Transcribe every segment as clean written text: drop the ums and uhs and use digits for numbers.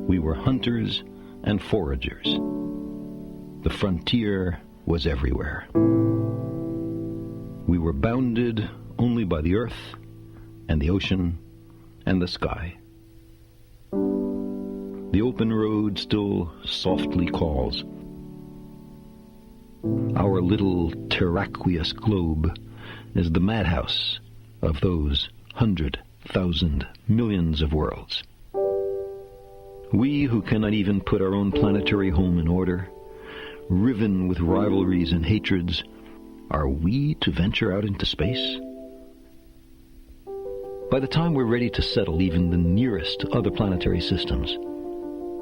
We were hunters and foragers. The frontier was everywhere. We were bounded only by the earth and the ocean and the sky. The open road still softly calls. Our little terraqueous globe is the madhouse of those 100,000 millions of worlds. We who cannot even put our own planetary home in order, riven with rivalries and hatreds, are we to venture out into space? By the time we're ready to settle even the nearest other planetary systems,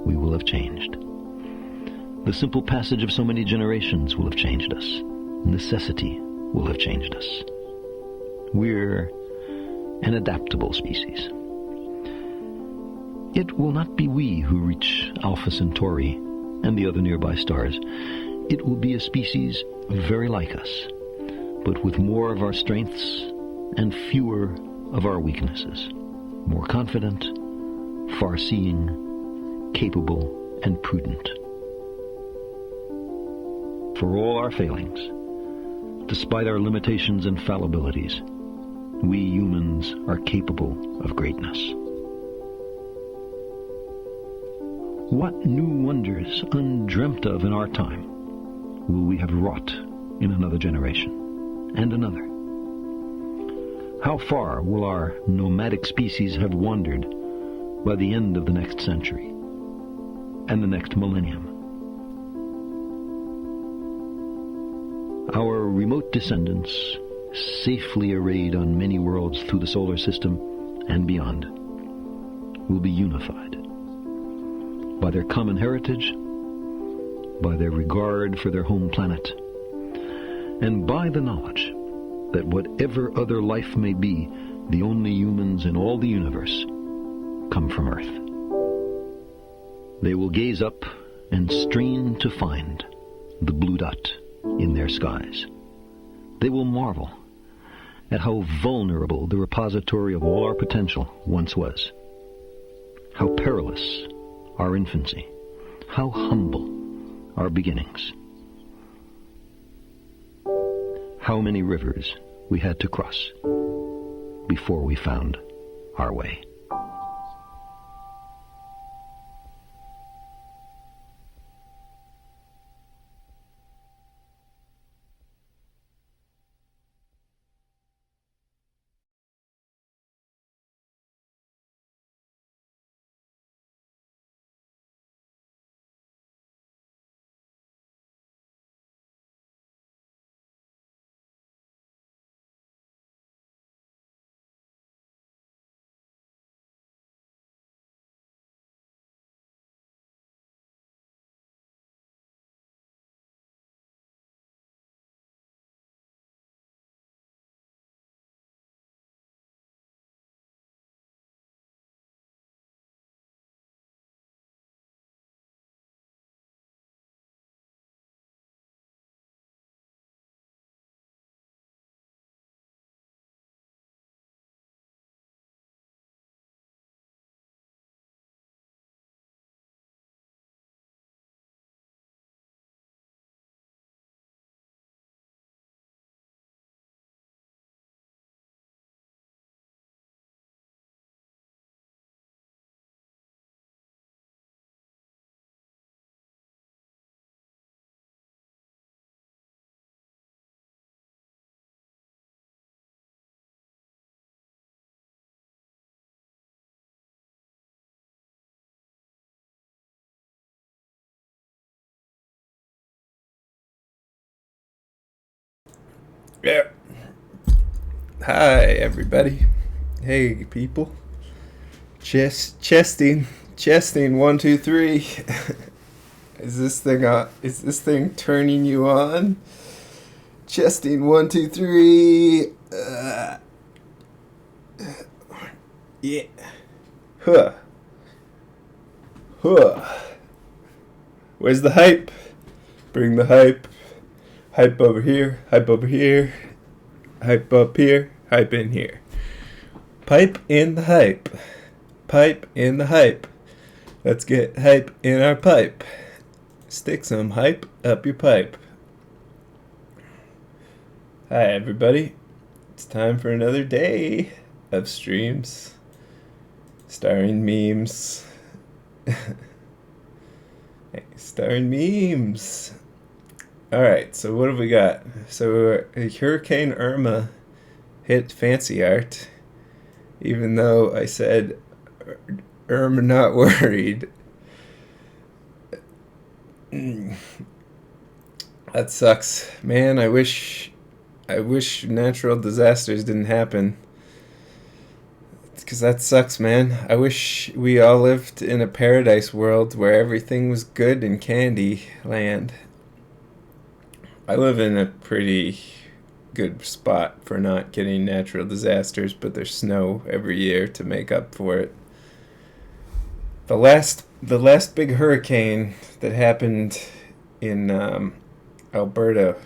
we will have changed. The simple passage of so many generations will have changed us. Necessity will have changed us. We're an adaptable species. It will not be we who reach Alpha Centauri and the other nearby stars. It will be a species very like us, but with more of our strengths and fewer of our weaknesses. More confident, far-seeing, capable, and prudent. For all our failings, despite our limitations and fallibilities, we humans are capable of greatness. What new wonders, undreamt of in our time, will we have wrought in another generation, and another? How far will our nomadic species have wandered by the end of the next century, and the next millennium? Our remote descendants, safely arrayed on many worlds through the solar system and beyond, will be unified by their common heritage, by their regard for their home planet, and by the knowledge that whatever other life may be, the only humans in all the universe come from Earth. They will gaze up and strain to find the blue dot in their skies. They will marvel at how vulnerable the repository of all our potential once was, how perilous our infancy, how humble our beginnings, how many rivers we had to cross before we found our way. Yeah. Hi, everybody. Hey, people. Chesting. 1, 2, 3. Is this thing turning you on? Chesting 1, 2, 3. Yeah. Huh. Where's the hype? Bring the hype. Hype over here, hype over here, hype up here, hype in here. Pipe in the hype. Pipe in the hype. Let's get hype in our pipe. Stick some hype up your pipe. Hi, everybody. It's time for another day of streams starring memes. Starring memes. Alright, so what have we got? So Hurricane Irma hit Fancy Art, even though I said Irma not worried. That sucks. Man, I wish natural disasters didn't happen. Because that sucks, man. I wish we all lived in a paradise world where everything was good in candy land. I live in a pretty good spot for not getting natural disasters, but there's snow every year to make up for it. The last big hurricane that happened in Alberta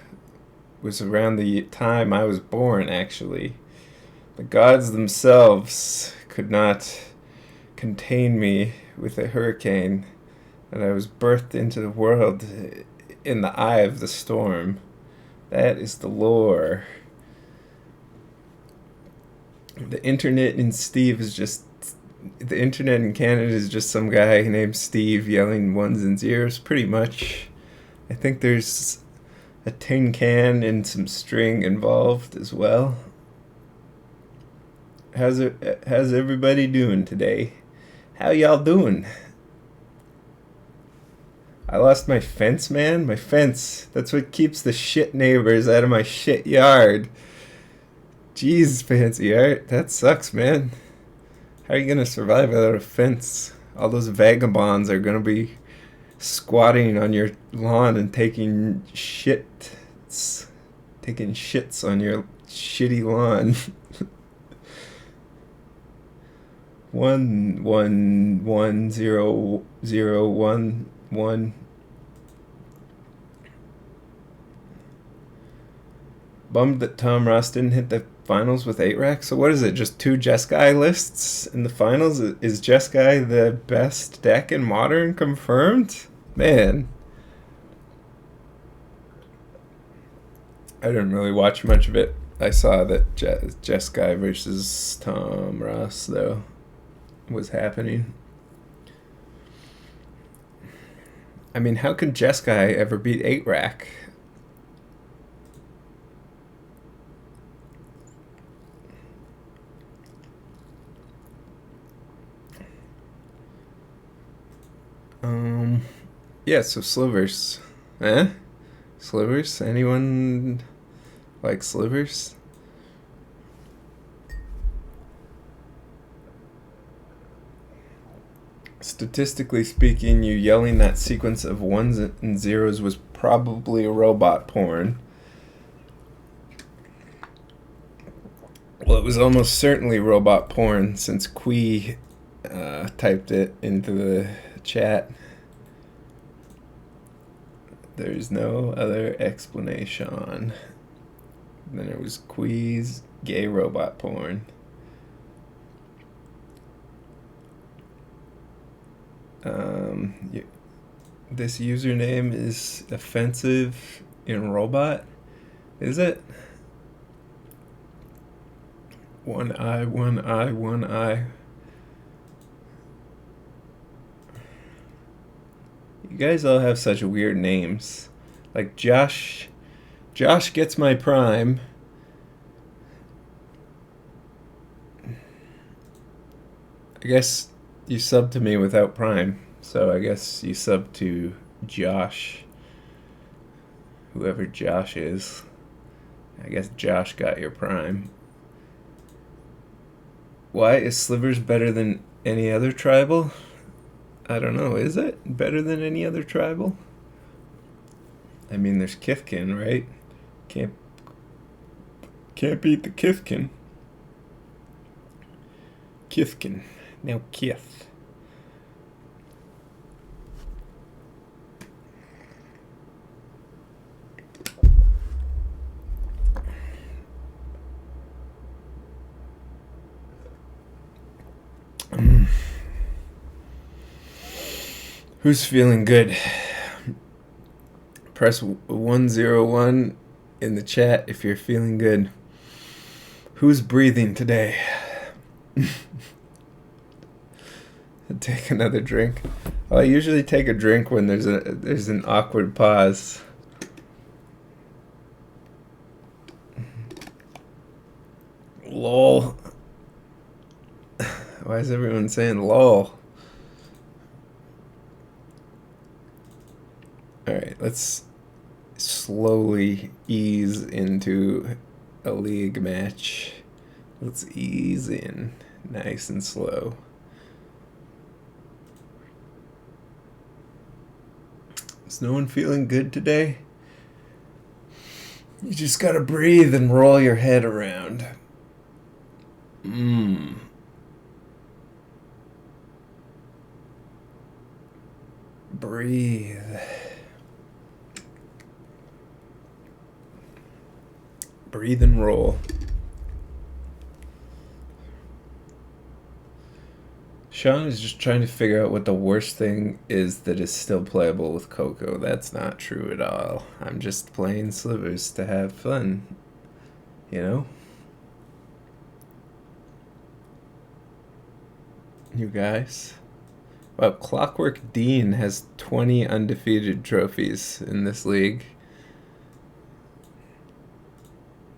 was around the time I was born, actually. The gods themselves could not contain me with a hurricane, and I was birthed into the world in the eye of the storm. That is the lore. The internet in Canada is just some guy named Steve yelling ones and zeros, pretty much. I think there's a tin can and some string involved as well. How's everybody doing today? How y'all doing? I lost my fence, man. My fence. That's what keeps the shit neighbors out of my shit yard. Jeez, Fancy Art. That sucks, man. How are you gonna survive without a fence? All those vagabonds are gonna be squatting on your lawn and taking shits on your shitty lawn. 1-1-1-0-0-1-1. Bummed that Tom Ross didn't hit the finals with 8-rack. So what is it? Just 2 Jeskai lists in the finals? Is Jeskai the best deck in Modern confirmed? Man. I didn't really watch much of it. I saw that Jeskai versus Tom Ross, though, was happening. I mean, how can Jeskai ever beat 8-rack? Yeah, so Slivers. Slivers? Anyone like Slivers? Statistically speaking, you yelling that sequence of ones and zeros was probably robot porn. Well, it was almost certainly robot porn since Quee typed it into the chat. There's no other explanation. Then it was Quee's gay robot porn. This username is offensive in robot. Is it? One eye. You guys all have such weird names. Like Josh gets my prime. I guess you sub to me without prime, so I guess you sub to Josh. Whoever Josh is. I guess Josh got your prime. Why is Slivers better than any other tribal? I don't know, is it better than any other tribal? I mean, there's Kithkin, right? Can't beat the Kithkin. Kithkin. Now Kith. Who's feeling good? Press 101 in the chat if you're feeling good. Who's breathing today? Take another drink. Well, I usually take a drink when there's an awkward pause. Lol. Why is everyone saying lol? Alright, let's slowly ease into a league match. Let's ease in nice and slow. Is no one feeling good today? You just gotta breathe and roll your head around. Breathe. Breathe and roll. Sean is just trying to figure out what the worst thing is that is still playable with Coco. That's not true at all. I'm just playing Slivers to have fun. You know? You guys? Well, Clockwork Dean has 20 undefeated trophies in this league.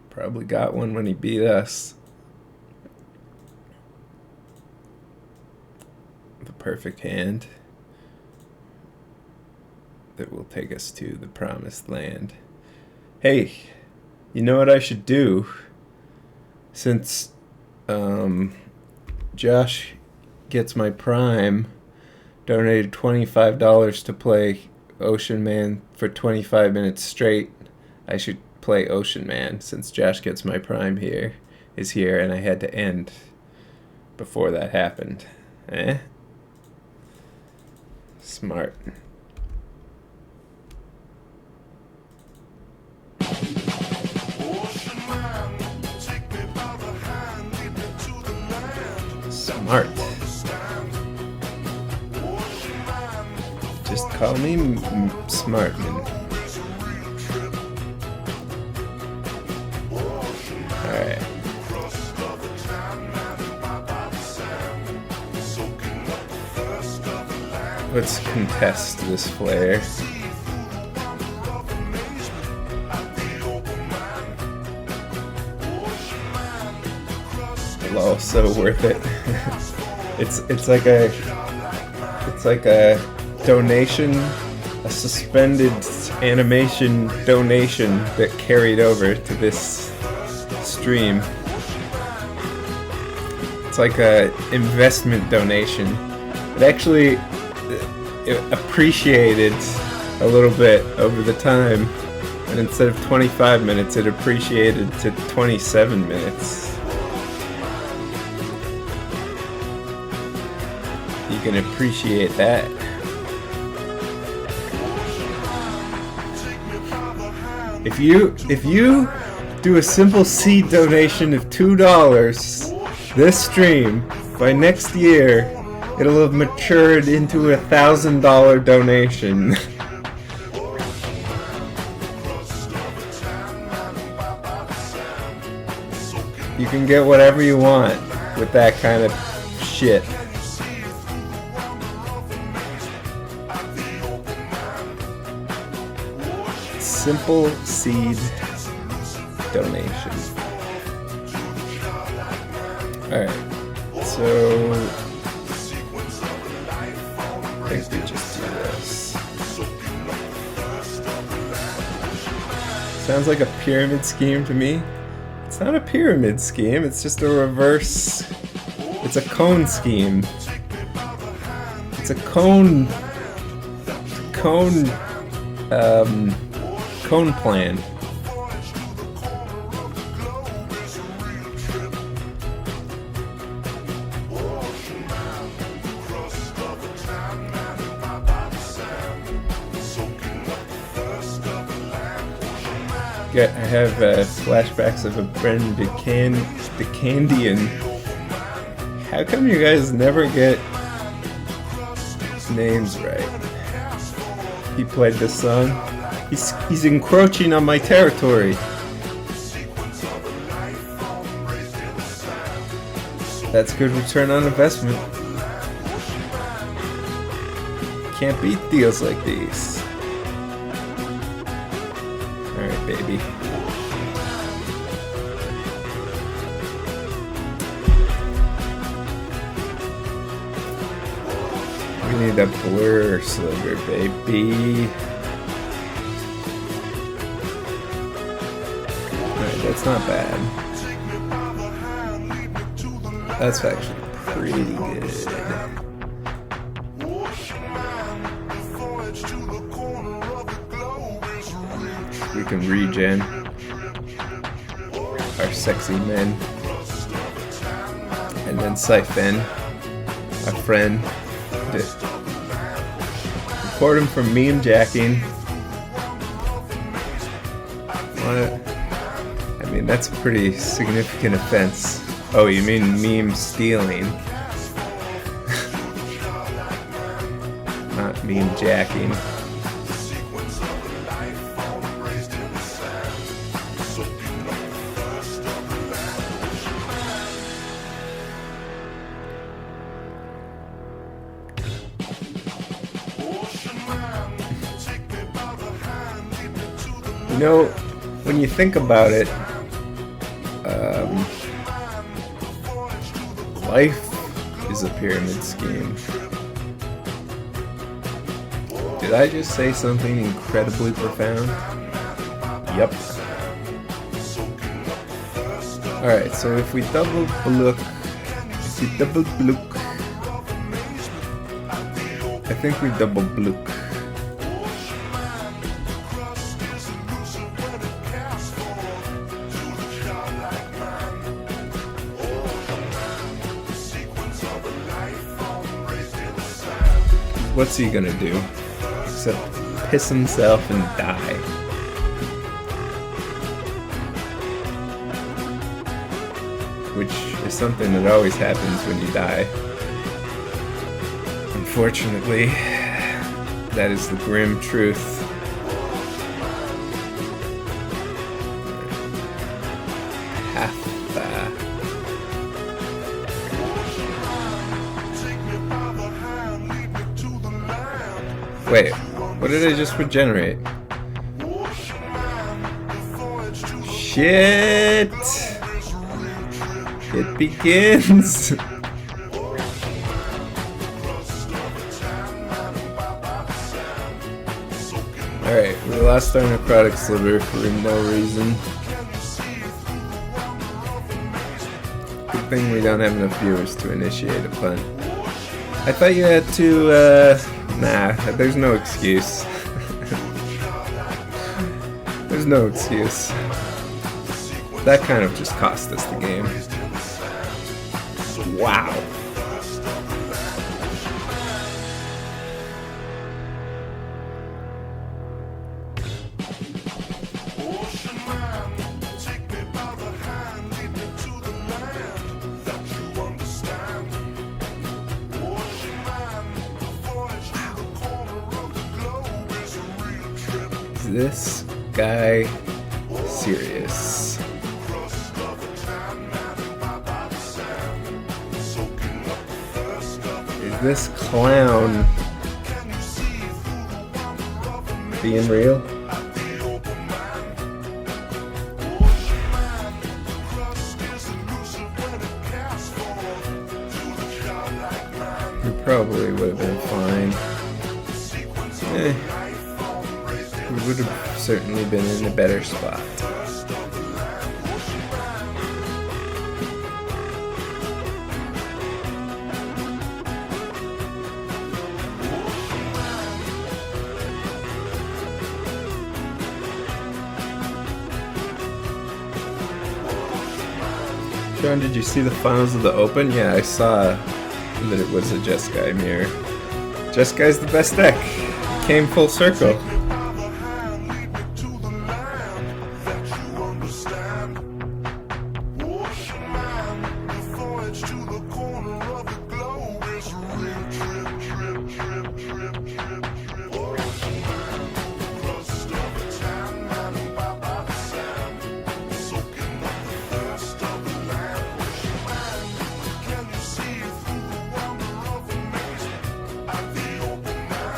Probably got one when he beat us. The perfect hand that will take us to the promised land. Hey, you know what I should do? Since Josh gets my Prime, donated $25 to play Ocean Man for 25 minutes straight, I should play Ocean Man since Josh gets my Prime is here, and I had to end before that happened. Smart. Smart. Just call me Smartman. Alright. Let's contest this flare. Lol, so worth it. It's like a donation, a suspended animation donation that carried over to this stream. It's like a investment donation. It actually appreciated a little bit over the time, and instead of 25 minutes, it appreciated to 27 minutes. You can appreciate that. If you do a simple seed donation of $2 this stream, by next year it'll have matured into a $1,000 donation. You can get whatever you want with that kind of shit. Simple seed donation. Alright, so I think we just do this. Sounds like a pyramid scheme to me. It's not a pyramid scheme, it's just a reverse. It's a cone scheme. It's a cone plan. I have flashbacks of a Brendan DeCandian. How come you guys never get names right? he played this song. He's encroaching on my territory. That's good return on investment. Can't beat deals like these. Alright, baby. We need a blur sliver, baby. Alright, that's not bad. That's actually pretty good. We can regen our sexy men. And then Siphon, our friend. Report him for meme jacking. What? I mean, that's a pretty significant offense. Oh, you mean meme stealing? Not meme jacking. You know, when you think about it, life is a pyramid scheme. Did I just say something incredibly profound? Yep. Alright, so if we double look, I think we double blook. What's he gonna do? Except piss himself and die. Which is something that always happens when you die. Unfortunately, that is the grim truth. Wait, what did I just regenerate? Shit! It begins! Alright, we lost our necrotic sliver for no reason. Good thing we don't have enough viewers to initiate a punt. I thought you had to, nah, there's no excuse. There's no excuse. That kind of just cost us the game. Wow. Is this guy serious? Is this clown being real? We probably would have been fine. We would have certainly been in a better spot. John, did you see the finals of the Open? Yeah, I saw that it was a Jeskai mirror. Jeskai's the best deck. Came full circle.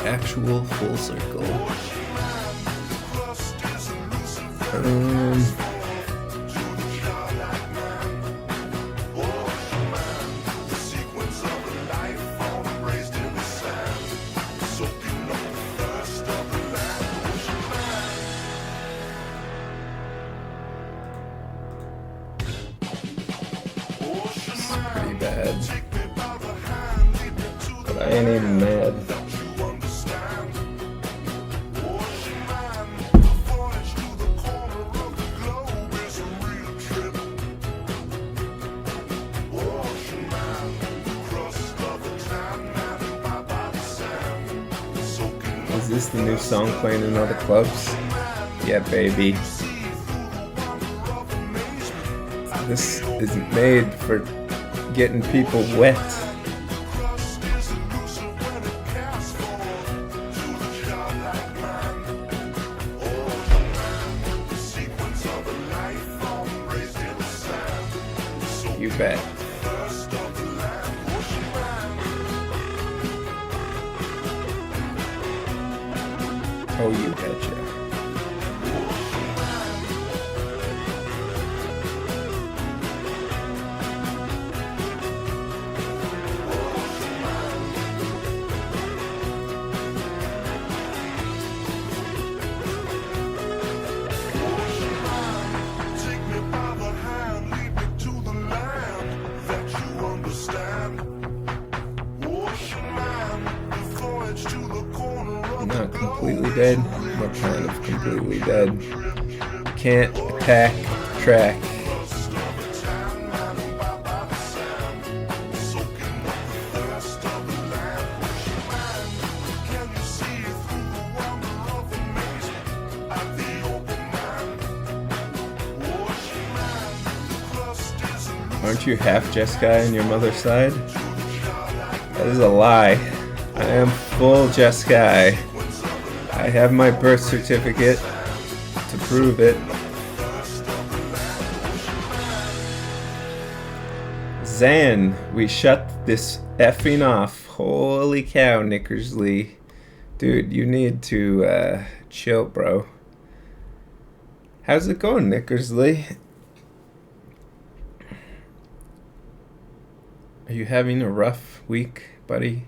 actual full circle. Pretty bad. But I ain't even mad. Is this the new song playing in all the clubs? Yeah, baby. This is made for getting people wet. You bet. Oh, you betcha. Not completely dead, but kind of completely dead. Can't attack track. Aren't you half Jeskai on your mother's side? That is a lie. I am full Jeskai. I have my birth certificate to prove it. Zan, we shut this effing off. Holy cow, Nickersley. Dude, you need to chill, bro. How's it going, Nickersley? Are you having a rough week, buddy?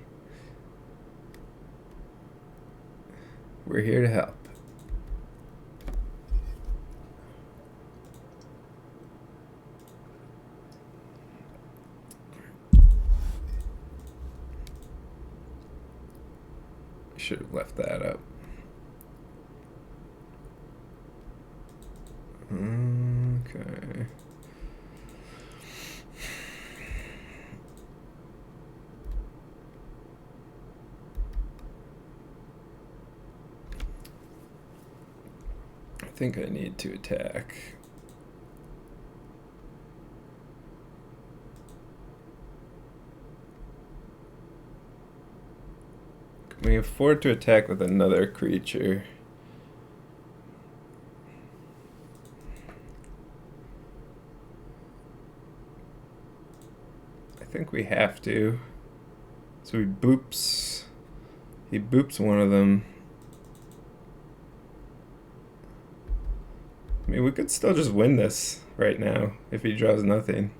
We're here to help. Should have left that up. Okay. I think I need to attack. Can we afford to attack with another creature? I think we have to. So he boops one of them. I mean, we could still just win this right now if he draws nothing.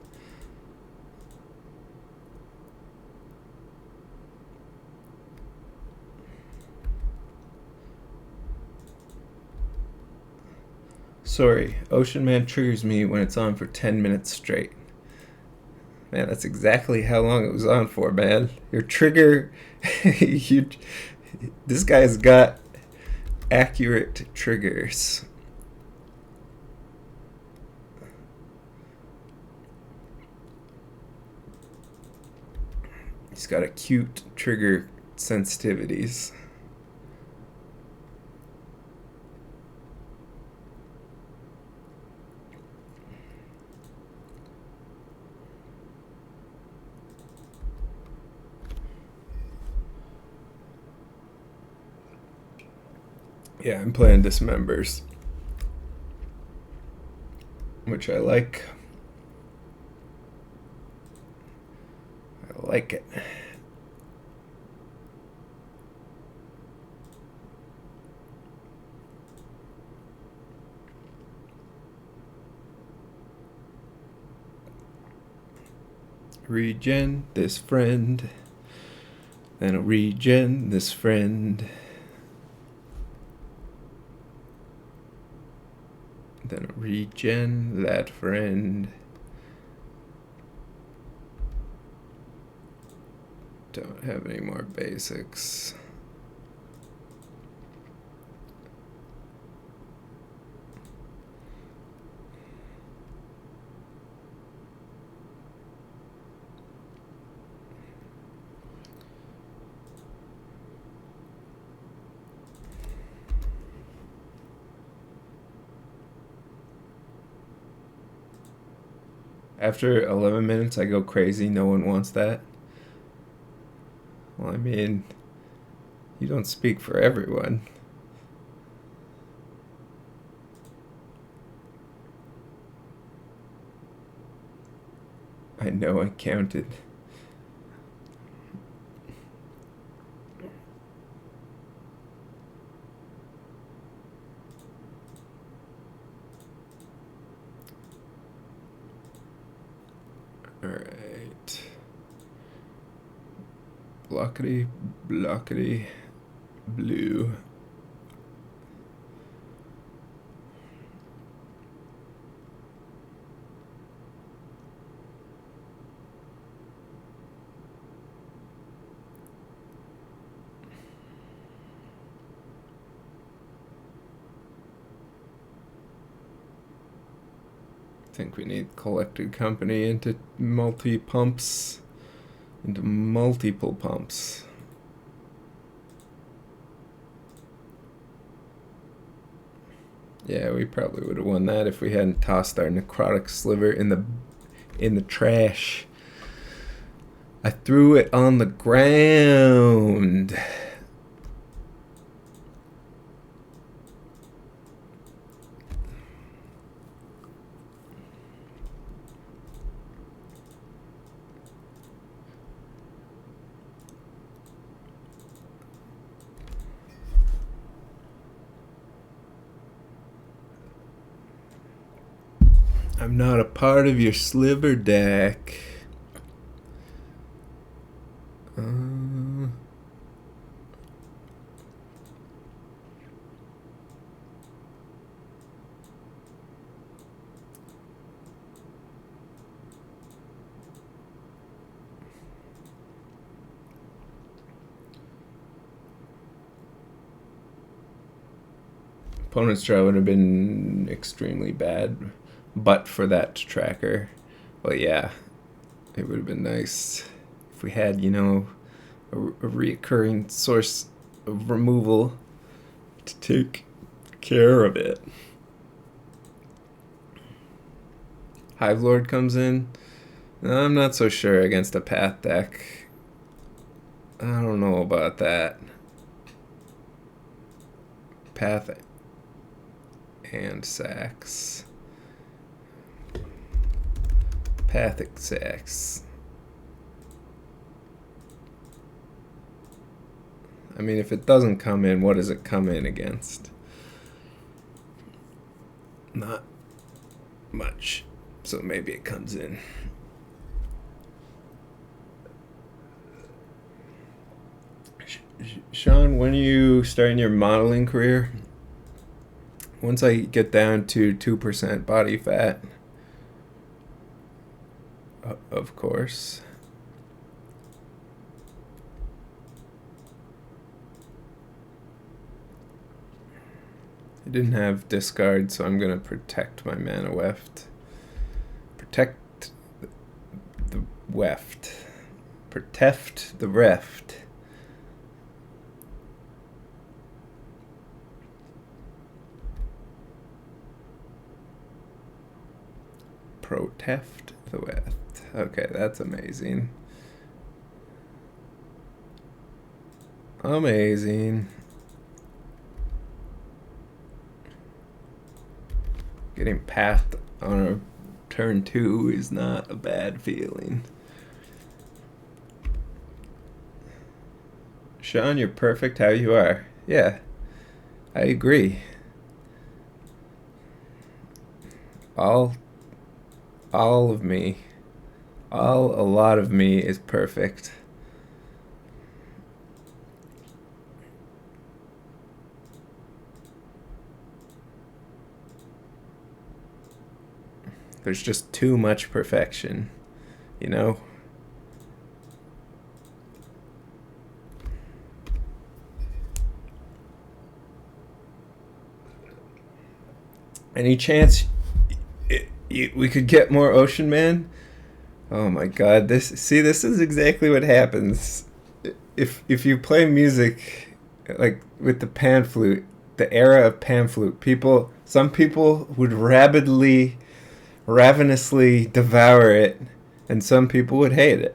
Sorry, Ocean Man triggers me when it's on for 10 minutes straight. Man, that's exactly how long it was on for, man. Your trigger... this guy's got accurate triggers. He's got acute trigger sensitivities. Yeah, I'm playing Dismembers, which I like. I like it. Regen this friend. Then I'll regen this friend. Then I'll regen that friend. Don't have any more basics. After 11 minutes, I go crazy. No one wants that. Well, I mean, you don't speak for everyone. I know I counted. Alright. Blockety, blockety, blue. I think we need collected company into multi-pumps. Into multiple pumps. Yeah, we probably would have won that if we hadn't tossed our necrotic sliver in the trash. I threw it on the ground. I'm not a part of your sliver deck. Opponent's draw would have been extremely bad, but for that tracker. Well, yeah, it would have been nice if we had, you know, a reoccurring source of removal to take care of it. Hive Lord comes in. I'm not so sure against a Path deck. I don't know about that. Path and Sax. Pathic Sax. I mean, if it doesn't come in, what does it come in against? Not much. So maybe it comes in. Sean, when are you starting your modeling career? Once I get down to 2% body fat, of course. I didn't have discard, so I'm going to protect my mana weft. Protect the weft. Protect the reft. Protect the weft. Okay, that's amazing. Amazing. Getting pathed on a turn 2 is not a bad feeling. Sean, you're perfect how you are. Yeah, I agree. All of me. A lot of me is perfect. There's just too much perfection, you know? Any chance we could get more Ocean Man? Oh my god, this is exactly what happens. If you play music like with the pan flute, the era of pan flute, some people would ravenously devour it, and some people would hate it.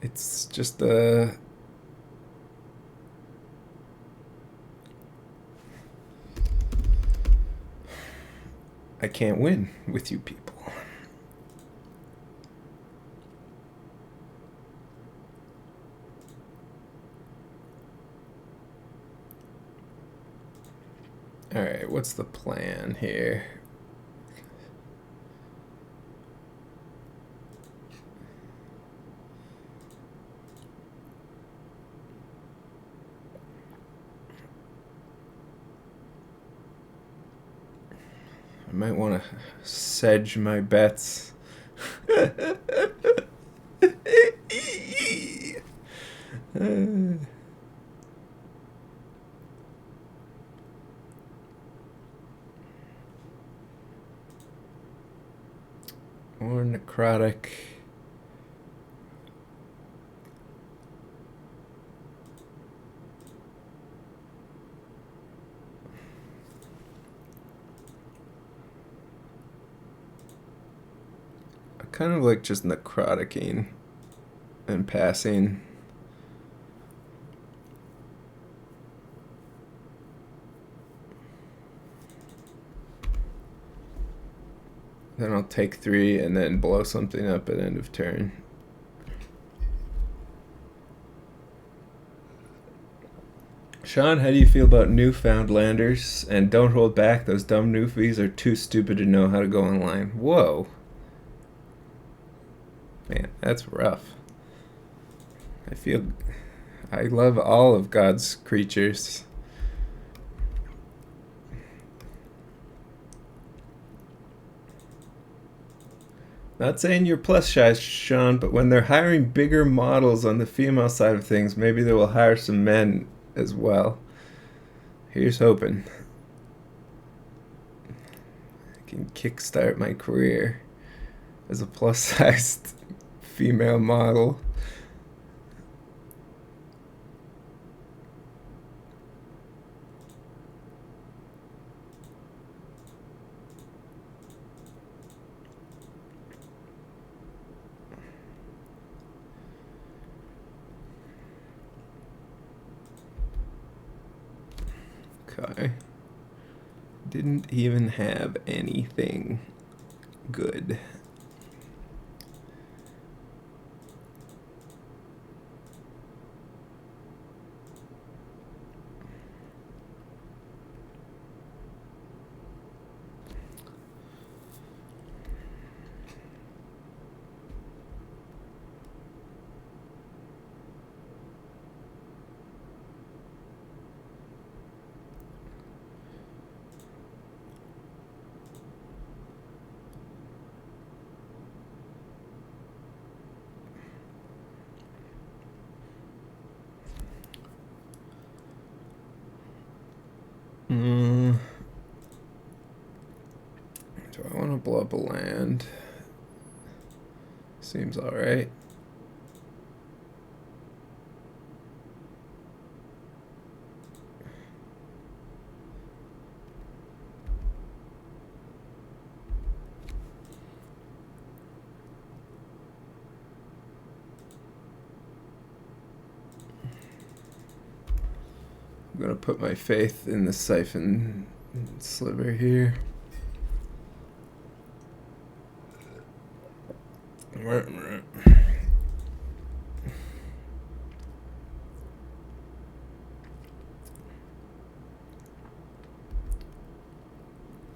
It's just I can't win with you people. Alright, what's the plan here? I might want to sedge my bets. Or necrotic. I kind of like just necroticing and passing. Then I'll take 3 and then blow something up at end of turn. Sean, how do you feel about Newfoundlanders? And don't hold back, those dumb newfies are too stupid to know how to go online. Whoa. Man, that's rough. I love all of God's creatures. Not saying you're plus size, Sean, but when they're hiring bigger models on the female side of things, maybe they will hire some men as well. Here's hoping. I can kickstart my career as a plus-sized female model. Okay. Didn't even have anything good. Do I want to blow up a land? Seems alright. I'm gonna put my faith in the siphon sliver here.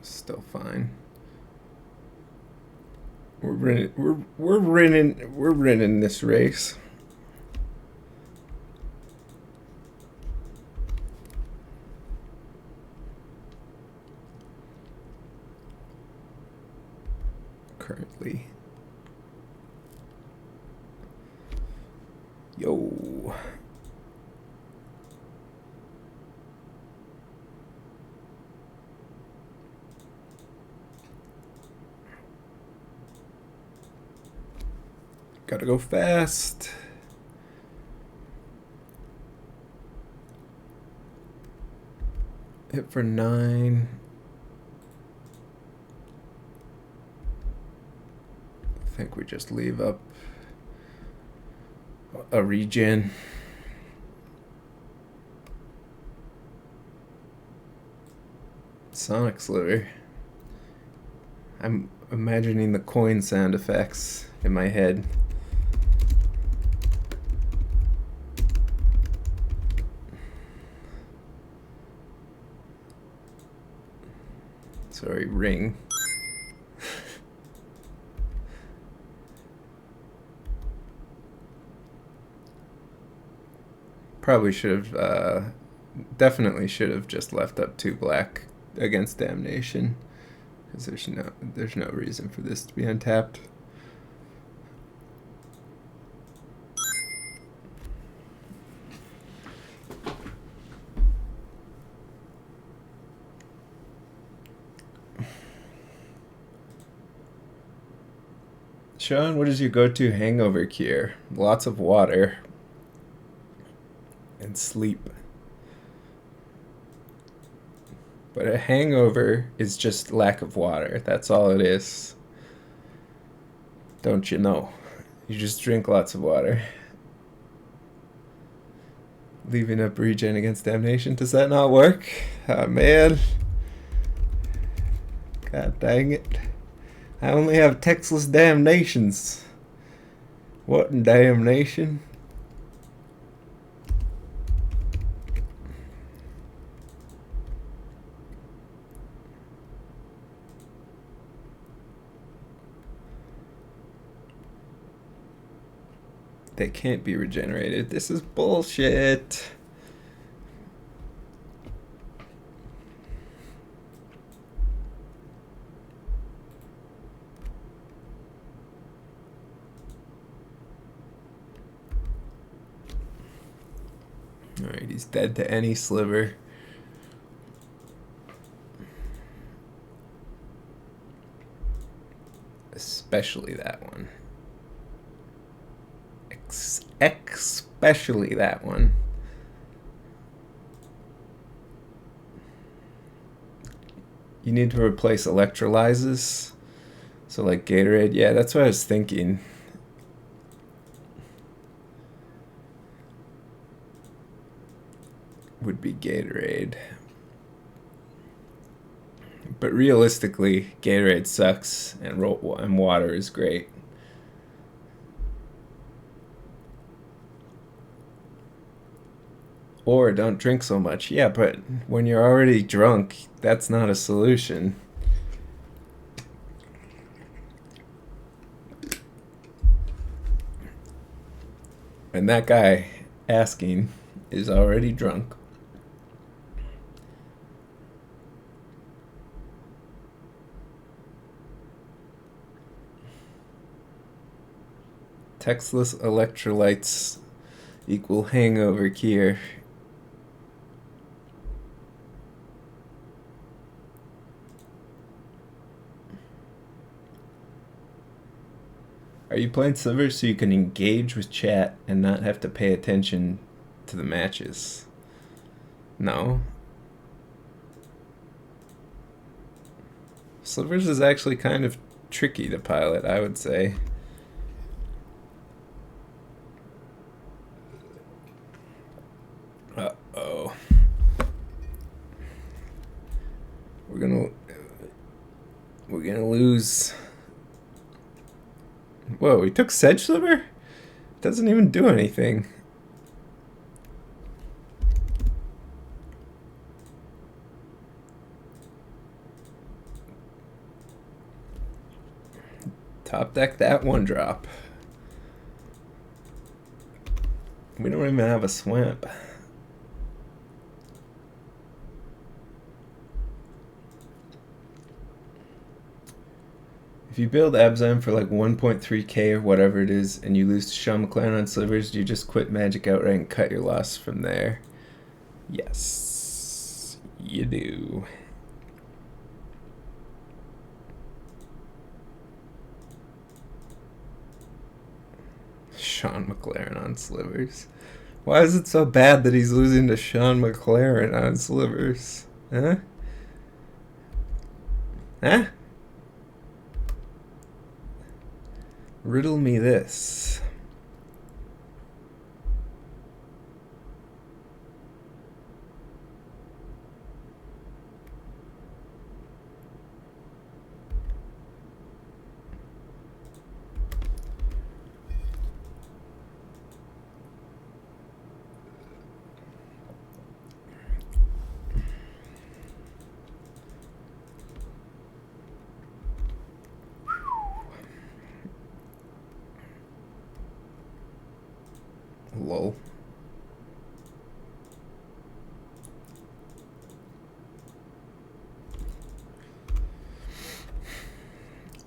Still fine. We're winning this race. Currently. Yo. Gotta go fast. Hit for 9. I think we just leave up a regen. Sonic Sliver. I'm imagining the coin sound effects in my head. Sorry, ring. Probably should have, definitely should have just left up 2 black against Damnation, because there's no reason for this to be untapped. Sean, what is your go-to hangover cure? Lots of water and sleep. But a hangover is just lack of water. That's all it is. Don't you know? You just drink lots of water. Leaving up regen against Damnation. Does that not work? Oh, man. God dang it. I only have textless damnations. What in damnation? They can't be regenerated. This is bullshit. Alright, he's dead to any sliver. Especially that one. Especially that one. You need to replace electrolyzes. So like Gatorade. Yeah, that's what I was thinking. Would be Gatorade. But realistically, Gatorade sucks and water is great. Or don't drink so much. Yeah, but when you're already drunk, that's not a solution. And that guy asking is already drunk. Textless electrolytes equal hangover cure. Are you playing Slivers so you can engage with chat and not have to pay attention to the matches? No. Slivers is actually kind of tricky to pilot, I would say. Uh-oh. We're gonna lose. Whoa, he took Sedge Sliver? Doesn't even do anything. Top deck that one drop. We don't even have a swamp. If you build Abzan for like 1.3k or whatever it is, and you lose to Sean McLaren on Slivers, do you just quit Magic outright and cut your loss from there? Yes, you do. Sean McLaren on Slivers. Why is it so bad that he's losing to Sean McLaren on Slivers? Huh? Huh? Riddle me this.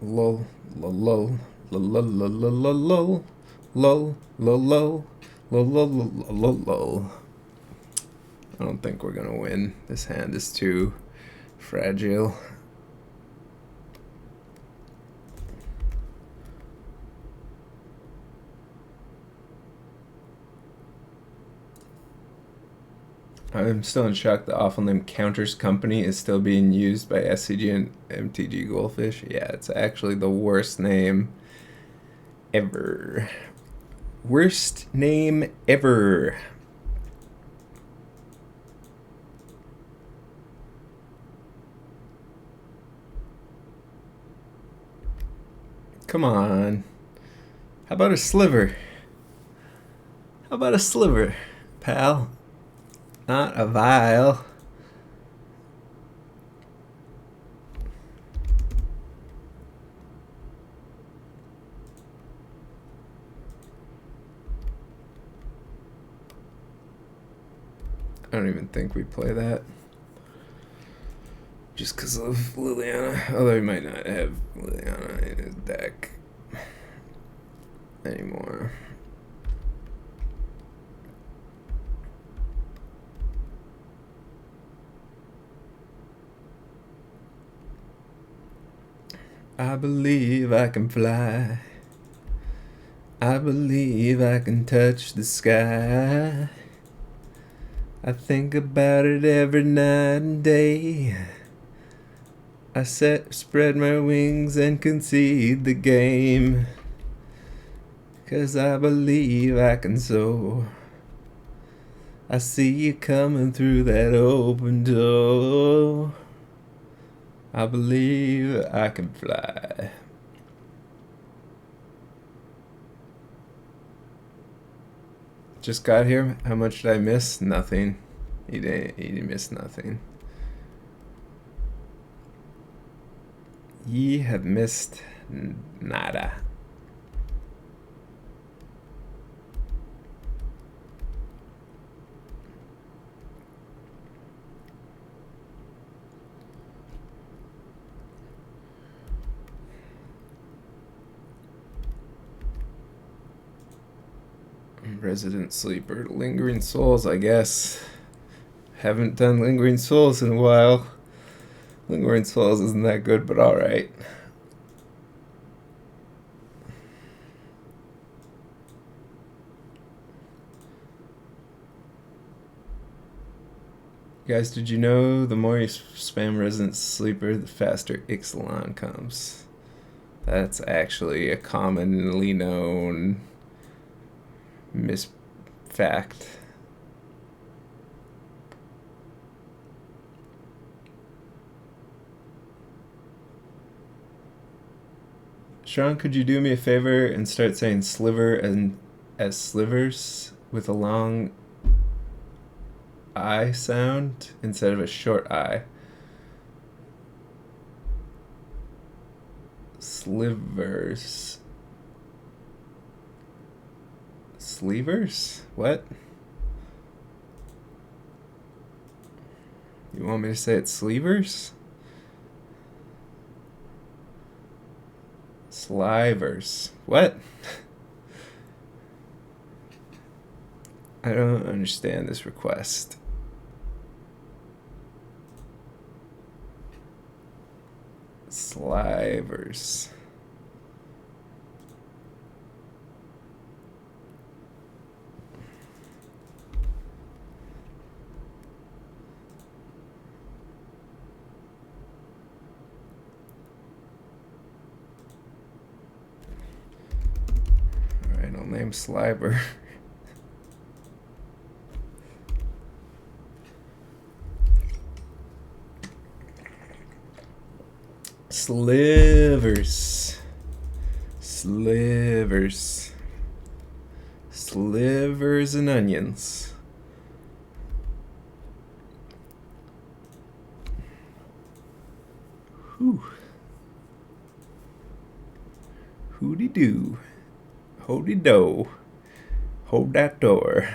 Lol. Lol. Lol. Lol. Lol. Lol. Lol. Lol. Lol. Lol. Lol. I don't think we're gonna win. This hand is too fragile. I'm still in shock the awful name Counters Company is still being used by SCG and MTG Goldfish. Yeah, it's actually the worst name ever. Worst name ever. Come on. How about a sliver? How about a sliver, pal? Not a vial. I don't even think we play that. Just because of Liliana. Although he might not have Liliana in his deck anymore. I believe I can fly. I believe I can touch the sky. I think about it every night and day. I spread my wings and concede the game. 'Cause I believe I can soar. I see you coming through that open door. I believe I can fly. Just got here. How much did I miss? Nothing. He didn't miss nothing. Ye have missed nada. Resident Sleeper. Lingering Souls, I guess. Haven't done Lingering Souls in a while. Lingering Souls isn't that good, but alright. Guys, did you know the more you spam Resident Sleeper, the faster Ixalan comes? That's actually a commonly known misfact. Sean, could you do me a favor and start saying sliver and as slivers with a long I sound instead of a short I? Slivers. Slivers? What? You want me to say it's Slivers? Slivers. What? I don't understand this request. Slivers. Alright, I'll name Sliver. Slivers. Slivers. Slivers and onions. Whew. Hooty doo. Hody do. Hold that door.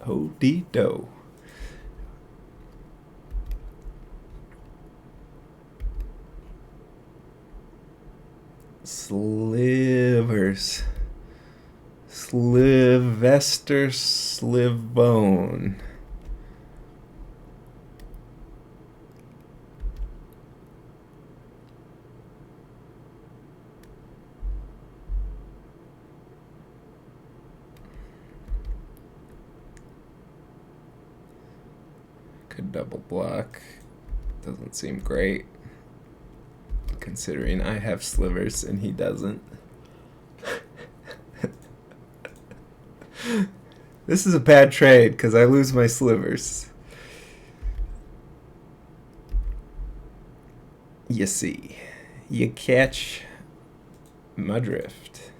Hody do. Slivers. Sylvester Slivbone. Could double block. Doesn't seem great, considering I have slivers and he doesn't. This is a bad trade because I lose my slivers. You see, you catch my drift.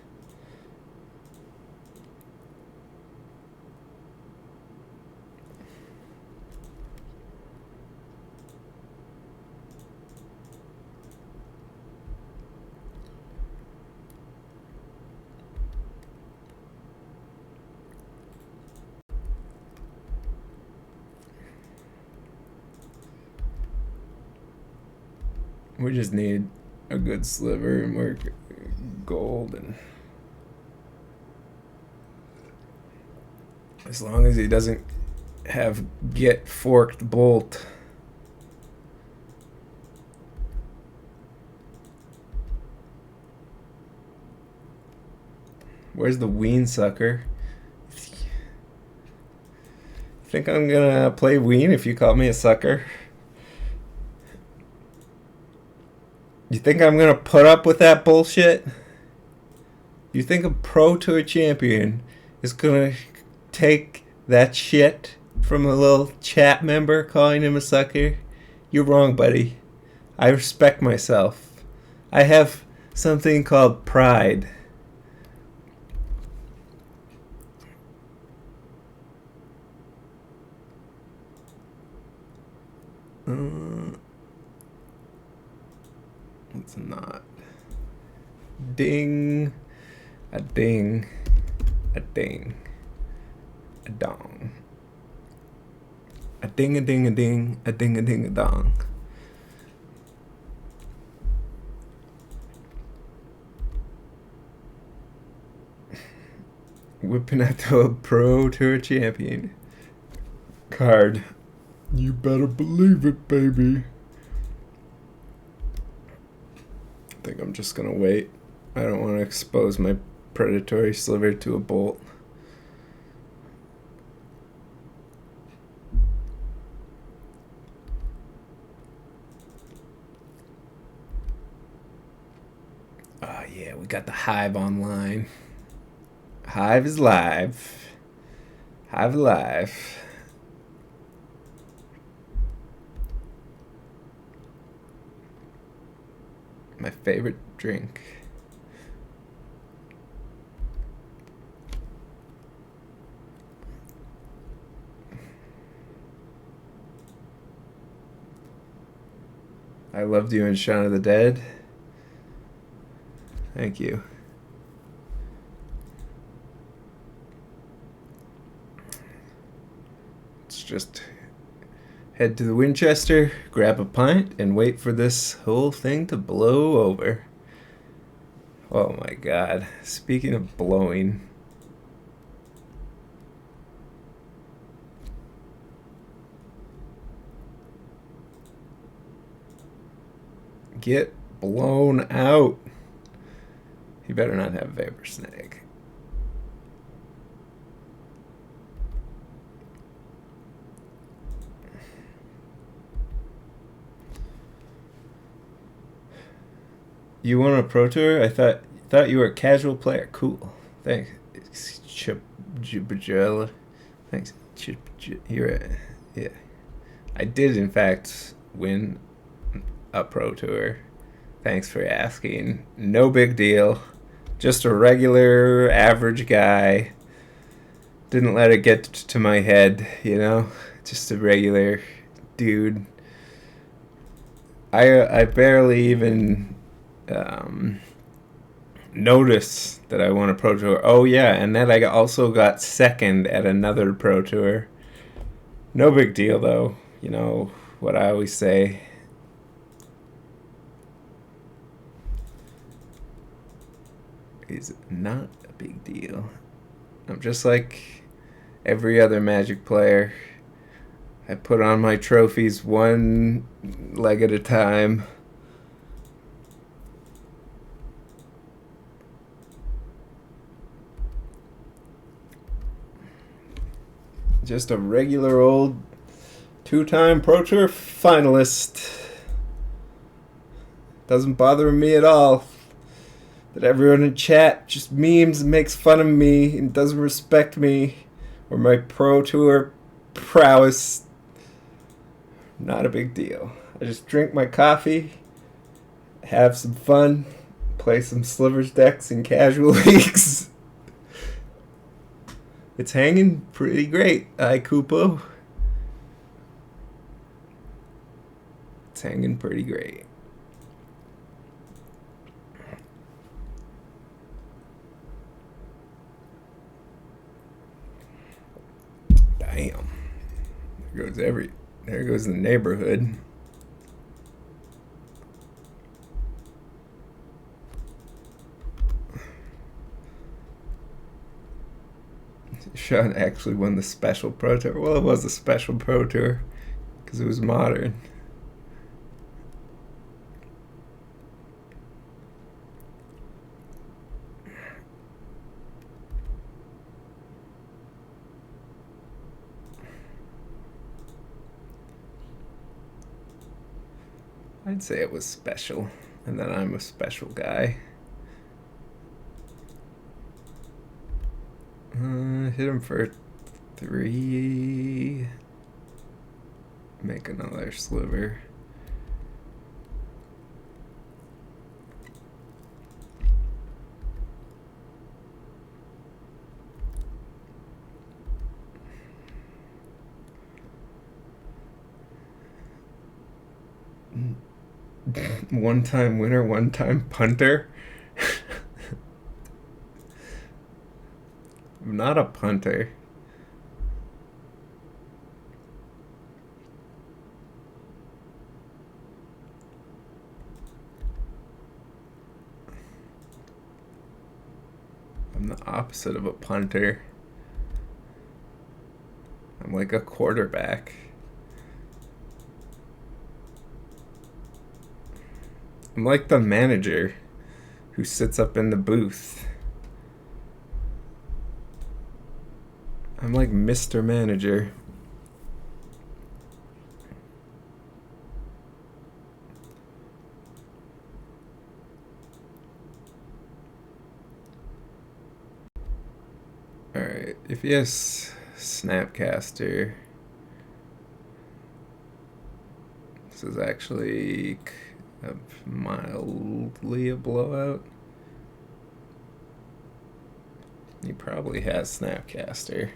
We just need a good sliver and we're golden. As long as he doesn't have get forked bolt. Where's the ween sucker? Think I'm gonna play ween if you call me a sucker? You think I'm gonna put up with that bullshit? You think a pro tour champion is gonna take that shit from a little chat member calling him a sucker? You're wrong, buddy. I respect myself. I have something called pride. It's not. Ding. A ding. A ding. A dong. A ding a ding a ding. A ding a ding a dong. Whipping out the Pro Tour Champion card. You better believe it, baby. I think I'm just gonna wait. I don't want to expose my predatory sliver to a bolt. Oh yeah, we got the Hive online. Hive is live. Hive live. My favorite drink. I I loved you in Shaun of the Dead. Thank you. Let's just head to the Winchester, grab a pint, and wait for this whole thing to blow over. Oh my god. Speaking of blowing. Get blown out. You better not have vapor snag. You want a pro tour? I thought you were a casual player. Cool. Thanks. Thanks. Yeah. I did in fact win a pro tour. Thanks for asking. No big deal. Just a regular average guy. Didn't let it get to my head, you know? Just a regular dude. I barely even notice that I won a pro tour. Oh yeah, and then I also got second at another pro tour. No big deal though. You know what I always say. Is not a big deal. I'm just like every other Magic player. I put on my trophies one leg at a time. Just a regular old 2-time Pro Tour finalist. Doesn't bother me at all that everyone in chat just memes and makes fun of me and doesn't respect me or my Pro Tour prowess. Not a big deal. I just drink my coffee, have some fun, play some Slivers decks in casual leagues. It's hanging pretty great, Kupo. It's hanging pretty great. Damn. There goes the neighborhood. Sean actually won the special Pro Tour. Well, it was a special Pro Tour because it was modern. I'd say it was special, and then I'm a special guy. Hit him for 3. Make another sliver. One-time winner, one-time punter. I'm not a punter. I'm the opposite of a punter. I'm like a quarterback. I'm like the manager who sits up in the booth. I'm like Mr. Manager. Alright, if he has Snapcaster, this is actually mildly a blowout. He probably has Snapcaster.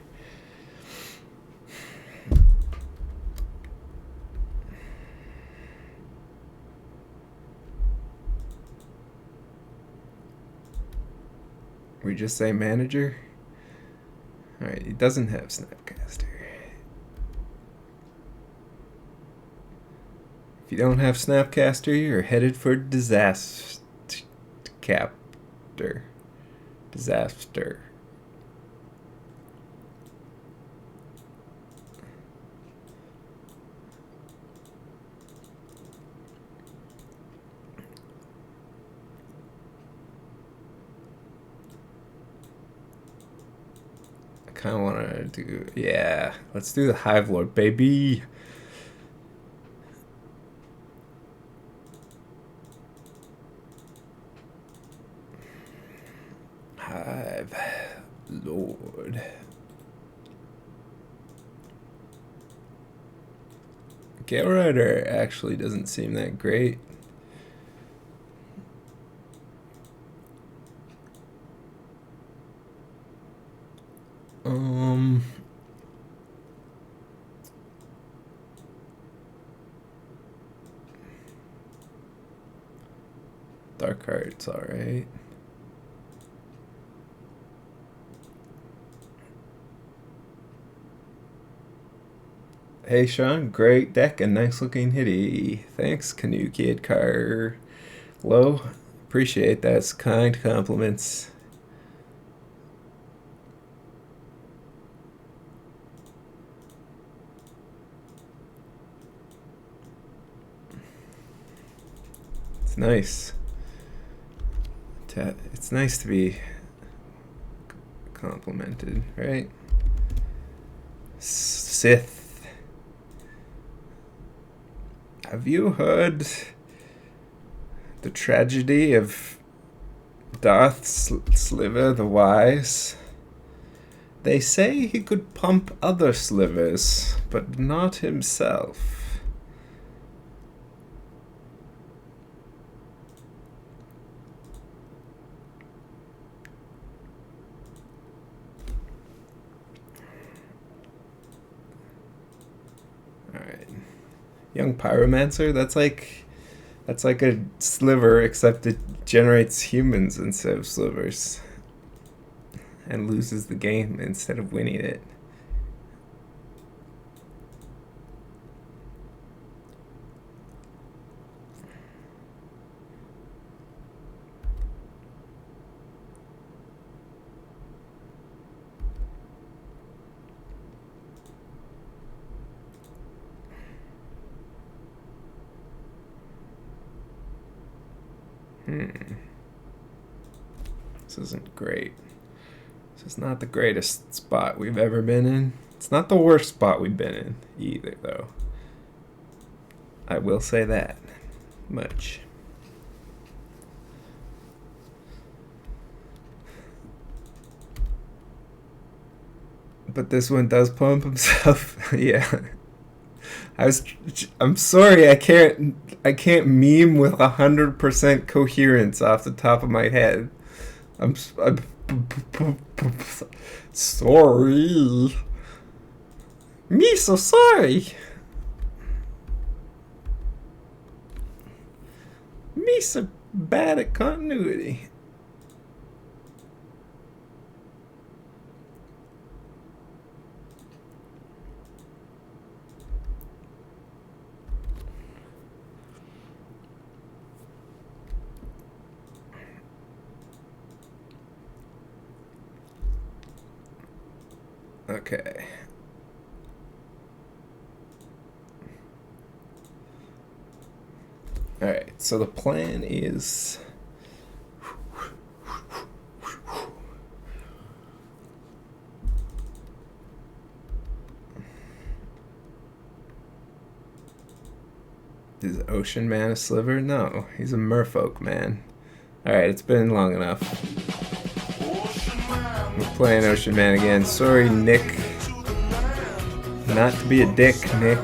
We just say manager? Alright, he doesn't have Snapcaster. If you don't have Snapcaster, you're headed for disaster. Disaster. I kind of want to do, yeah, let's do the Hive Lord, baby. Hive Lord. Gale Rider actually doesn't seem that great. Darkheart's alright. Hey Sean, great deck and nice looking hitty. Thanks, Canoe Kid Car. Low, appreciate that. Kind compliments. It's nice. It's nice to be complimented, right? Sith. Have you heard the tragedy of Darth Sliver the Wise? They say he could pump other slivers, but not himself. Alright. Young Pyromancer, that's like a sliver, except it generates humans instead of slivers. And loses the game instead of winning it. This isn't great. This is not the greatest spot we've ever been in. It's not the worst spot we've been in either, though. I will say that much. But this one does pump himself. Yeah. I'm sorry, I can't meme with 100% coherence off the top of my head. I'm sorry. Me so sorry. Me so bad at continuity. Okay. Alright, so the plan is... Is Ocean Man a sliver? No, he's a merfolk man. Alright, it's been long enough. We're playing Ocean Man again. Sorry, Nick. Not to be a dick, Nick.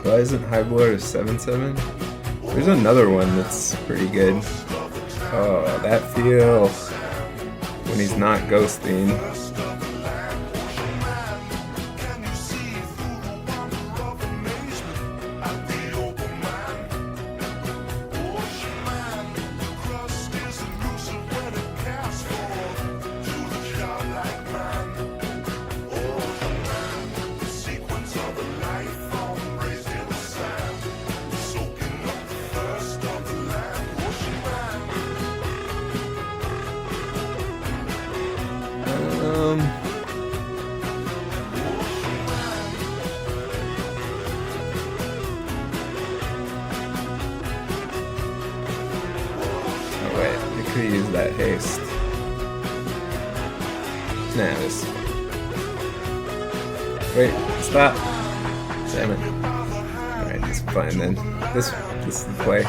Why isn't Hive Lord a 7/7? There's another one that's pretty good. Oh, that feel when he's not ghosting. to use that haste. Nah, this. Wait, stop. Damn it. Alright, it's fine then. This is the play.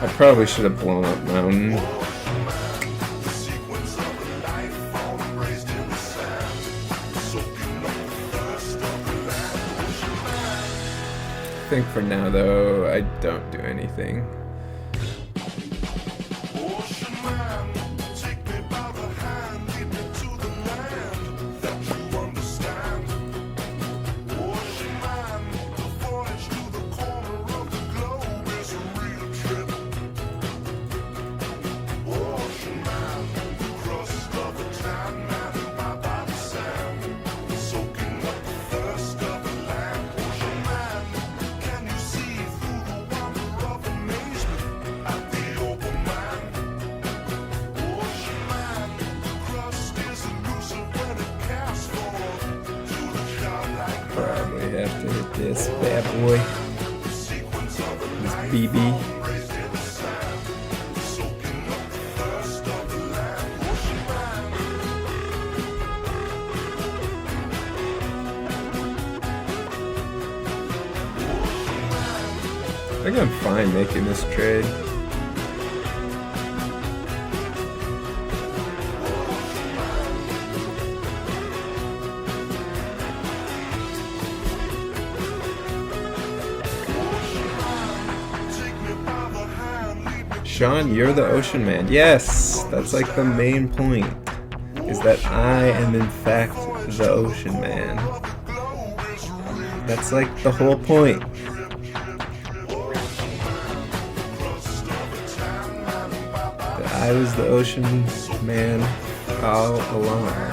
I probably should have blown up Mountain. I think for now, though, I don't do anything. Probably have to hit this bad boy. This BB. I think I'm fine making this trade. Sean, you're the ocean man. Yes, that's like the main point, is that I am in fact the ocean man. That's like the whole point. That I was the ocean man all along.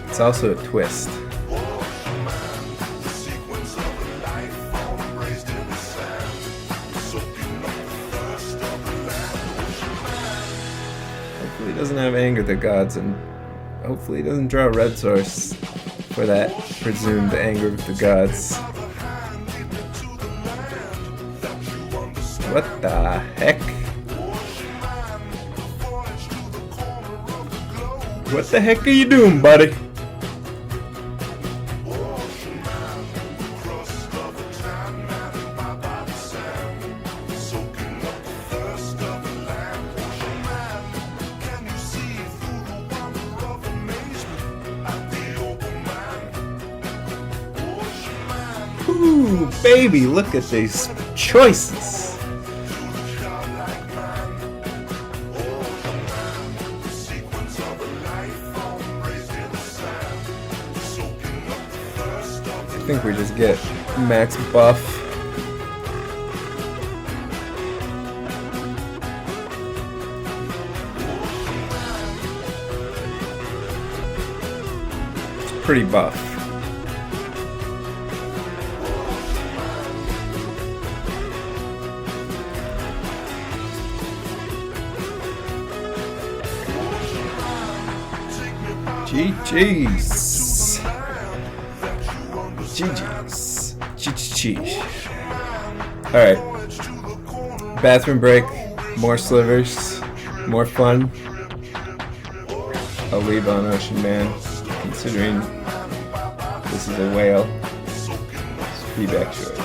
It's also a twist. Hopefully he doesn't have anger the gods, and hopefully he doesn't draw a red source for that presumed anger of the gods. What the heck? What the heck are you doing, buddy? Ooh, baby, look at these choices. I think we just get max buff. It's pretty buff. GG's. GG's. GG's. Alright. Bathroom break. More slivers. More fun. I'll leave on Ocean Man, considering this is a whale. Feedback short.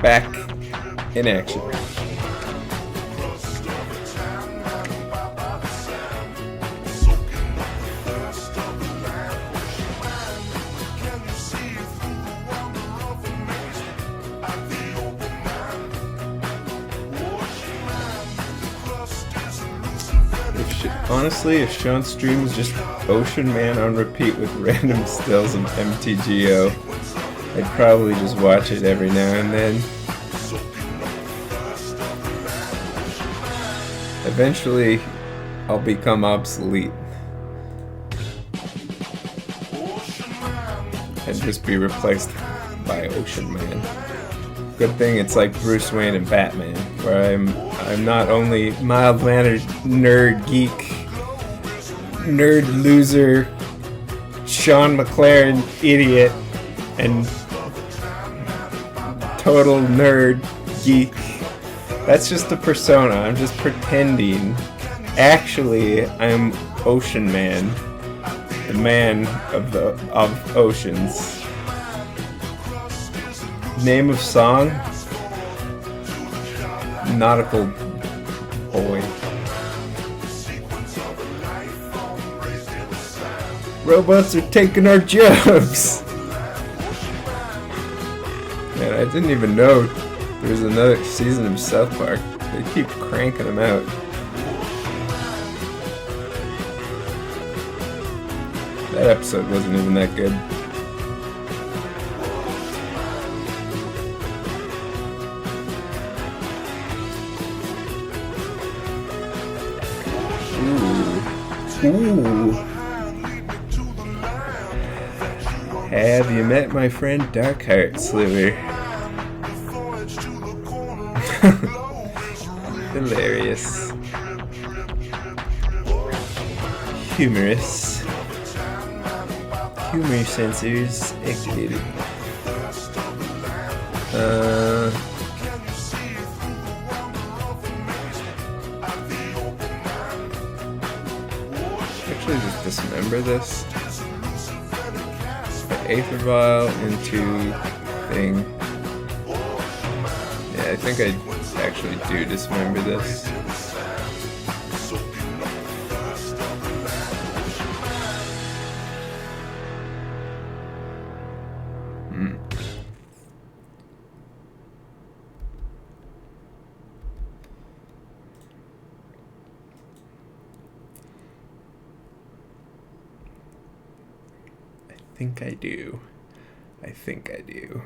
back in action. Honestly, if Sean's stream is just Ocean Man on repeat with random stills of MTGO, I'd probably just watch it every now and then. Eventually, I'll become obsolete and just be replaced by Ocean Man. Good thing it's like Bruce Wayne and Batman, where I'm not only mild-mannered nerd geek, nerd loser, Sean McLaren idiot, and total nerd geek. That's just a persona. I'm just pretending. Actually, I'm Ocean Man, the man of oceans. Name of song? Nautical Boy. Robots are taking our jobs! Man, I didn't even know there was another season of South Park. They keep cranking them out. That episode wasn't even that good. Ooh. Have you met my friend Darkheart, Sliver? Hilarious. Humorous. Humor sensors activated. Actually, just dismember this. Aether vial into thing. Yeah, I think I actually do dismember this. I think I do.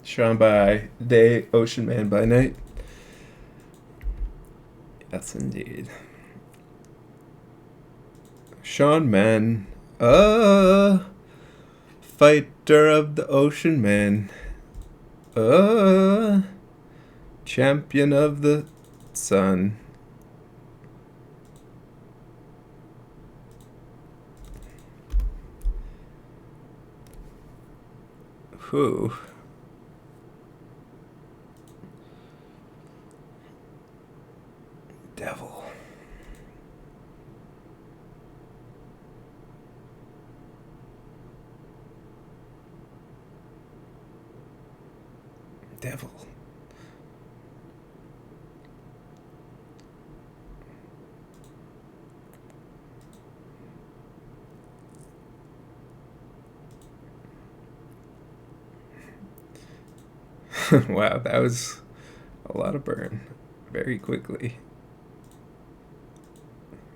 Sean by day, Ocean Man by night. Yes, indeed. Sean Man, fighter of the Ocean Man, champion of the sun. Whew. Devil. Devil. Wow, that was a lot of burn very quickly.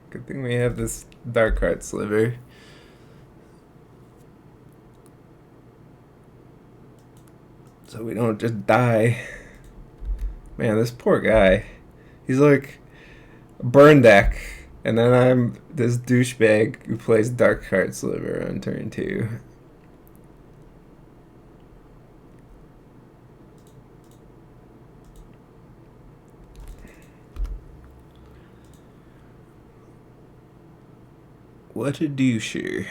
Good thing we have this Darkheart Sliver. So we don't just die. Man, this poor guy. He's like a burn deck. And then I'm this douchebag who plays Darkheart Sliver on turn 2. What a doucher.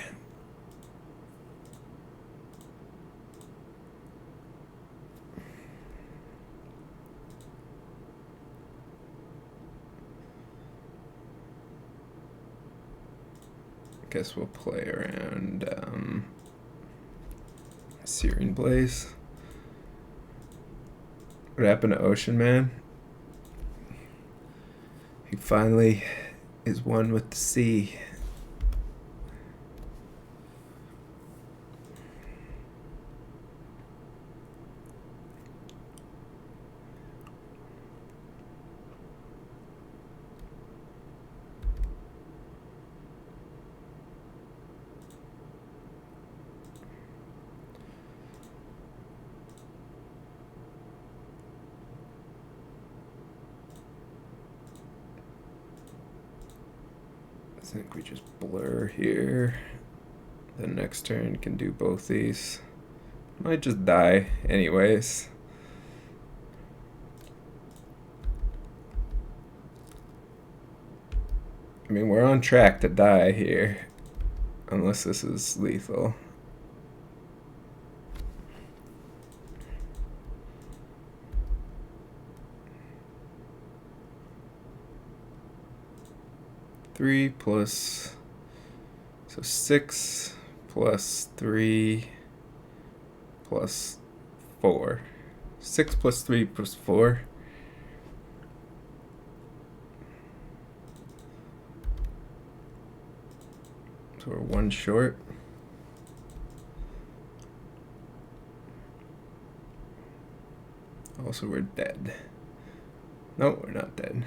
Guess we'll play around Searing Blaze. What happened to Ocean Man? He finally is one with the sea. I think we just blur here. The next turn can do both these. Might just die anyways. I mean, we're on track to die here. Unless this is lethal. Three plus, so 6 plus 3 plus 4. 6 plus 3 plus 4. So we're one short. Also, we're dead. No, we're not dead.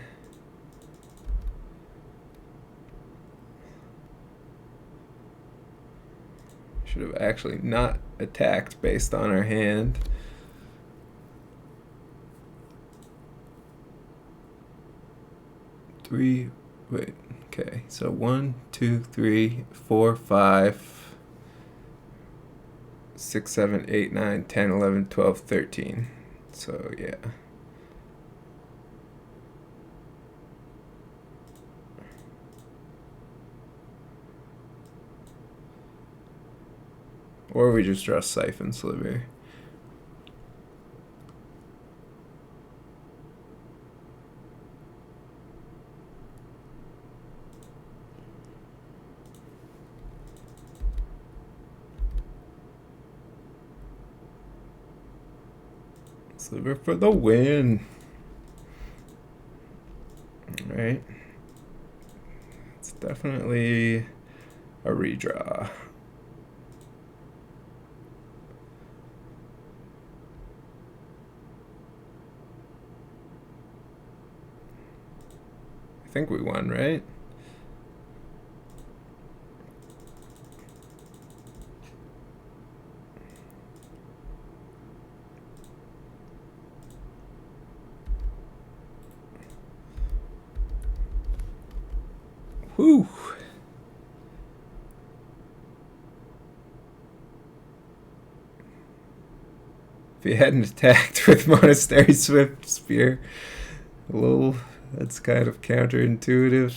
Should have actually not attacked based on our hand. Three, wait, okay. So 1, 2, 3, 4, 5, 6, 7, 8, 9, 10, 11, 12, 13. So yeah. Or we just draw Siphon Sliver. Sliver for the win. Alright. It's definitely a redraw. I think we won, right? Whew. If he hadn't attacked with Monastery Swift Spear, lol, that's kind of counterintuitive.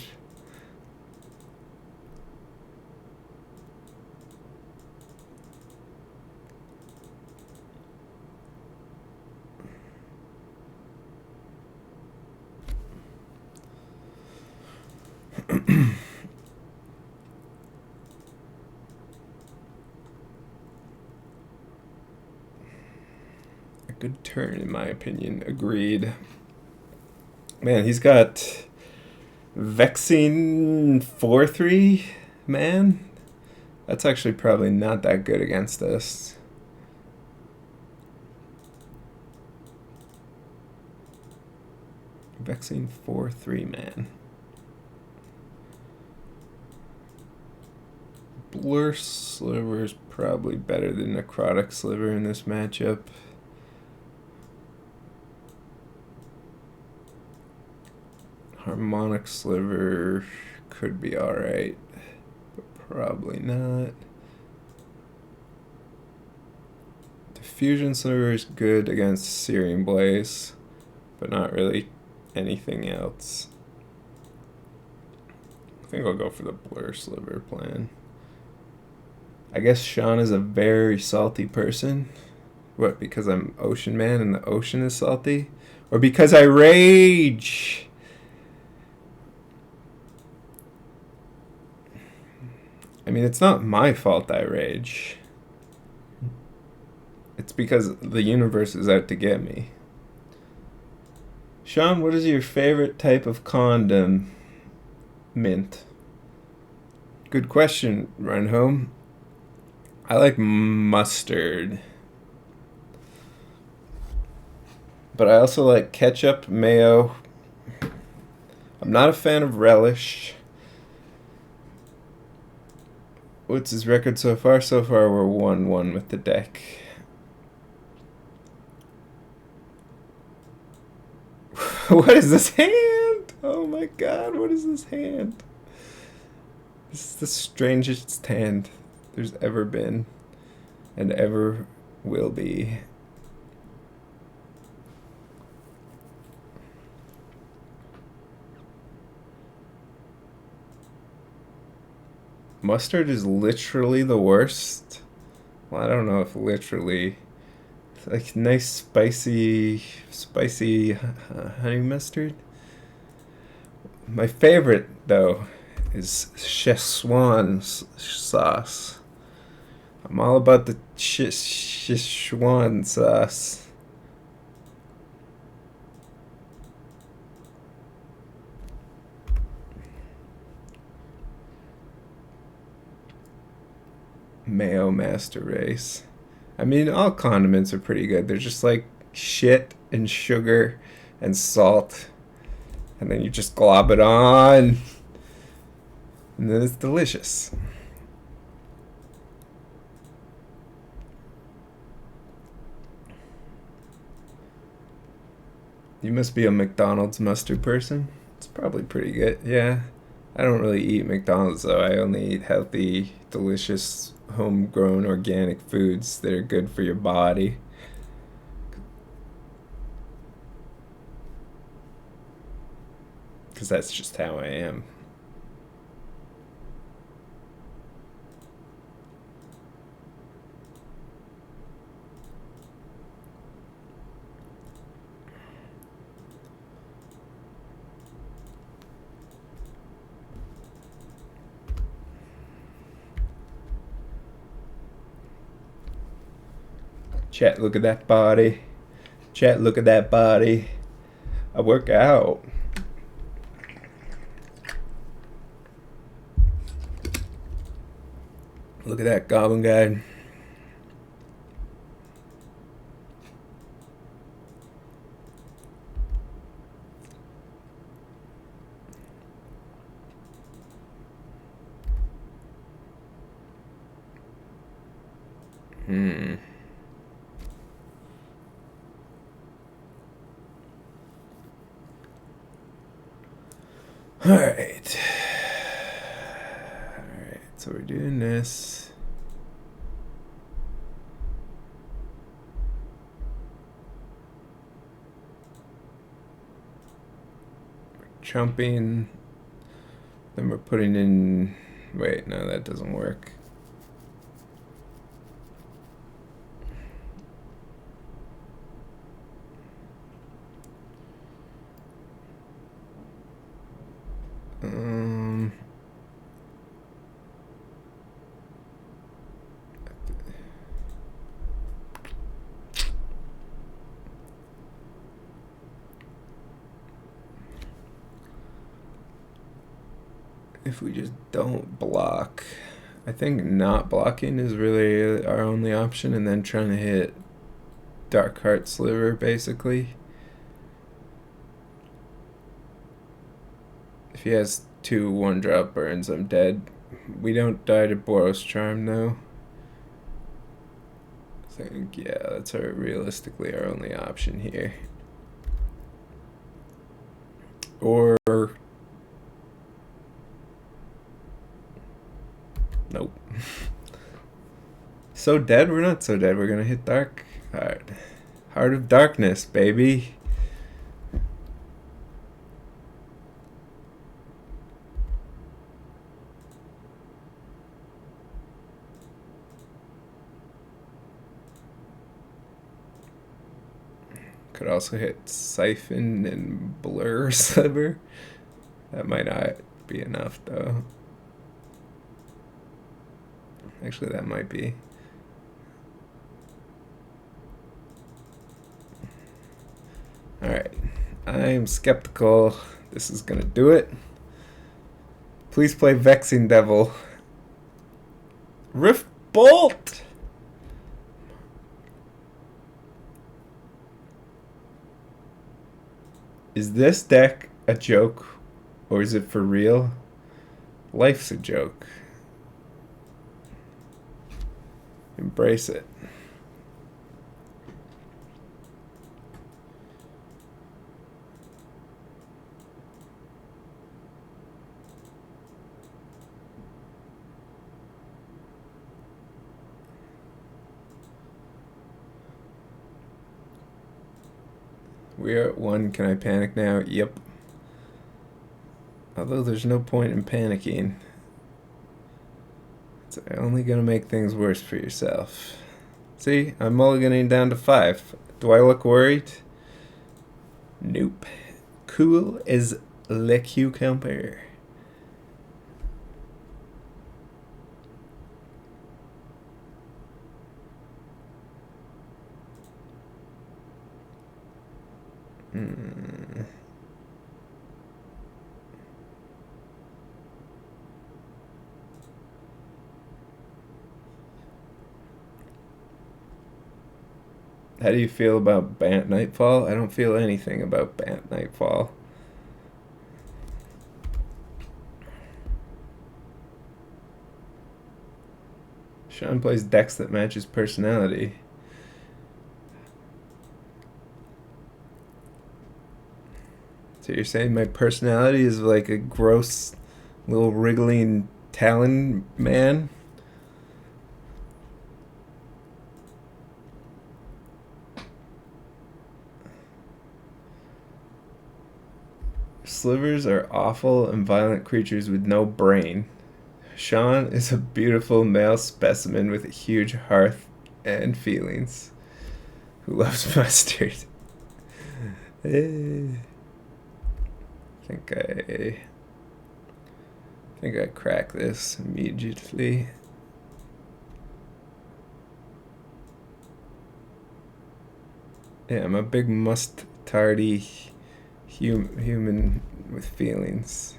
Good turn, in my opinion. Agreed. Man, he's got Vexing 4-3, man. That's actually probably not that good against us. Vexing 4-3, man. Blur Sliver is probably better than Necrotic Sliver in this matchup. Harmonic Sliver could be alright, but probably not. Diffusion Sliver is good against Searing Blaze, but not really anything else. I think I'll go for the Blur Sliver plan. I guess Sean is a very salty person. What, because I'm Ocean Man and the ocean is salty? Or because I rage? I mean, it's not my fault I rage. It's because the universe is out to get me. Sean, what is your favorite type of condom? Mint. Good question, Run I like mustard. But I also like ketchup, mayo. I'm not a fan of relish. What's his record so far? So far, we're 1-1 with the deck. What is this hand? Oh my god, what is this hand? This is the strangest hand there's ever been and ever will be. Mustard is literally the worst. Well, I don't know if literally. It's like nice spicy honey mustard. My favorite though is Szechuan sauce. I'm all about the Szechuan sauce. Mayo master race. I mean, all condiments are pretty good. They're just like shit and sugar and salt. And then you just glob it on. And then it's delicious. You must be a McDonald's mustard person. It's probably pretty good. Yeah. I don't really eat McDonald's though. I only eat healthy, delicious, homegrown, organic foods that are good for your body. Because that's just how I am. Chat, look at that body. Chat, look at that body. I work out. Look at that goblin guy. Alright. Alright, so we're doing this. We're chumping. Then we're putting in. Wait, no, that doesn't work. If we just don't block, I think not blocking is really our only option, and then trying to hit Dark Heart Sliver basically. If he has 2 1-drop burns, I'm dead. We don't die to Boros Charm though. I think, yeah, that's realistically our only option here. Or nope. So dead? We're not so dead. We're gonna hit Dark Heart. Heart of Darkness, baby. Could also hit Siphon and Blur Sliver. That might not be enough though. Actually, that might be. Alright. I'm skeptical this is gonna do it. Please play Vexing Devil. Rift Bolt! Is this deck a joke? Or is it for real? Life's a joke. Embrace it. We're at 1. Can I panic now? Yep. Although there's no point in panicking. It's only going to make things worse for yourself. See, I'm mulliganing down to 5. Do I look worried? Nope. Cool as le cucumber. How do you feel about Bant Nightfall? I don't feel anything about Bant Nightfall. Sean plays decks that match his personality. So you're saying my personality is like a gross little wriggling Talon man? Slivers are awful and violent creatures with no brain. Sean is a beautiful male specimen with a huge heart and feelings, who loves mustard. I think I crack this immediately. Yeah, I'm a big mustardy human with feelings.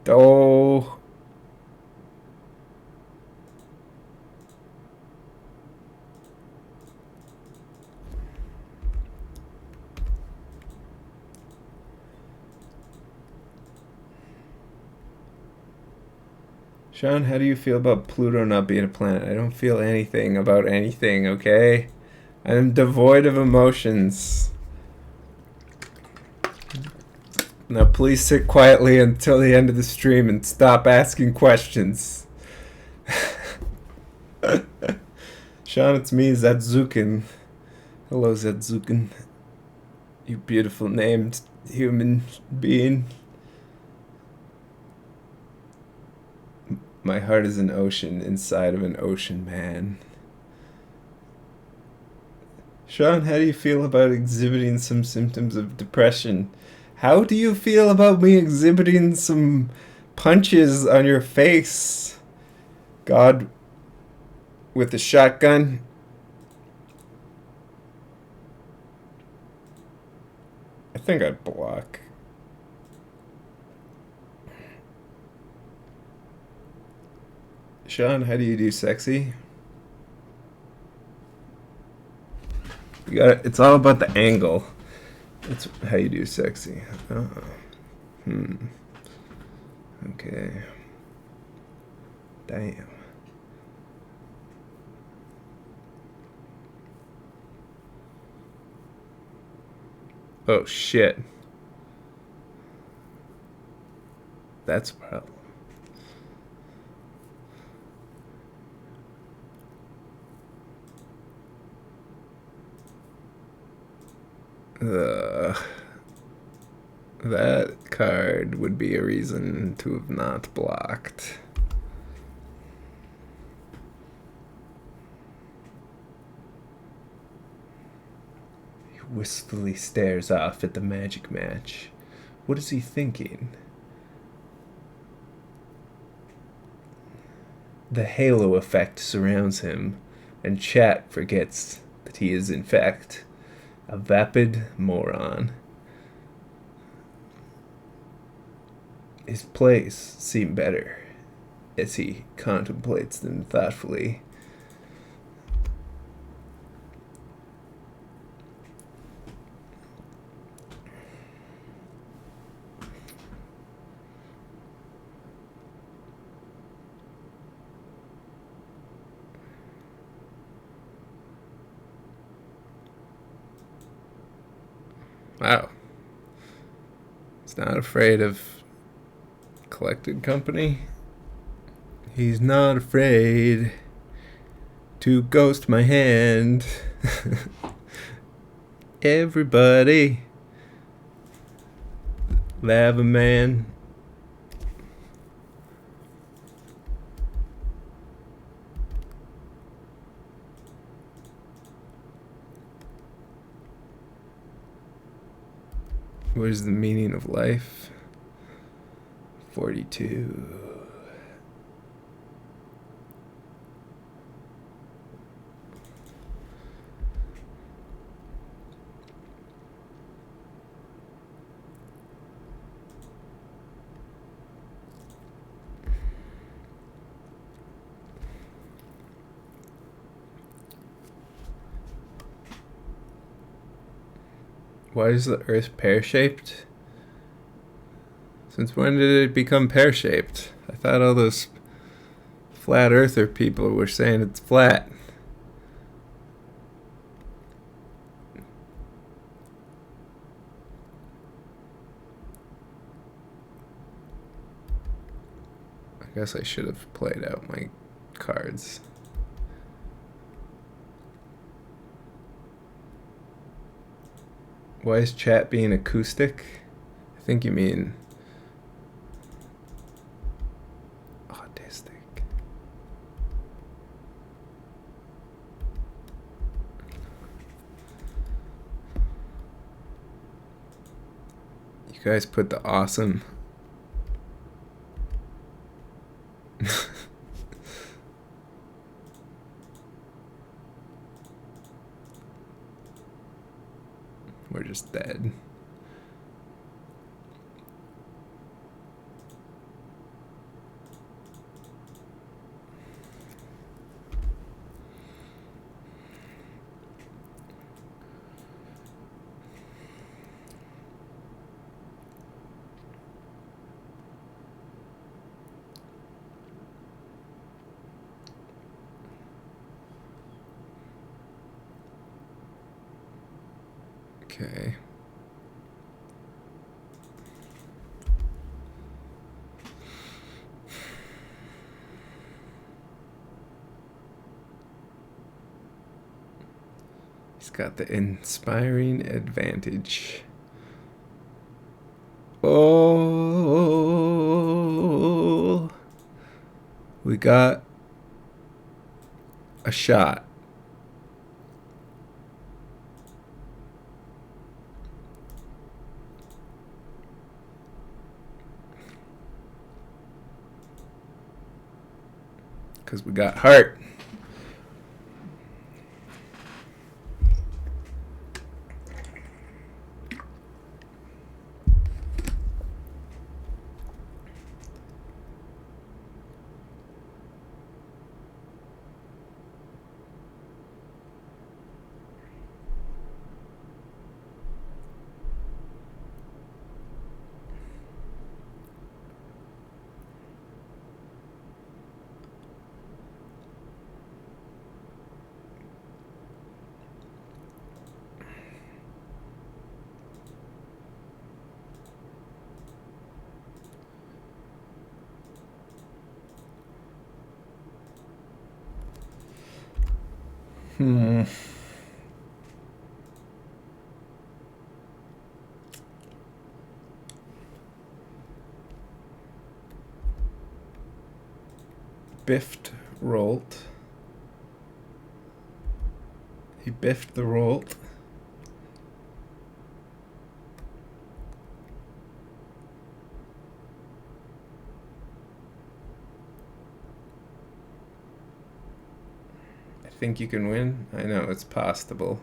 Oh. Sean, how do you feel about Pluto not being a planet? I don't feel anything about anything, okay? I'm devoid of emotions. Now please sit quietly until the end of the stream and stop asking questions. Sean, it's me, Zadzukin. Hello, Zadzukin. You beautiful named human being. My heart is an ocean inside of an ocean, man. Sean, how do you feel about exhibiting some symptoms of depression? How do you feel about me exhibiting some punches on your face? God with a shotgun? I think I'd block. Sean, how do you do sexy? You got it. It's all about the angle. That's how you do sexy. Oh. Okay. Damn. Oh shit. That's a problem. That card would be a reason to have not blocked. He wistfully stares off at the magic match. What is he thinking? The halo effect surrounds him, and chat forgets that he is in fact A vapid moron. His place seemed better as he contemplates them thoughtfully. Wow. He's not afraid of collected company. He's not afraid to ghost my hand. Everybody, lava man. What is the meaning of life? 42. Why is the Earth pear-shaped? Since when did it become pear-shaped? I thought all those flat earther people were saying it's flat. I guess I should have played out my cards. Why is chat being acoustic? I think you mean autistic. You guys put the awesome. We're just dead. Okay. He's got the inspiring advantage. Oh, we got a shot. Because we got heart. Biffed rolled. He biffed the rolt. I think you can win. I know it's possible.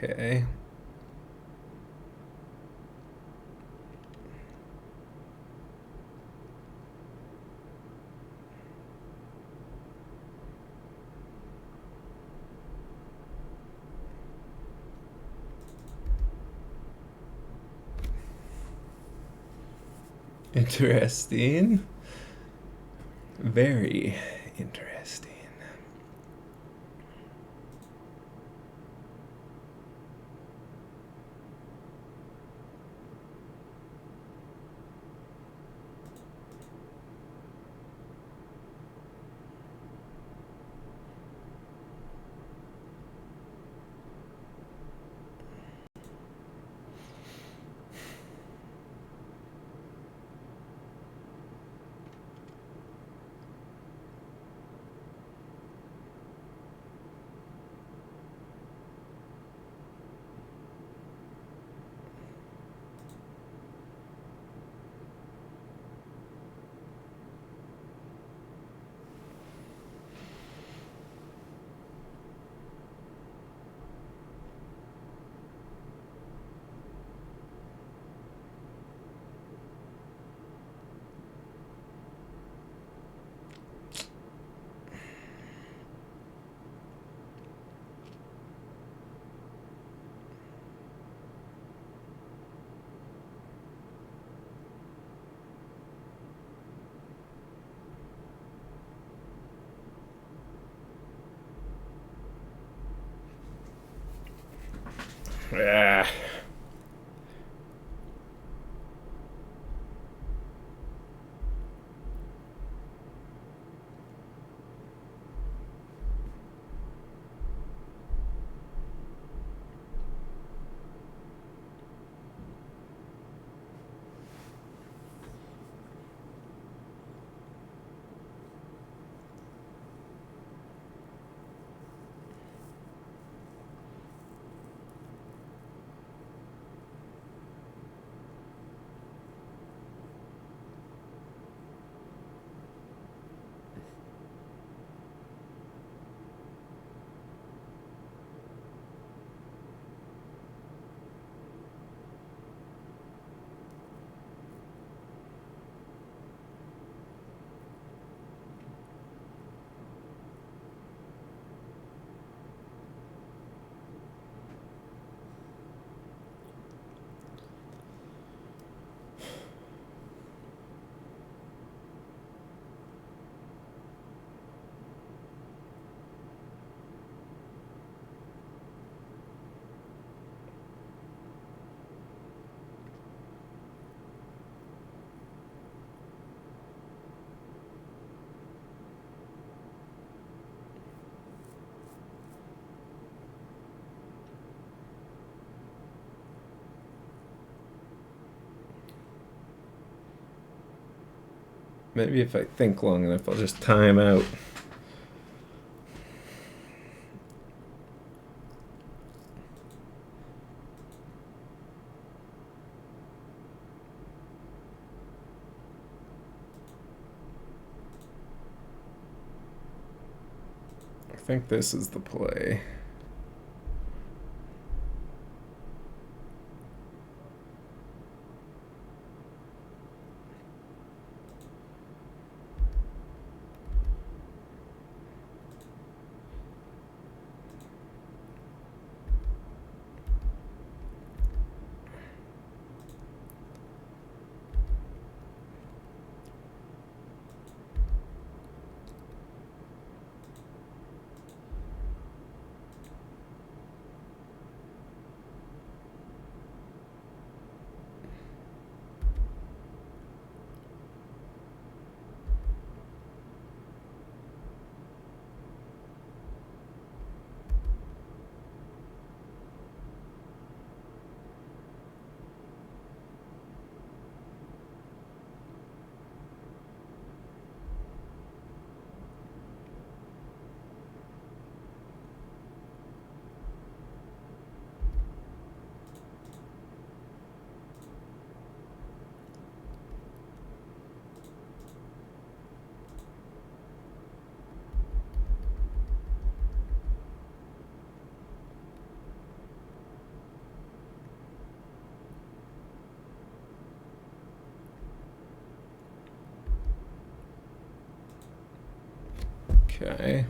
Okay. Interesting. Very interesting. Ah. Maybe if I think long enough, I'll just time out. I think this is the play. Okay.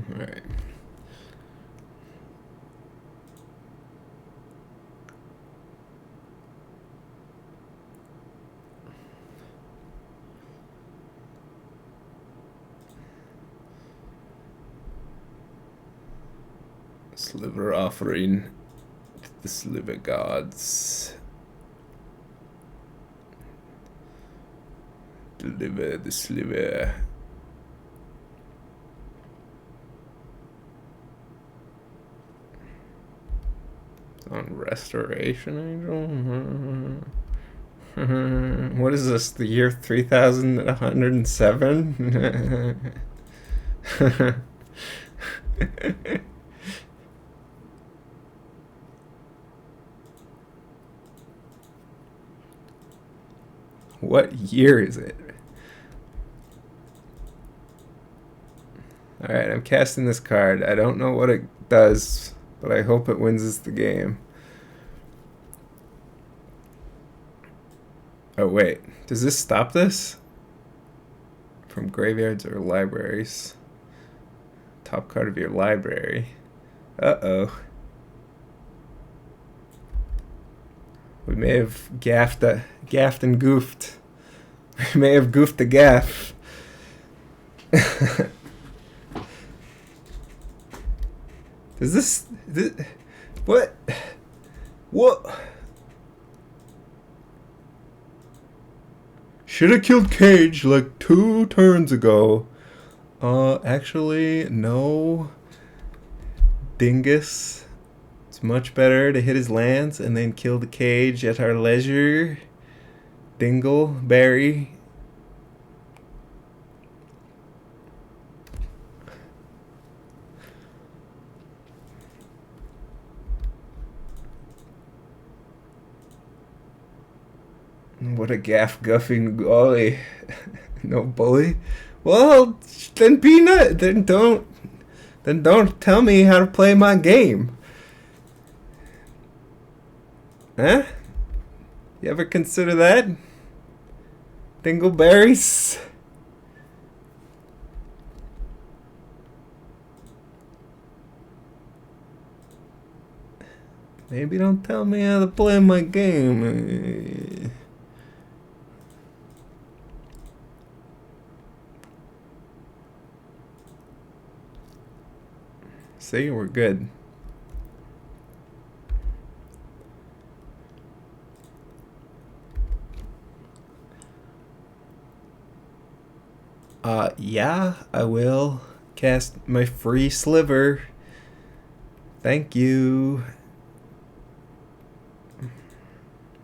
Alright. Sliver offering to the sliver gods. Deliver the sliver. On Restoration Angel. What is this? The year 3107? What year is it? Alright, I'm casting this card. I don't know what it does, but I hope it wins us the game. Oh, wait. Does this stop this? From graveyards or libraries? Top card of your library. Uh-oh. We may have gaffed and goofed. We may have goofed the gaff. Does this what? Should have killed Cage like 2 turns ago. Actually, no. Dingus. It's much better to hit his lands and then kill the Cage at our leisure. Dingleberry. What a gaff guffing golly. No bully. Well, then Peanut, then don't tell me how to play my game. Huh? You ever consider that? Dingleberries? Maybe don't tell me how to play my game. See, we're good. Yeah, I will cast my free sliver. Thank you.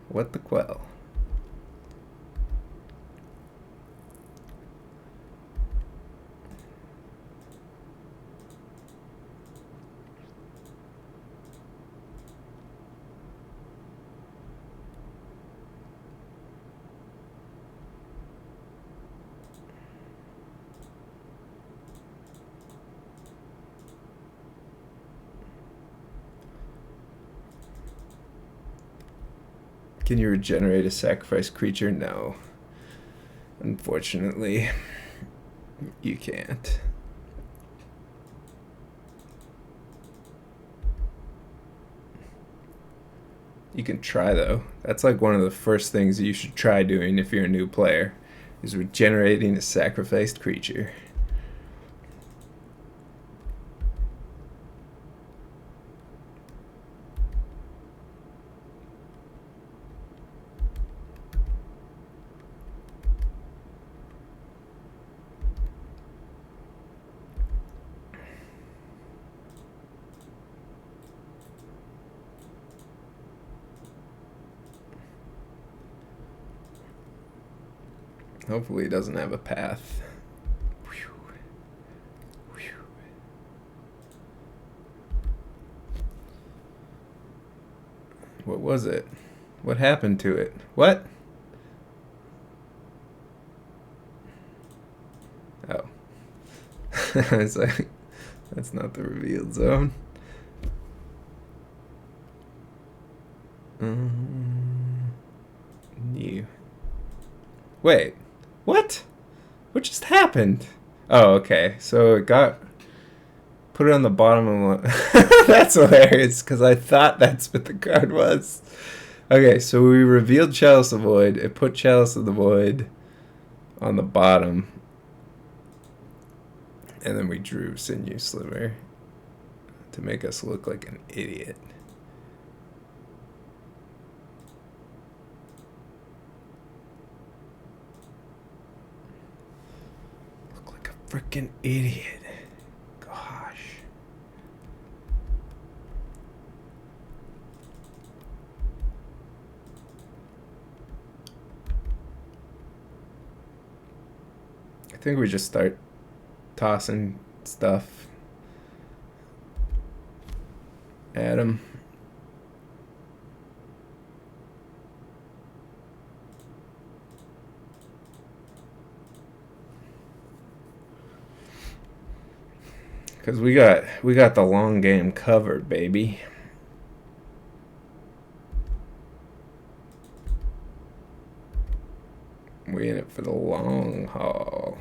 What the quell? Can you regenerate a sacrificed creature? No. Unfortunately, you can't. You can try, though. That's like one of the first things you should try doing if you're a new player, is regenerating a sacrificed creature. Hopefully it doesn't have a path. What was it? What happened to it? What? Oh. It's like, that's not the revealed zone. New. Wait. What? What just happened? Oh, okay. So it got Put it on the bottom of one. That's hilarious, because I thought that's what the card was. Okay, so we revealed Chalice of the Void. It put Chalice of the Void on the bottom. And then we drew Sinew Sliver to make us look like an idiot. Look like a freaking idiot. Gosh. I think we just start tossing stuff at him. Because we got the long game covered, baby. We in it for the long haul.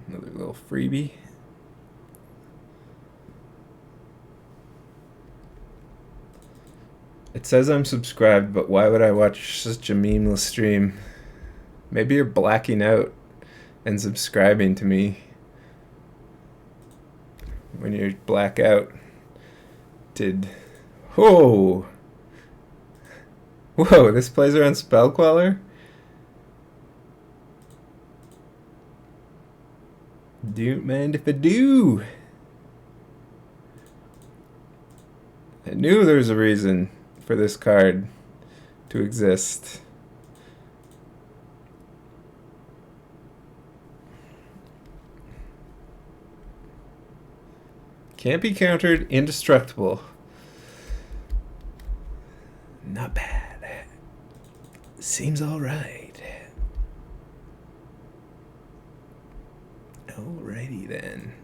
Another little freebie. It says I'm subscribed, but why would I watch such a memeless stream? Maybe you're blacking out and subscribing to me when you black out. Whoa, this plays around Spell Queller? Don't mind if I do. I knew there was a reason for this card to exist. Can't be countered, indestructible. Not bad. Seems alright. Alrighty then.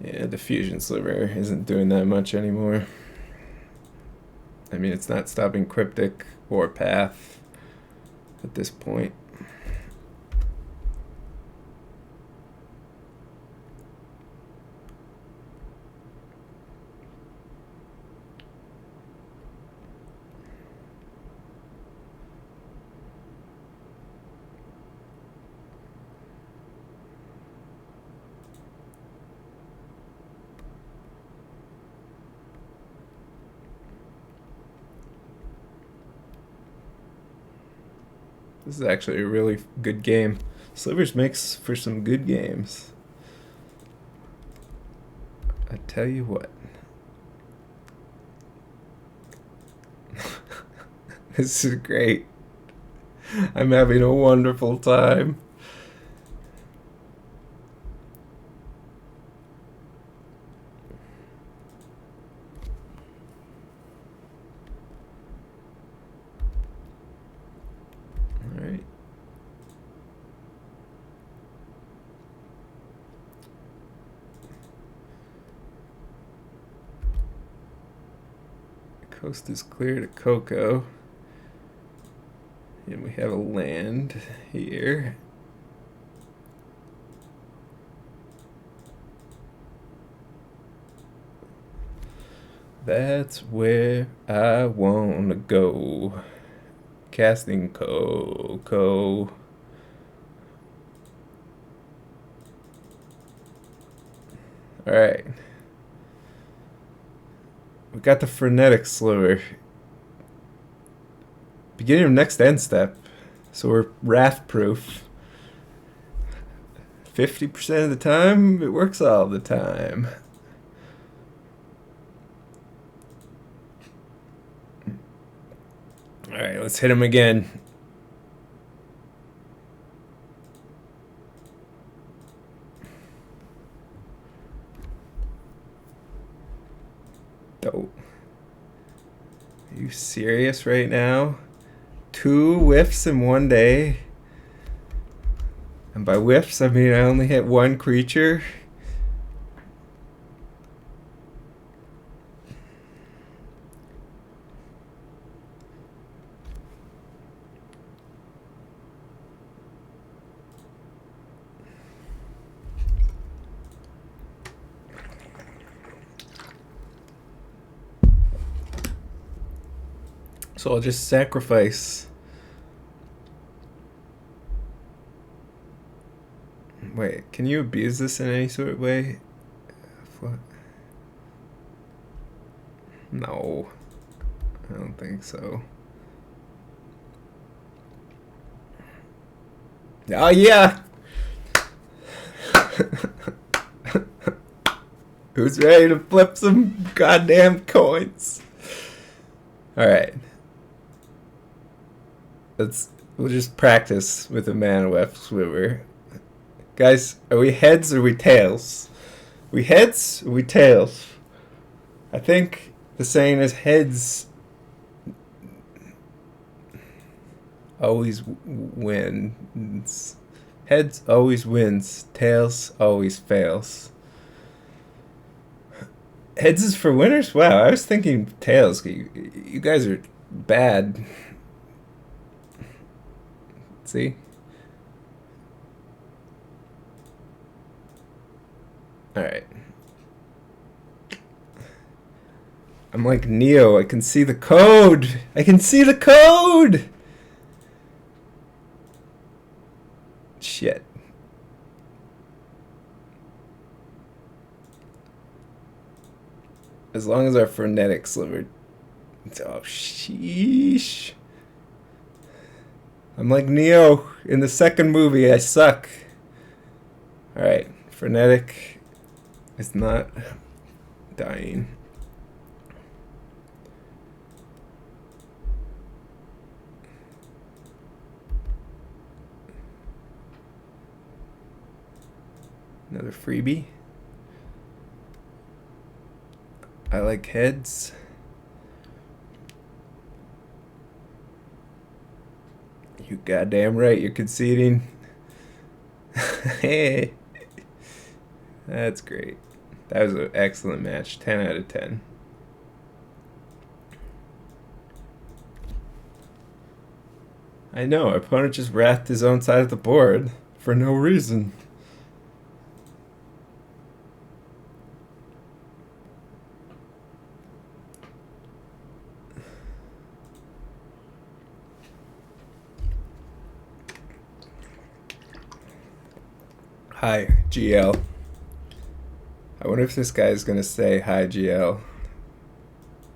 Yeah, Diffusion Sliver isn't doing that much anymore. I mean, it's not stopping Cryptic or Path at this point. This is actually a really good game. Slivers makes for some good games. I tell you what. This is great. I'm having a wonderful time. Alright. Coast is clear to Coco. And we have a land here. That's where I wanna go. Casting Coco. Alright. We got the Frenetic Sliver. Beginning of next end step. So we're wrath proof. 50% of the time, it works all the time. Alright, let's hit him again. Oh. Are you serious right now? 2 whiffs in one day? And by whiffs, I mean I only hit 1 creature. So I'll just sacrifice. Wait, can you abuse this in any sort of way? What? No. I don't think so. Oh, yeah! Who's ready to flip some goddamn coins? Alright. We'll just practice with a mana weft swiver. Guys, are we heads or we tails? We heads or we tails? I think the saying is heads always wins. Heads always wins. Tails always fails. Heads is for winners? Wow, I was thinking tails. You guys are bad. See? Alright. I'm like Neo. I can see the code. I can see the code. Shit. As long as our frenetic sliver. Oh, sheesh. I'm like Neo in the second movie. I suck. Alright. Frenetic is not dying. Another freebie. I like heads. You goddamn right, you're conceding. Hey. That's great. That was an excellent match. 10 out of 10. I know, our opponent just wrathed his own side of the board for no reason. Hi, GL. I wonder if this guy is going to say hi, GL.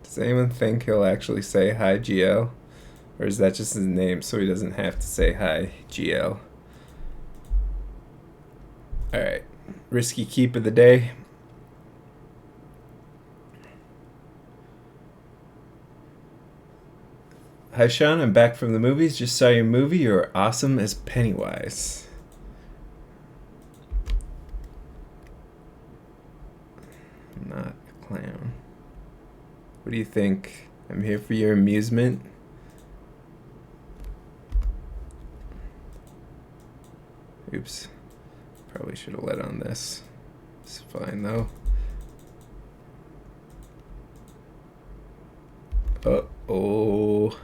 Does anyone think he'll actually say hi, GL? Or is that just his name so he doesn't have to say hi, GL? Alright. Risky keep of the day. Hi, Sean. I'm back from the movies. Just saw your movie. You're awesome as Pennywise. I'm not a clown. What do you think? I'm here for your amusement. Oops. Probably should have let on this. It's fine though. Uh-oh.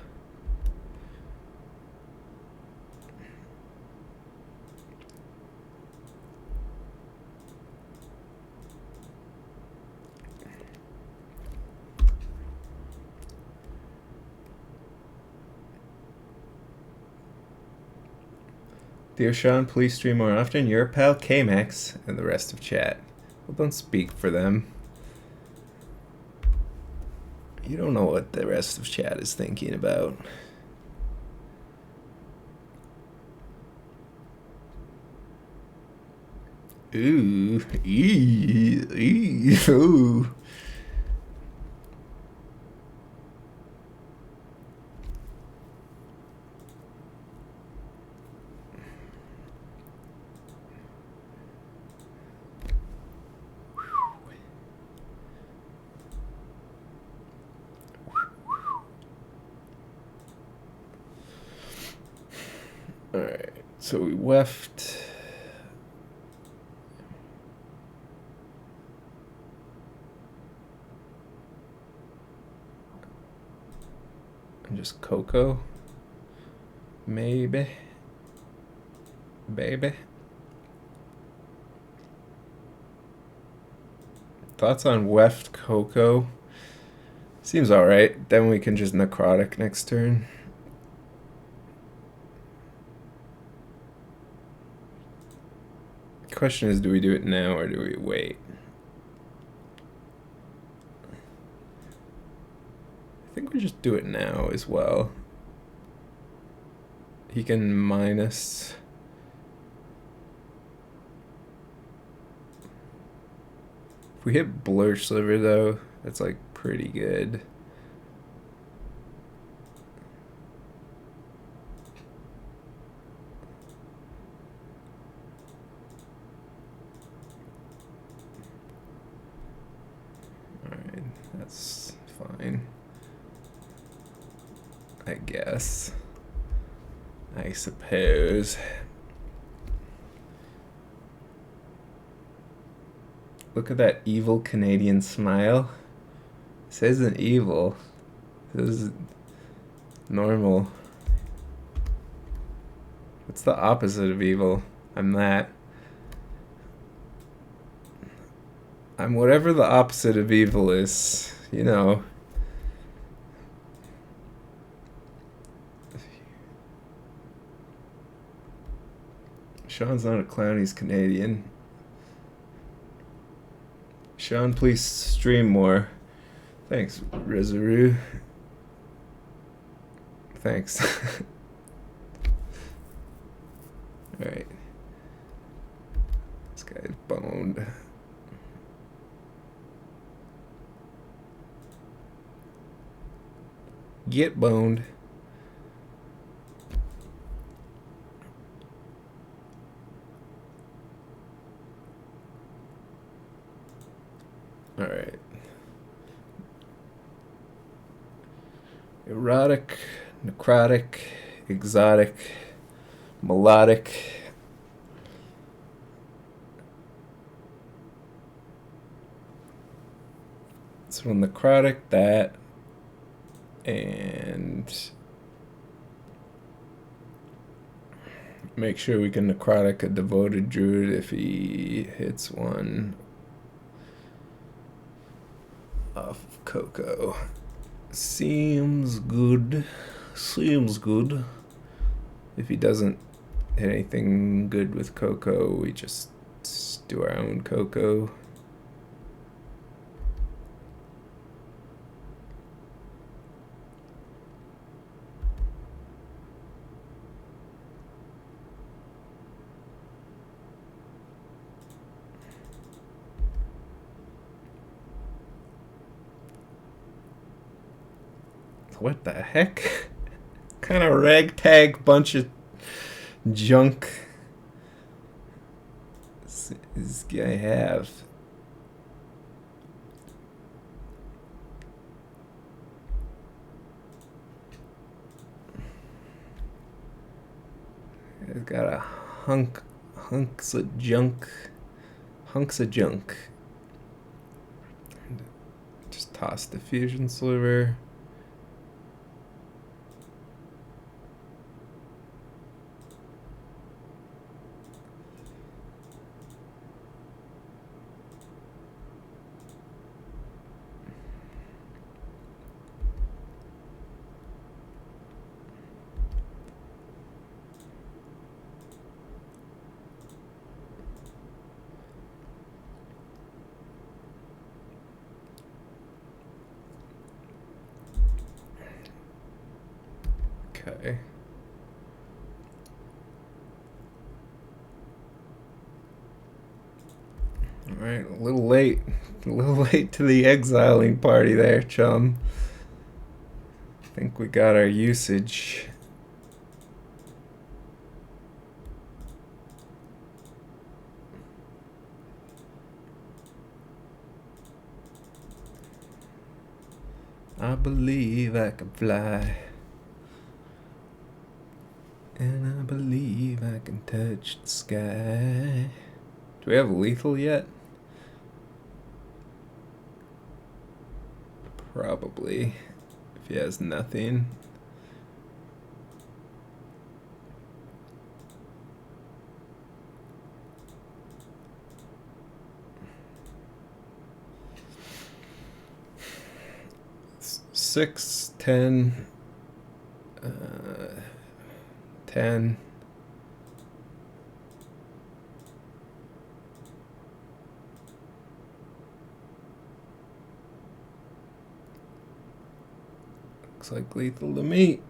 Dear Sean, please stream more often. Your pal K-Max and the rest of chat. Well, don't speak for them. You don't know what the rest of chat is thinking about. Ooh. Ooh. Alright, so we weft. And just cocoa. Maybe. Baby. Thoughts on weft cocoa? Seems alright. Then we can just necrotic next turn. Question is, do we do it now or do we wait? I think we just do it now as well. He can minus. If we hit Blur Sliver though, that's like pretty good. Alright, that's fine. I guess. I suppose. Look at that evil Canadian smile. This isn't evil. This is normal. What's the opposite of evil? I'm that. I'm whatever the opposite of evil is. You know. Sean's not a clown, he's Canadian. Sean, please stream more. Thanks, Rezaru. Thanks. Alright. This guy's boned. Get boned. Alright. Erotic, necrotic, exotic, melodic. So necrotic, that, and make sure we can necrotic a devoted druid if he hits one off of Coco. Seems good. Seems good. If he doesn't hit anything good with Coco, we just do our own Coco. What the heck? Kind of ragtag bunch of junk does this guy have? He's got a hunks of junk. Just toss the fusion sliver. Alright, a little late. A little late to the exiling party there, chum. I think we got our usage. I believe I can fly. And I believe I can touch the sky. Do we have lethal yet? Probably. If he has nothing. Six, 10, 10. Looks like lethal to me.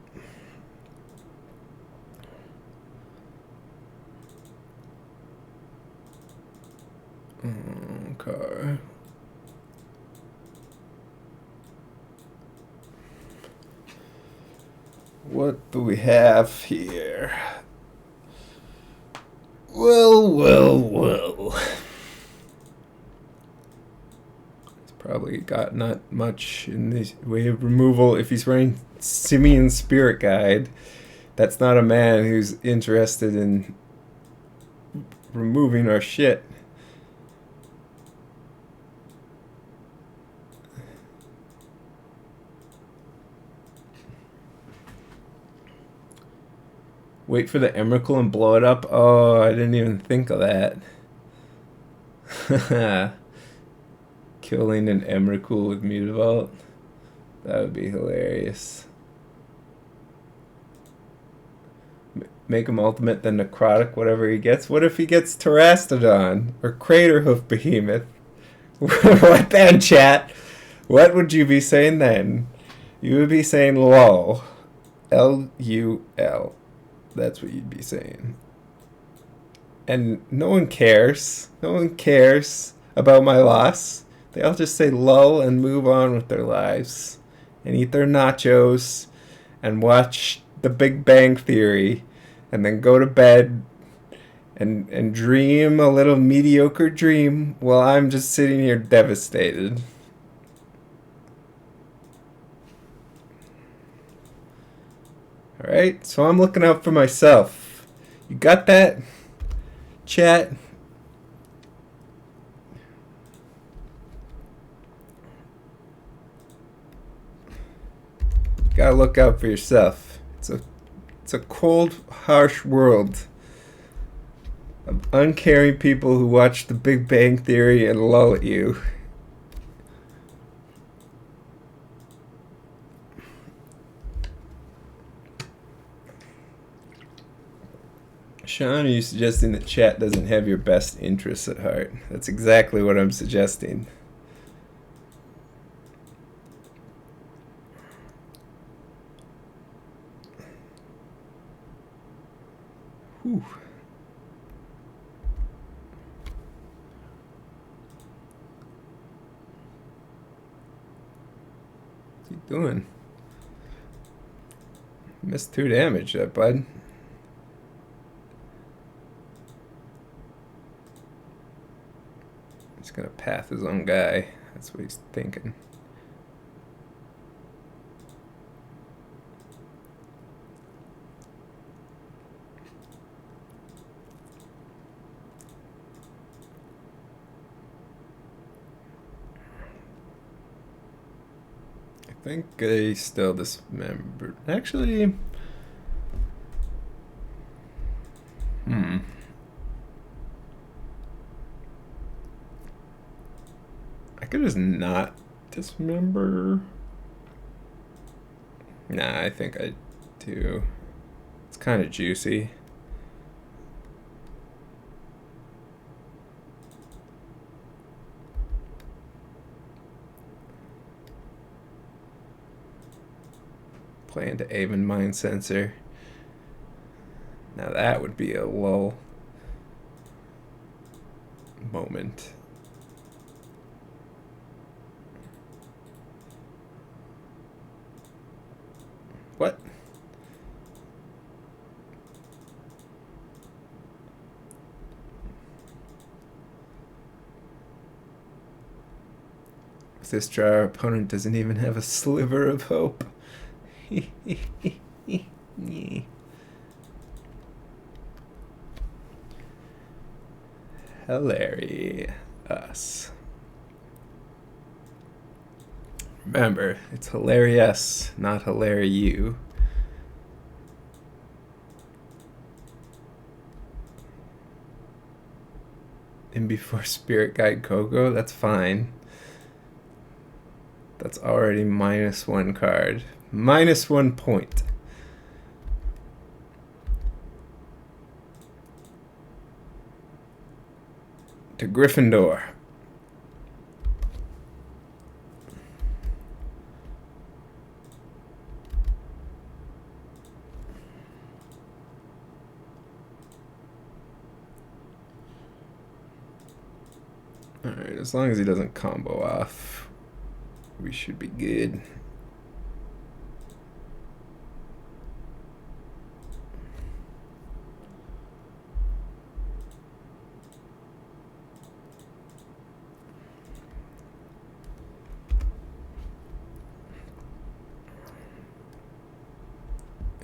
Okay. What do we have here? Well. He's probably got not much in the way of removal. If he's running Simian Spirit Guide, that's not a man who's interested in removing our shit. Wait for the Emrakul and blow it up? Oh, I didn't even think of that. Killing an Emrakul with Mutavault? That would be hilarious. Make him ultimate, then necrotic, whatever he gets. What if he gets Terastodon? Or Craterhoof Behemoth? What then, chat? What would you be saying then? You would be saying LUL. L-U-L. That's what you'd be saying. And no one cares. No one cares about my loss. They all just say lull and move on with their lives. And eat their nachos. And watch The Big Bang Theory. And then go to bed. And dream a little mediocre dream. While I'm just sitting here devastated. Alright, so I'm looking out for myself. You got that? Chat? Gotta look out for yourself. It's a cold, harsh world of uncaring people who watch The Big Bang Theory and lull at you. Sean, are you suggesting that chat doesn't have your best interests at heart? That's exactly what I'm suggesting. Whew. What's he doing? Missed 2 damage, that bud. He's gonna path his own guy. That's what he's thinking. I think he's still dismembered. Actually, I could just not dismember. Nah, I think I do. It's kind of juicy. Plan to Avon Mind Sensor. Now that would be a lull moment. With this draw, our opponent doesn't even have a sliver of hope. Hilarious. Remember, it's hilarious, not hilarious. And before Spirit Guide Coco, that's fine. That's already -1 card. -1 point. To Gryffindor. Alright, as long as he doesn't combo off, we should be good.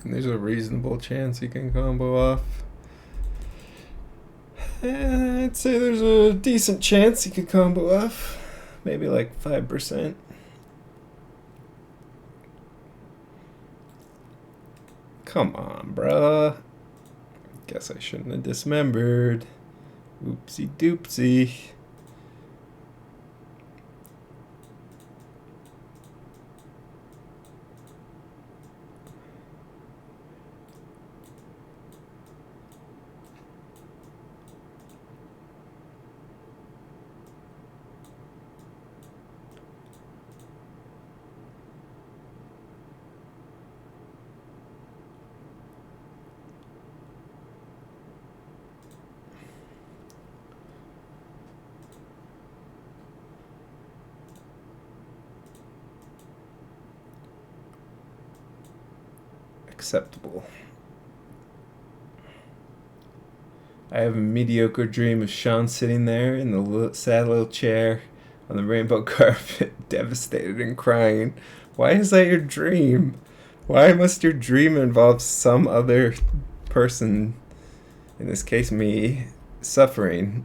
And there's a reasonable chance he can combo off. I'd say there's a decent chance he could combo off. Maybe like 5%. Come on, bruh. Guess I shouldn't have dismembered. Oopsie doopsie. Acceptable. I have a mediocre dream of Sean sitting there in the sad little chair on the rainbow carpet, devastated and crying. Why is that your dream? Why must your dream involve some other person, in this case me, suffering?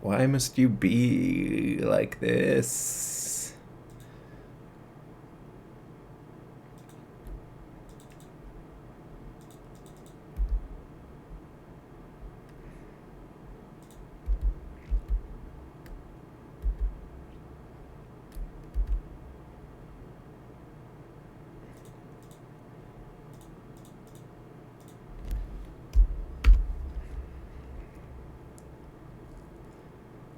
Why must you be like this?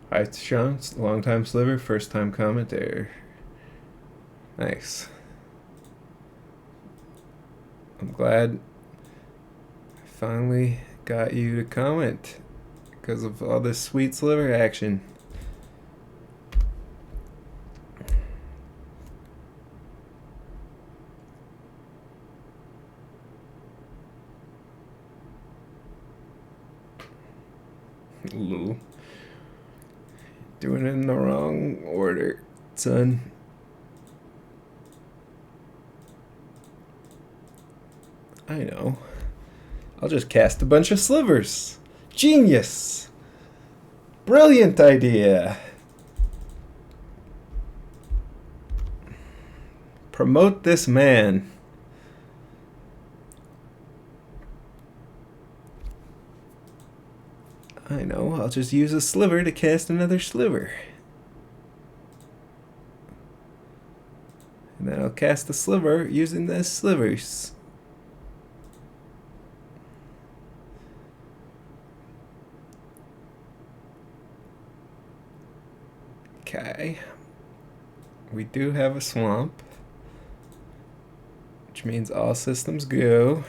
Hi, Sean. Long time Sliver, first time commentator. Nice. I'm glad I finally got you to comment because of all this sweet Sliver action. Lou. Doing it in the wrong order, son. I know. I'll just cast a bunch of slivers. Genius! Brilliant idea! Promote this man. I know, I'll just use a sliver to cast another sliver. And then I'll cast a sliver using the slivers. Okay. We do have a swamp, which means all systems go.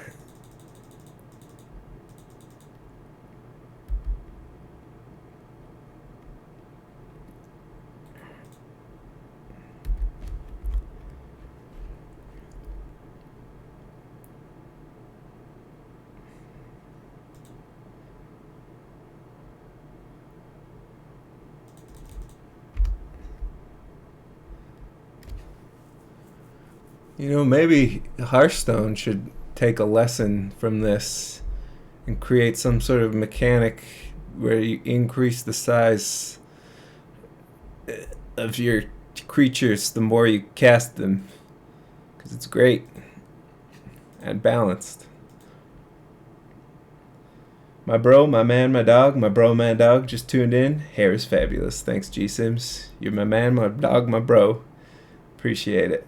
Maybe Hearthstone should take a lesson from this and create some sort of mechanic where you increase the size of your creatures the more you cast them. Because it's great and balanced. My bro, my man, my dog, my bro, man, dog just tuned in. Hair is fabulous. Thanks, G Sims. You're my man, my dog, my bro. Appreciate it.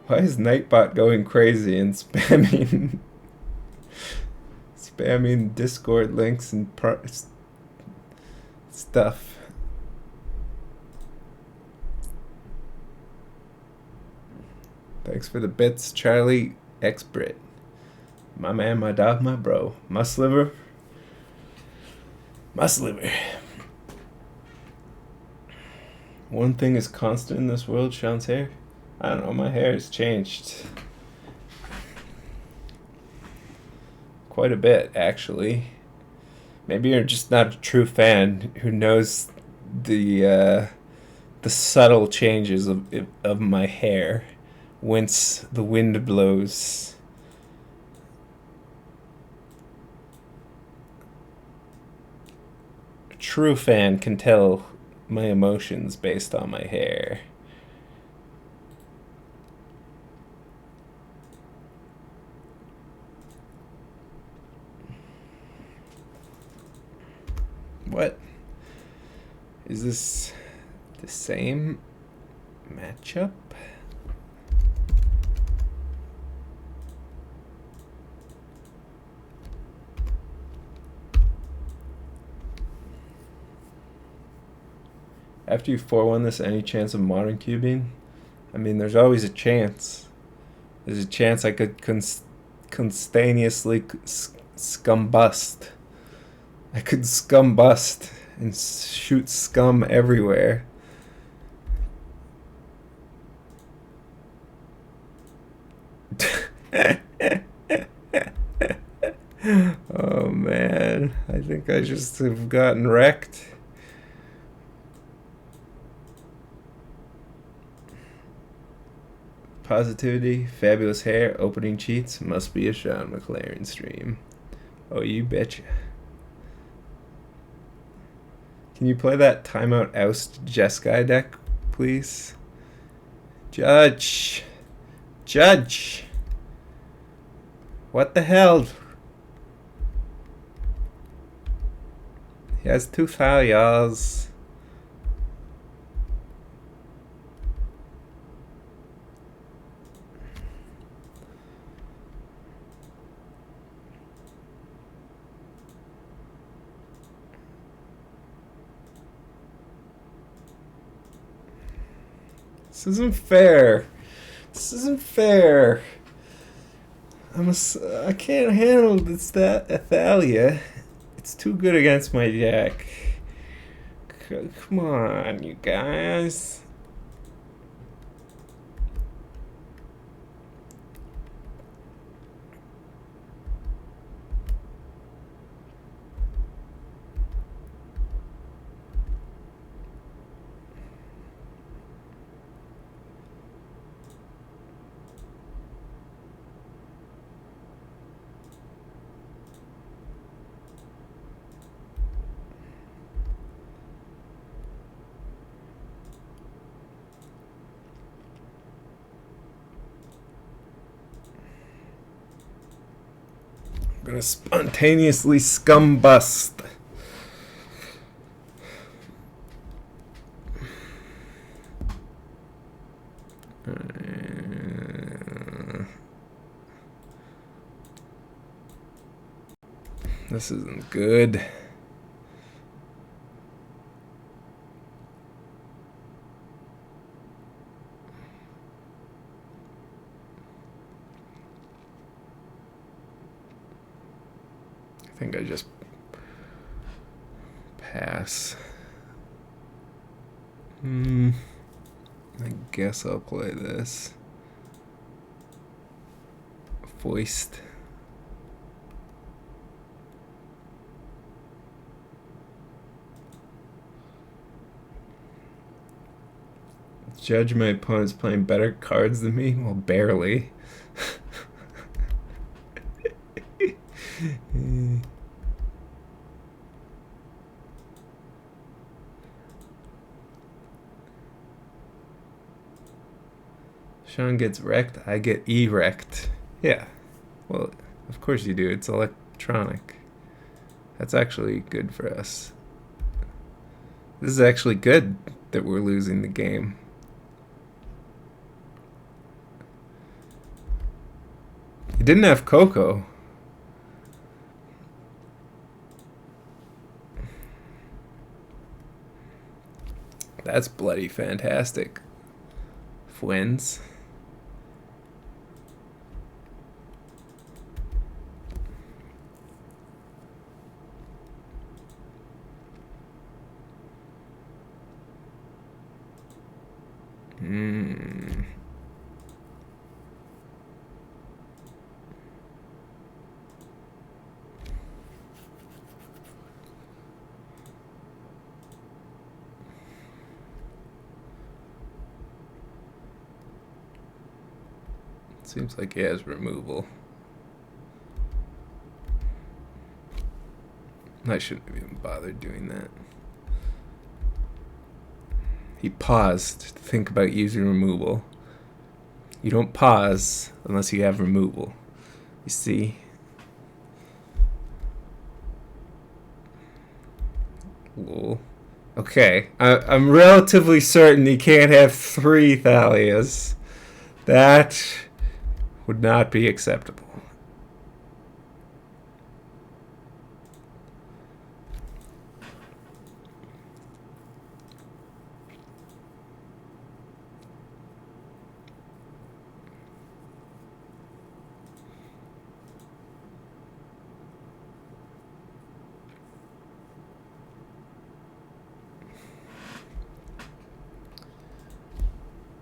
Why is Nightbot going crazy and spamming Discord links and stuff? Thanks for the bits, Charlie X Brit. My man, my dog, my bro. My sliver. My sliver. One thing is constant in this world, Sean's hair. I don't know, my hair has changed quite a bit, actually. Maybe you're just not a true fan who knows the subtle changes of my hair whence the wind blows. A true fan can tell my emotions based on my hair. What? Is this the same matchup? After you 4-1 this, any chance of modern cubing? I mean, there's always a chance. There's a chance I could constaneously scumbust. I could scumbust and shoot scum everywhere. Oh man, I think I just have gotten wrecked. Positivity, fabulous hair, opening cheats, must be a Sean McLaren stream. Oh, you betcha. Can you play that Timeout Oust Jeskai deck, please? Judge! What the hell? He has 2 failures. This isn't fair. I can't handle this Athalia. It's too good against my deck. Come on, you guys. I'm gonna spontaneously scumbust. This isn't good. I think I just pass. I guess I'll play this. Foist. It's judge my opponents playing better cards than me? Well, barely. Sean gets wrecked, I get e-wrecked. Yeah. Well, of course you do. It's electronic. That's actually good for us. This is actually good that we're losing the game. He didn't have Coco. That's bloody fantastic. Wins. Seems like he has removal. I shouldn't have even bothered doing that. He paused to think about using removal. You don't pause unless you have removal. You see? Lol. Okay, I'm relatively certain he can't have 3 Thalias. That would not be acceptable.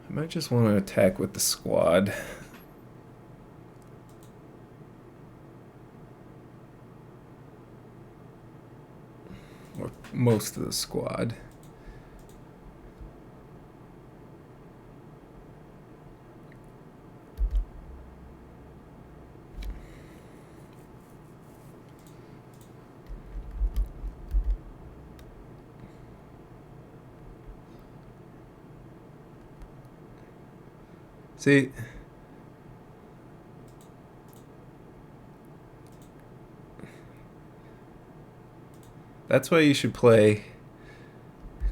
I might just want to attack with the squad. Or most of the squad. See, that's why you should play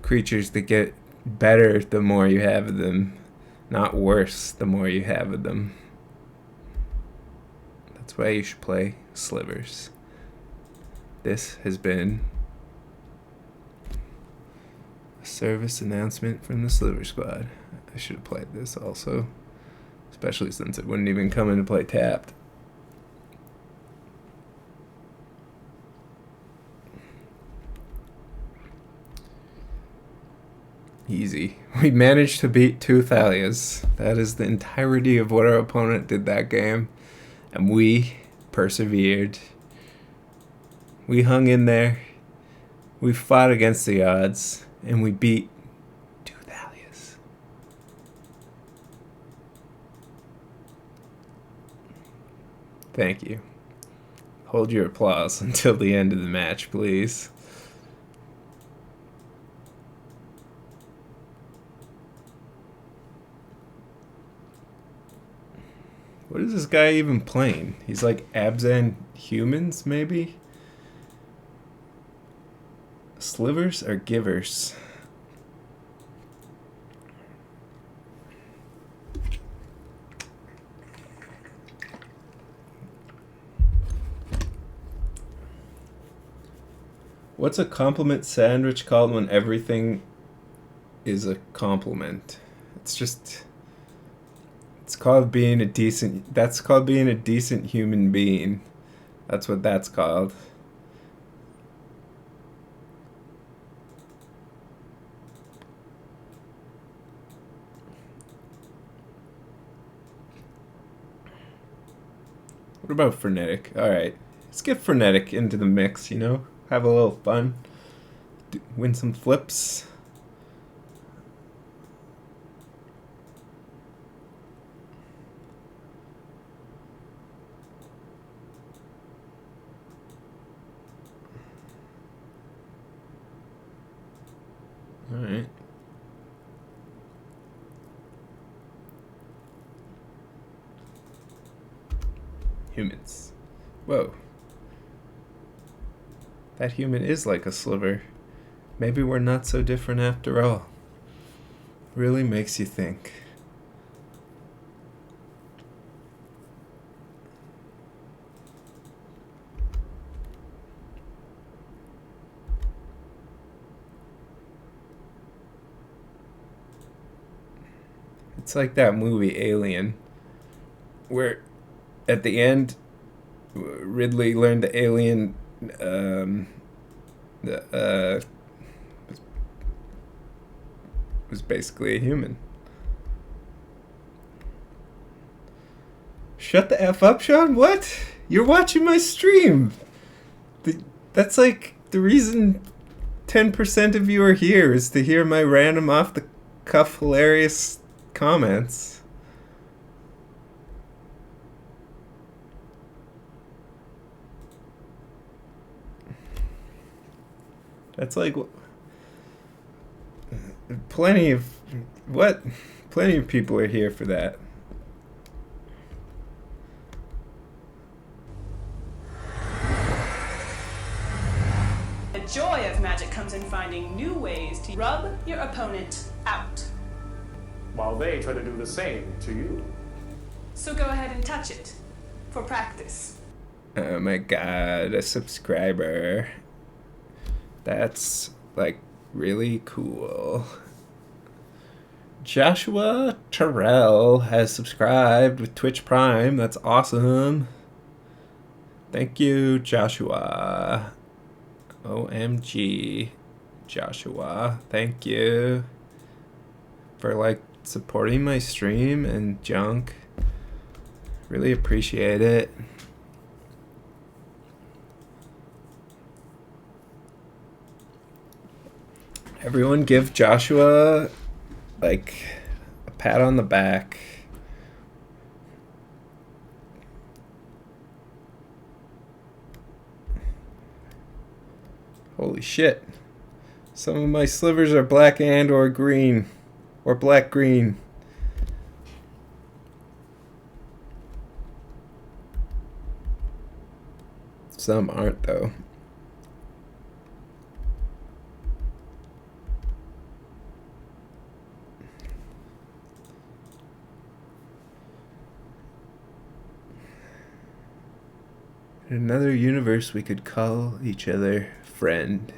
creatures that get better the more you have of them, not worse the more you have of them. That's why you should play Slivers. This has been a service announcement from the Sliver Squad. I should have played this also. Especially since it wouldn't even come into play tapped. Easy. We managed to beat 2 Thalias. That is the entirety of what our opponent did that game. And we persevered. We hung in there. We fought against the odds. And we beat 2 Thalias. Thank you. Hold your applause until the end of the match, please. What is this guy even playing? He's like Abzan humans, maybe? Slivers or givers? What's a compliment sandwich called when everything is a compliment? It's called being a decent, that's called being a decent human being. That's what that's called. What about frenetic? Alright, let's get frenetic into the mix, you know? Have a little fun. Win some flips. Humans. Whoa. That human is like a sliver. Maybe we're not so different after all. Really makes you think. It's like that movie Alien, where at the end, Ridley learned the alien uh, was basically a human. Shut the F up, Sean? What? You're watching my stream. That's like the reason 10% of you are here is to hear my random off the cuff hilarious comments. That's like plenty of people are here for that. The joy of magic comes in finding new ways to rub your opponent out. While they try to do the same to you. So go ahead and touch it for practice. Oh my god, a subscriber. That's like really cool. Joshua Terrell has subscribed with Twitch Prime. That's awesome. Thank you, Joshua. OMG, Joshua. Thank you for like supporting my stream and junk. Really appreciate it. Everyone give Joshua like a pat on the back. Holy shit. Some of my slivers are black and or green. Or black-green. Some aren't, though. In another universe, we could call each other friend.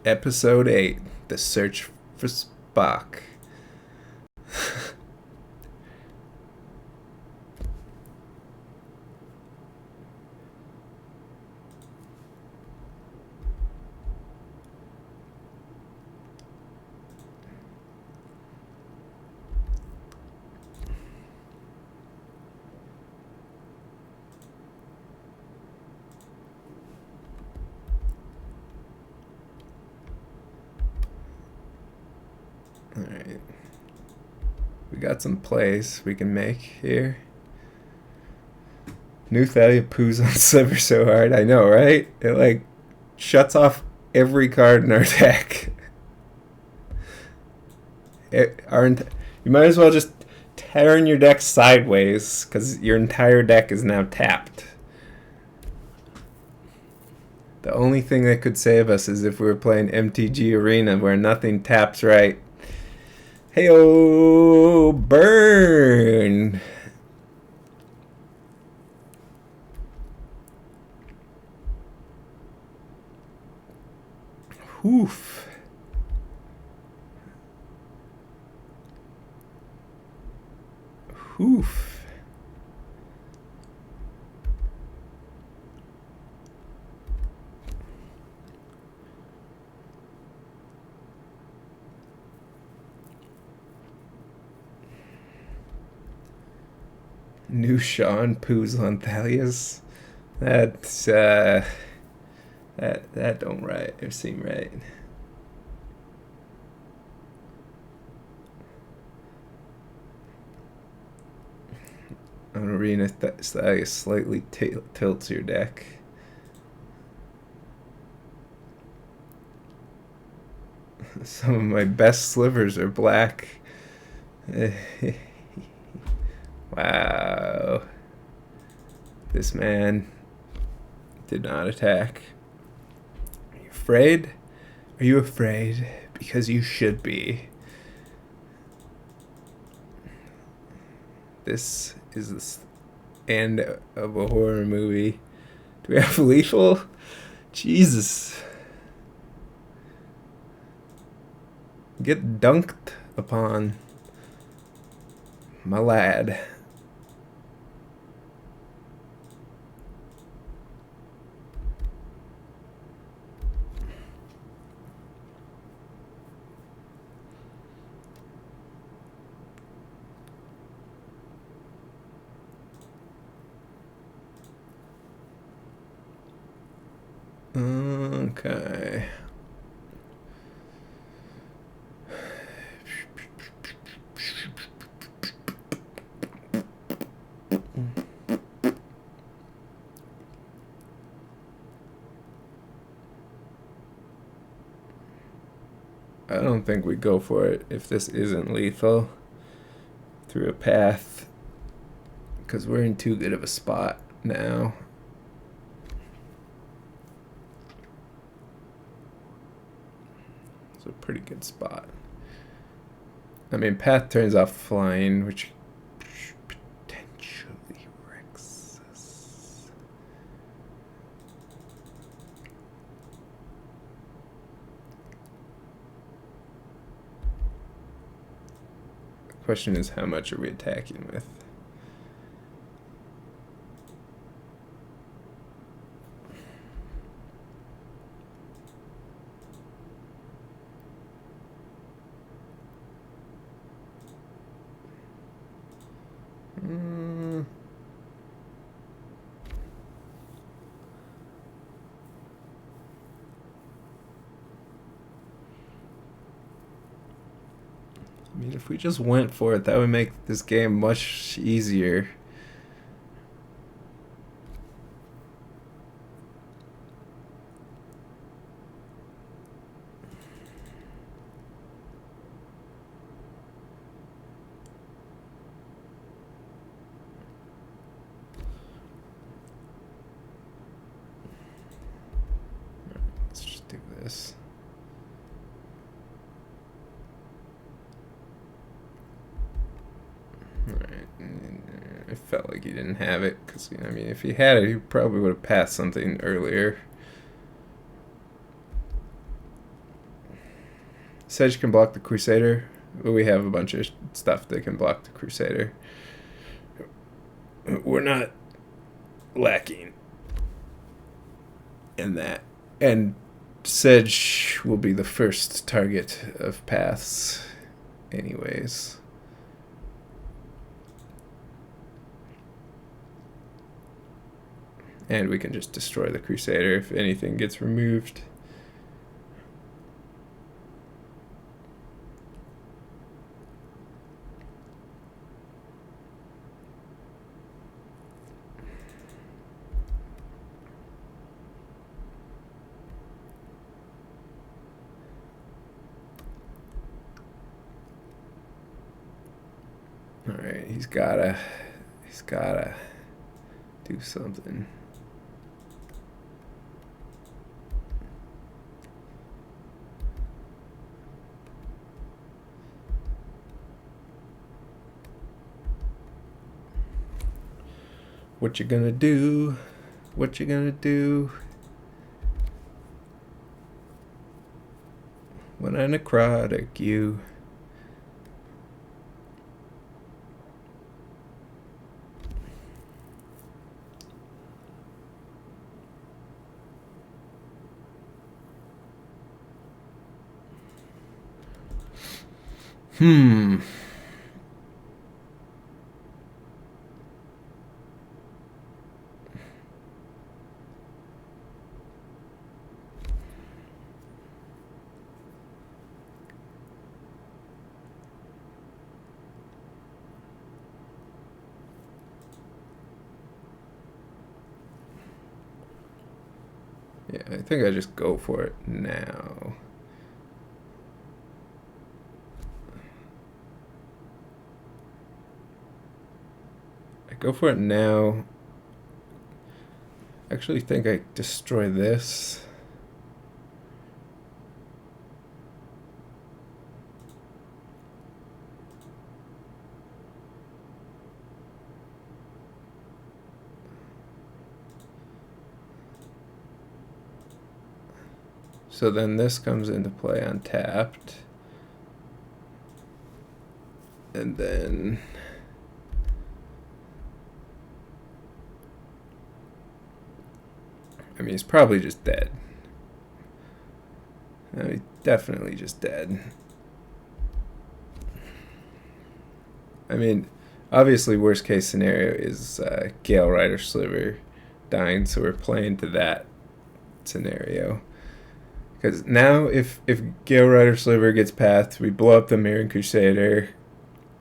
Episode 8, The Search for Spock. Alright. We got some plays we can make here. New Thalia poos on Sliver so hard. I know, right? It like shuts off every card in our deck. You might as well just turn your deck sideways because your entire deck is now tapped. The only thing that could save us is if we were playing MTG Arena where nothing taps right. Heyo, burn! Oof. Oof. New Sean poos on Thalia's. That's that don't right or seem right. On Arena, Thalia slightly tilts your deck. Some of my best slivers are black. Wow. This man did not attack. Are you afraid? Are you afraid? Because you should be. This is the end of a horror movie. Do we have lethal? Jesus. Get dunked upon, my lad. Okay. I don't think we go for it if this isn't lethal through a path, because we're in too good of a spot now. It's a pretty good spot. I mean, path turns off flying, which potentially wrecks us. The question is, how much are we attacking with? I mean, if we just went for it, that would make this game much easier. Let's just do this. Alright, I felt like he didn't have it, because, I mean, if he had it, he probably would have passed something earlier. Sedge can block the Crusader. Well, we have a bunch of stuff that can block the Crusader. We're not lacking in that. And Sedge will be the first target of paths anyways. And we can just destroy the Crusader if anything gets removed. Alright, he's gotta do something. What you gonna do? What you gonna do? When I necrotic you. Yeah, I think I just go for it now. Go for it now. Actually think I destroy this. So then this comes into play untapped. And then I mean, he's probably just dead. I mean, definitely just dead. I mean, obviously worst case scenario is Gale Rider Sliver dying, so we're playing to that scenario. Because now if Gale Rider Sliver gets pathed, we blow up the Mirran Crusader,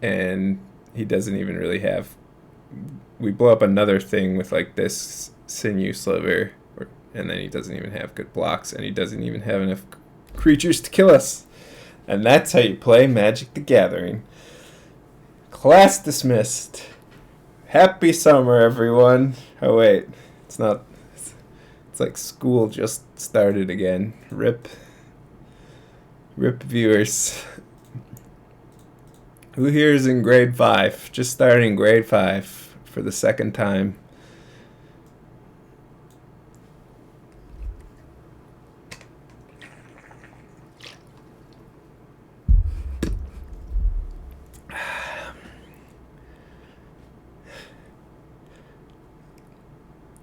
and he doesn't even really have... We blow up another thing with like this Sinew Sliver, and then he doesn't even have good blocks, and he doesn't even have enough creatures to kill us. And that's how you play Magic the Gathering. Class dismissed. Happy summer, everyone. Oh wait, it's not... It's like school just started again. Rip viewers. Who here is in grade 5? Just starting grade 5 for the second time.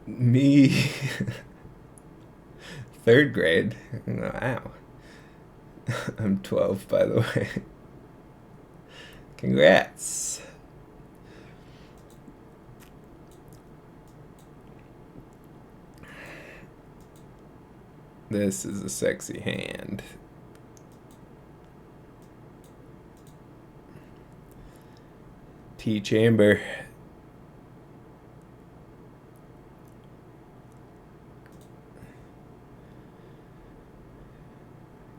Me. 3rd grade. Wow. I'm 12, by the way. Congrats. This is a sexy hand. T-Chamber.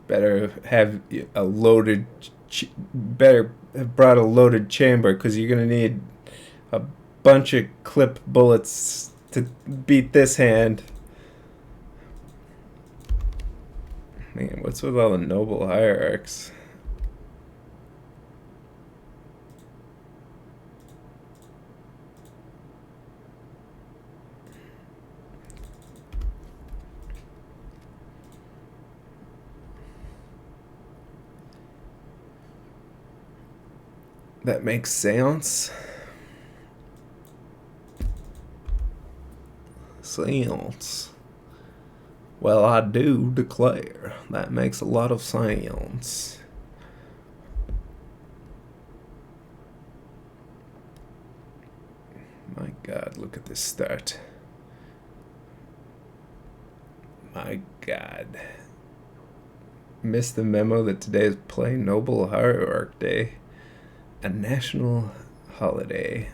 Better have a loaded... Better have brought a loaded chamber, because you're going to need a bunch of clip bullets to beat this hand. Man, what's with all the noble hierarchs? That makes seance. Seance. Well, I do declare that makes a lot of sense. My God, look at this start. My God. Missed the memo that today is Play Noble Hierarch Day, a national holiday.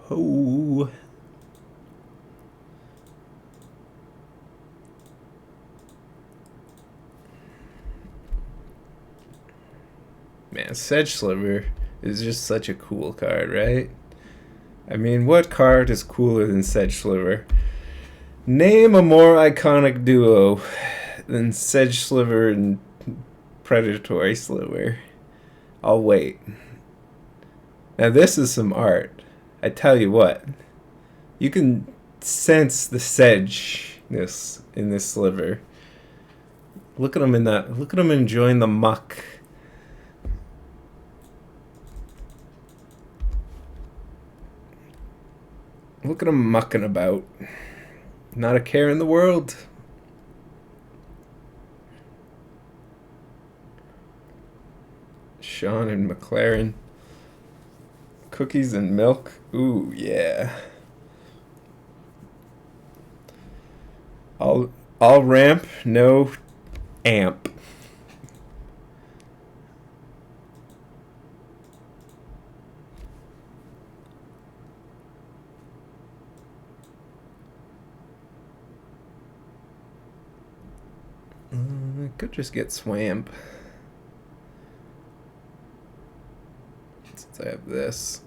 Oh. Man, Sedge Sliver is just such a cool card, right? I mean, what card is cooler than Sedge Sliver? Name a more iconic duo than Sedge Sliver and Predatory Sliver. I'll wait. Now this is some art. I tell you what, you can sense the sedgeness in this sliver. Look at him in that. Look at him enjoying the muck. Look at him mucking about. Not a care in the world. Sean and McLaren. Cookies and milk. Ooh, yeah. I'll ramp, no amp. I could just get Swamp. So I have this.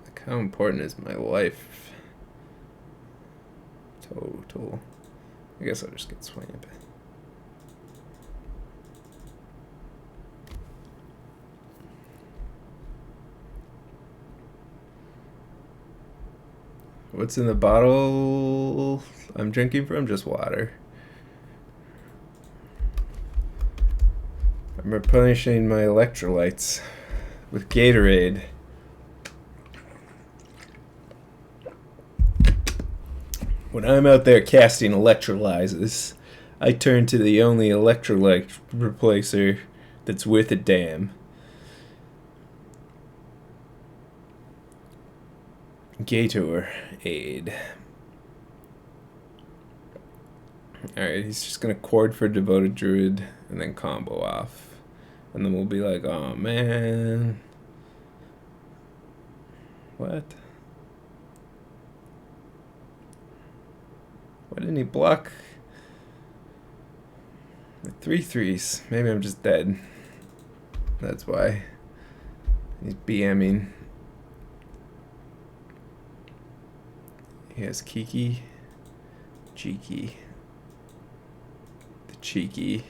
Like, how important is my life? Total. I guess I'll just get swamp. What's in the bottle I'm drinking from? Just water. I'm replenishing my electrolytes with Gatorade. When I'm out there casting electrolyzes, I turn to the only electrolyte replacer that's worth a damn. Gatorade. Alright, he's just gonna chord for Devoted Druid and then combo off. And then we'll be like, oh man. What? Why didn't he block? 3 3s. Maybe I'm just dead. That's why. He's BMing. He has Kiki. Cheeky. The cheeky.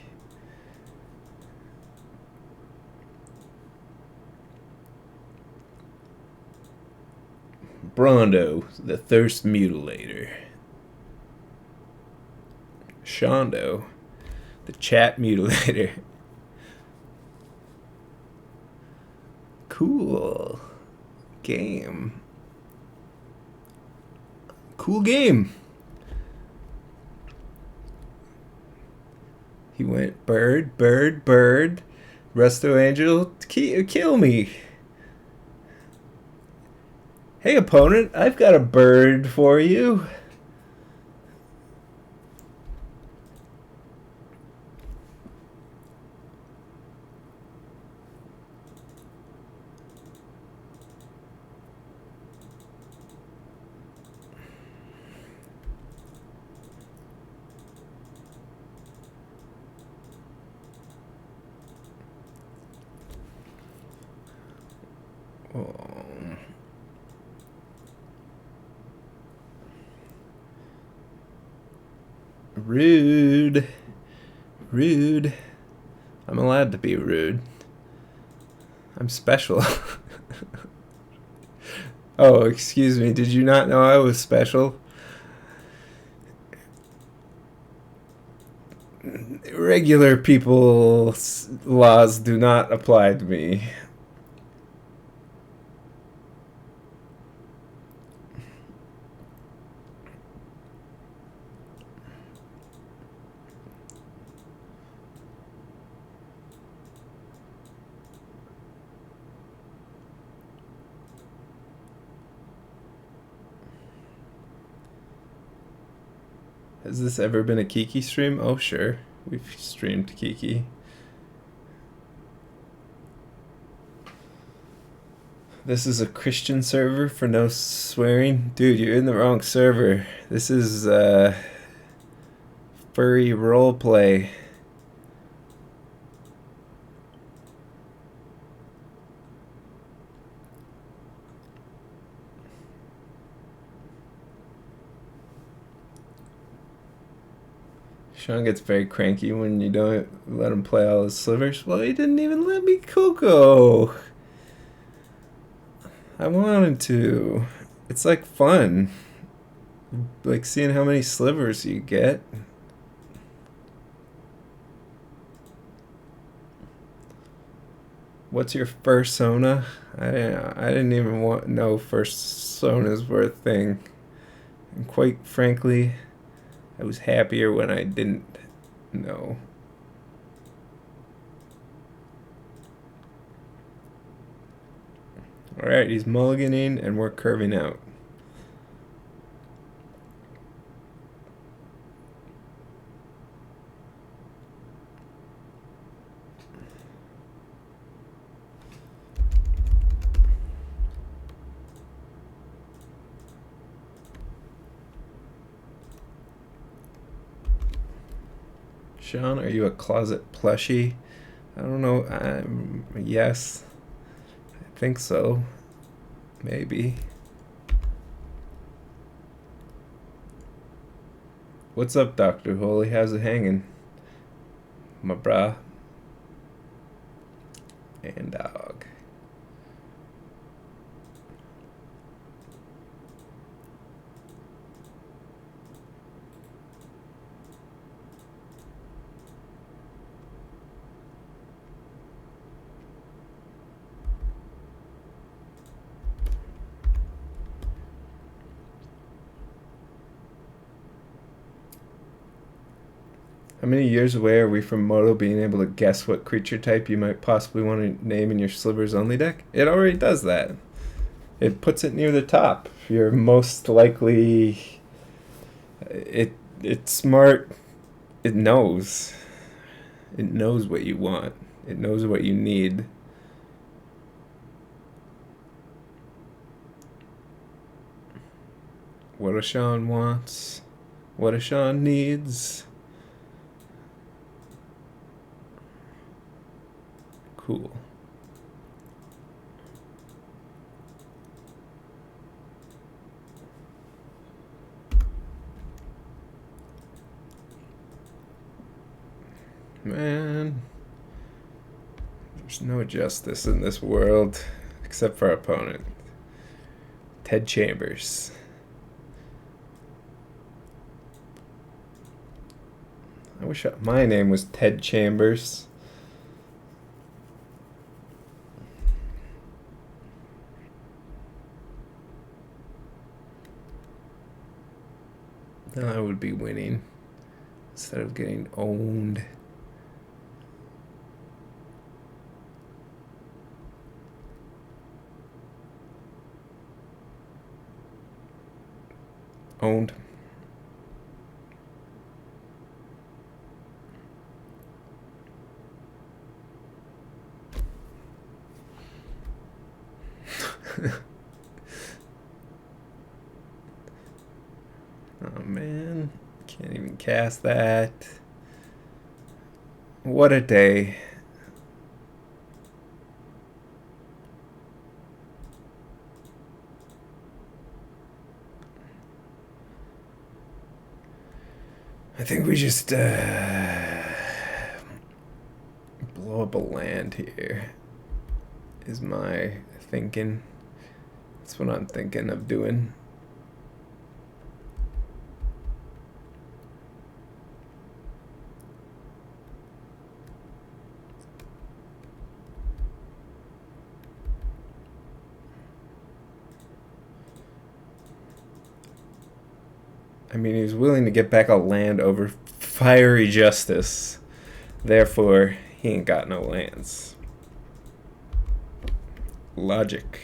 Brondo, the Thirst Mutilator. Shondo, the Chat Mutilator. Cool game. Cool game. He went bird, bird, bird. Resto Angel, kill me. Hey opponent, I've got a bird for you. Rude. Rude. I'm allowed to be rude. I'm special. Oh, excuse me. Did you not know I was special? Regular people's laws do not apply to me. Has this ever been a Kiki stream? Oh, sure. We've streamed Kiki. This is a Christian server for no swearing? Dude, you're in the wrong server. This is, furry roleplay. Sean gets very cranky when you don't let him play all his slivers. Well, he didn't even let me Coco. I wanted to. It's like fun. Like seeing how many slivers you get. What's your fursona? I didn't even know fursonas were a thing. And quite frankly, I was happier when I didn't know. Alright, he's mulliganing and we're curving out. Sean, are you a closet plushie? I don't know. Yes. I think so. Maybe. What's up, Dr. Holy? How's it hanging? My brah. And dog. How many years away are we from Moto being able to guess what creature type you might possibly want to name in your Slivers only deck? It already does that. It puts it near the top. You're most likely... It's smart. It knows. It knows what you want. It knows what you need. What a Sean wants. What a Sean needs. Cool. Man, there's no justice in this world except for our opponent, Ted Chambers. I wish my name was Ted Chambers. Then I would be winning instead of getting owned. Owned. Oh man, can't even cast that. What a day. I think we just blow up a land here is my thinking. That's what I'm thinking of doing. I mean, he was willing to get back a land over fiery justice. Therefore, he ain't got no lands. Logic.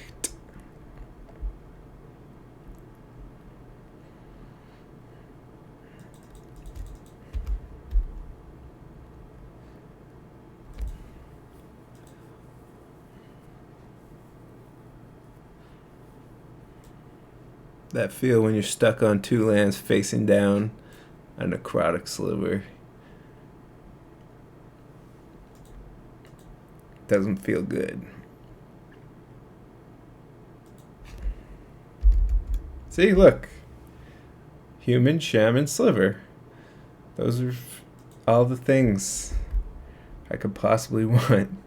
That feel when you're stuck on two lands facing down a necrotic sliver. Doesn't feel good. See, look. Human, shaman, sliver. Those are all the things I could possibly want.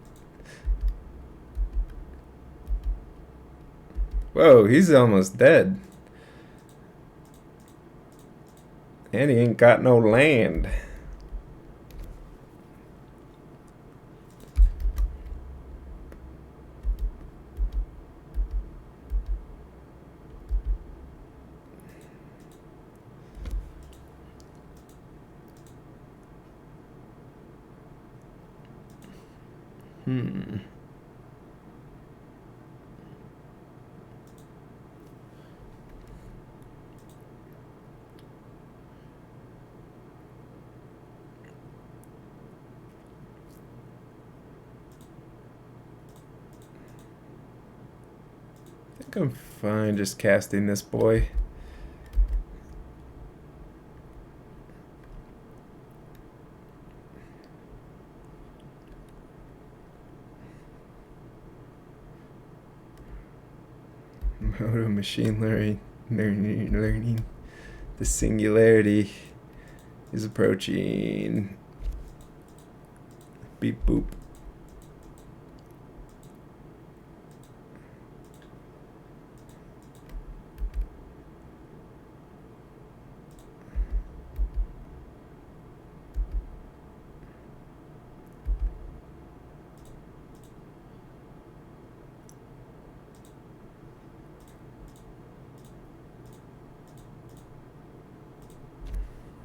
Whoa, he's almost dead. And he ain't got no land. I think I'm fine just casting this boy. Mode of machine learning. The singularity is approaching. Beep boop.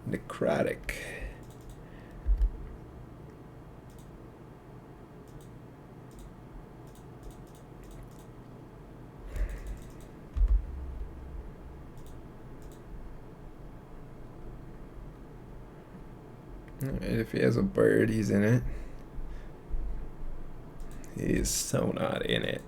Necrotic. Alright, if he has a bird, he's in it. He is so not in it.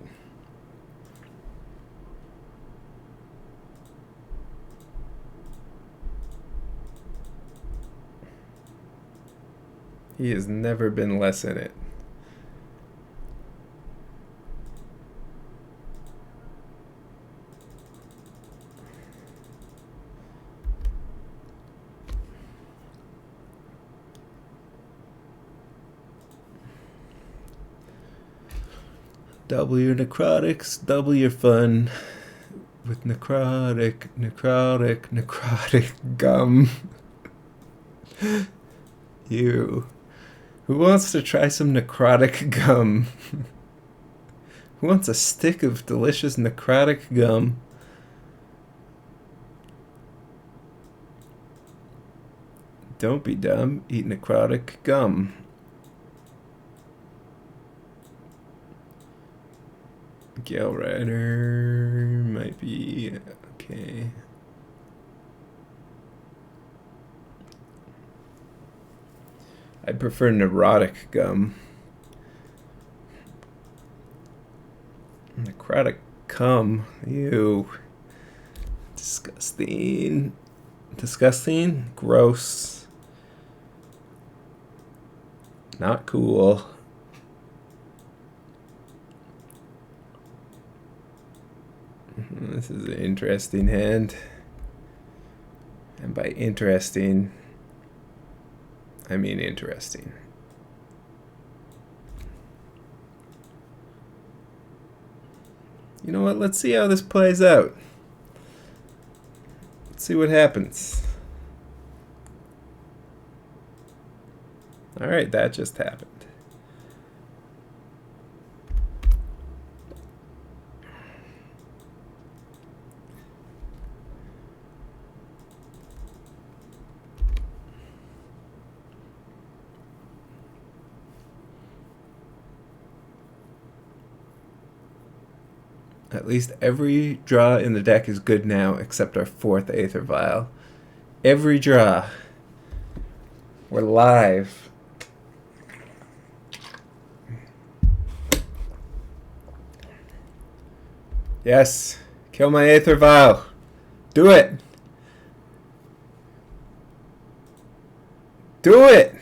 He has never been less in it. Double your necrotics, double your fun with necrotic gum. You. Who wants to try some necrotic gum? Who wants a stick of delicious necrotic gum? Don't be dumb. Eat necrotic gum. Gale Rider might be okay. I prefer neurotic gum. Necrotic cum. Ew. Disgusting. Disgusting. Gross. Not cool. This is an interesting hand. And by interesting, I mean interesting. You know what? Let's see how this plays out. Let's see what happens. Alright, that just happened. At least every draw in the deck is good now, except our 4th Aether Vial. Every draw. We're live. Yes. Kill my Aether Vial. Do it. Do it.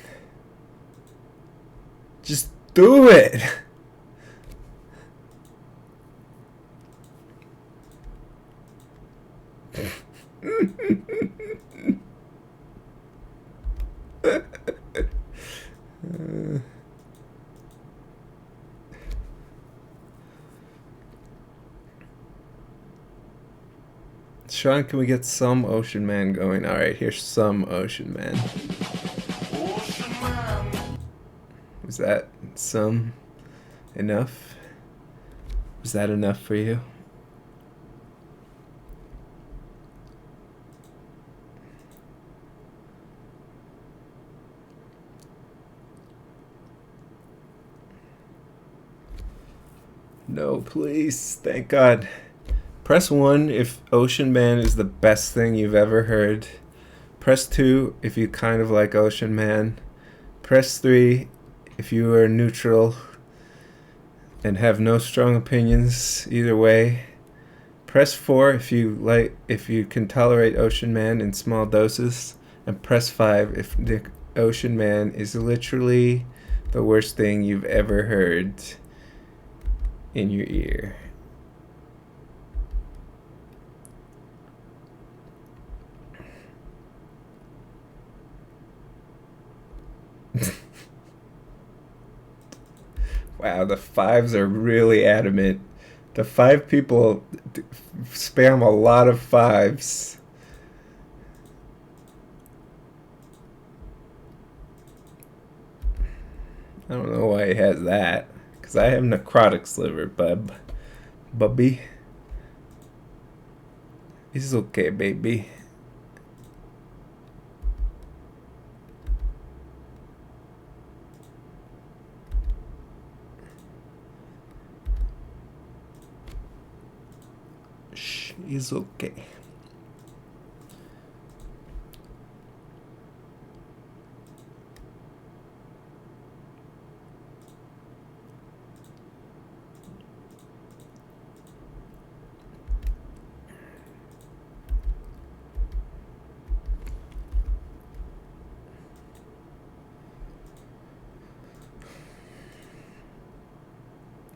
Just do it. Sean, can we get some Ocean Man going? Alright, here's some Ocean Man. Ocean Man. Was that some enough? Was that enough for you? No, please. Thank God. Press 1 if Ocean Man is the best thing you've ever heard. Press 2 if you kind of like Ocean Man. Press 3 if you are neutral and have no strong opinions either way. Press 4 if you can tolerate Ocean Man in small doses. And press 5 if the Ocean Man is literally the worst thing you've ever heard in your ear. Wow, the fives are really adamant. The five people spam a lot of fives. I don't know why he has that. Because I have necrotic sliver, Bubby. It's okay, baby. Shh, it's okay.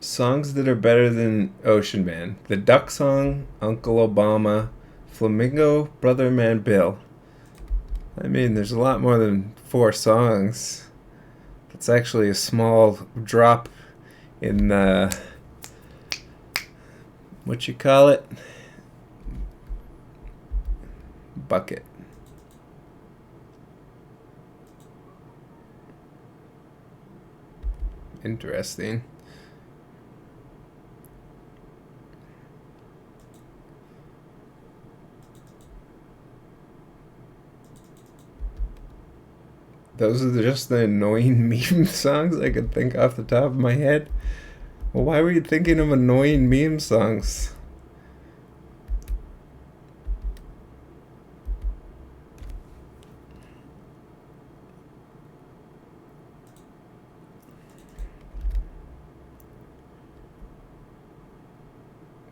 Songs that are better than Ocean Man. The Duck Song, Uncle Obama, Flamingo, Brother Man Bill. I mean, there's a lot more than 4 songs. That's actually a small drop in the... what you call it? Bucket. Interesting. Those are just the annoying meme songs I could think off the top of my head. Well, why were you thinking of annoying meme songs?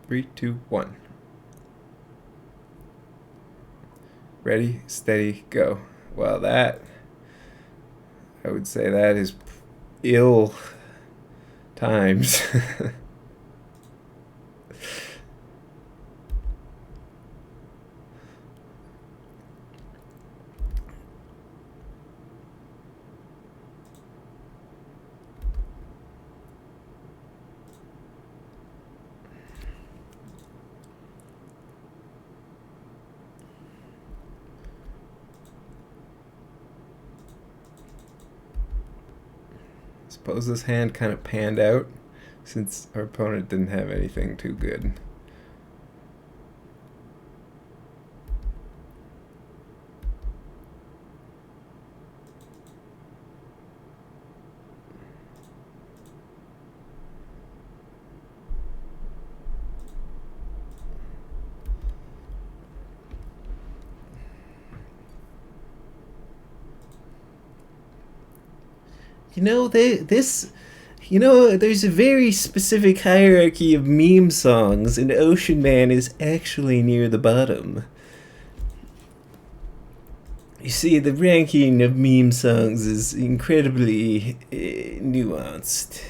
Three, two, one. Ready, steady, go. Well, that... I would say that is ill times. Suppose this hand kind of panned out since our opponent didn't have anything too good. There's a very specific hierarchy of meme songs, and Ocean Man is actually near the bottom. You see, the ranking of meme songs is incredibly nuanced.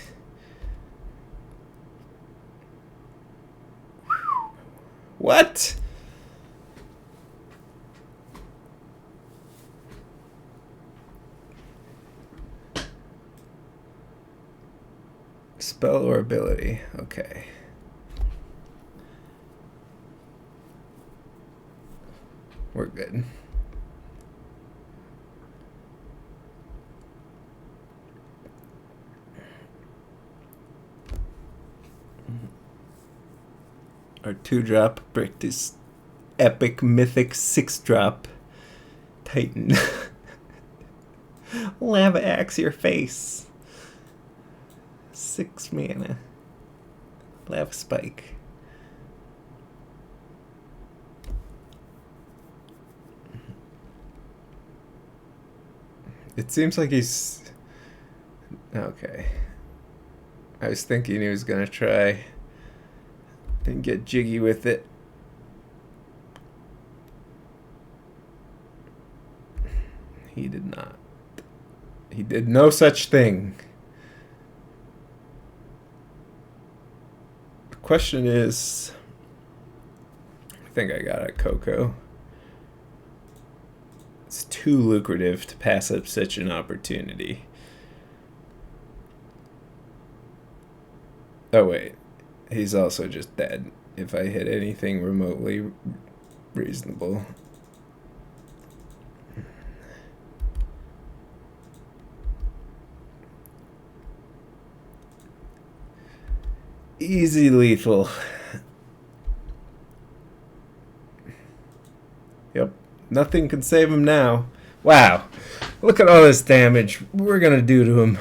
What? Spell or ability. Okay. We're good. Our 2-drop bricked is epic mythic 6-drop Titan. Lava axe your face. 6 mana. Lava spike. It seems like he's... Okay. I was thinking he was gonna try and get jiggy with it. He did not. He did no such thing. The question is... I think I got it, Coco. It's too lucrative to pass up such an opportunity. Oh, wait. He's also just dead if I hit anything remotely reasonable. Easy lethal. Yep. Nothing can save him now. Wow. Look at all this damage we're gonna do to him.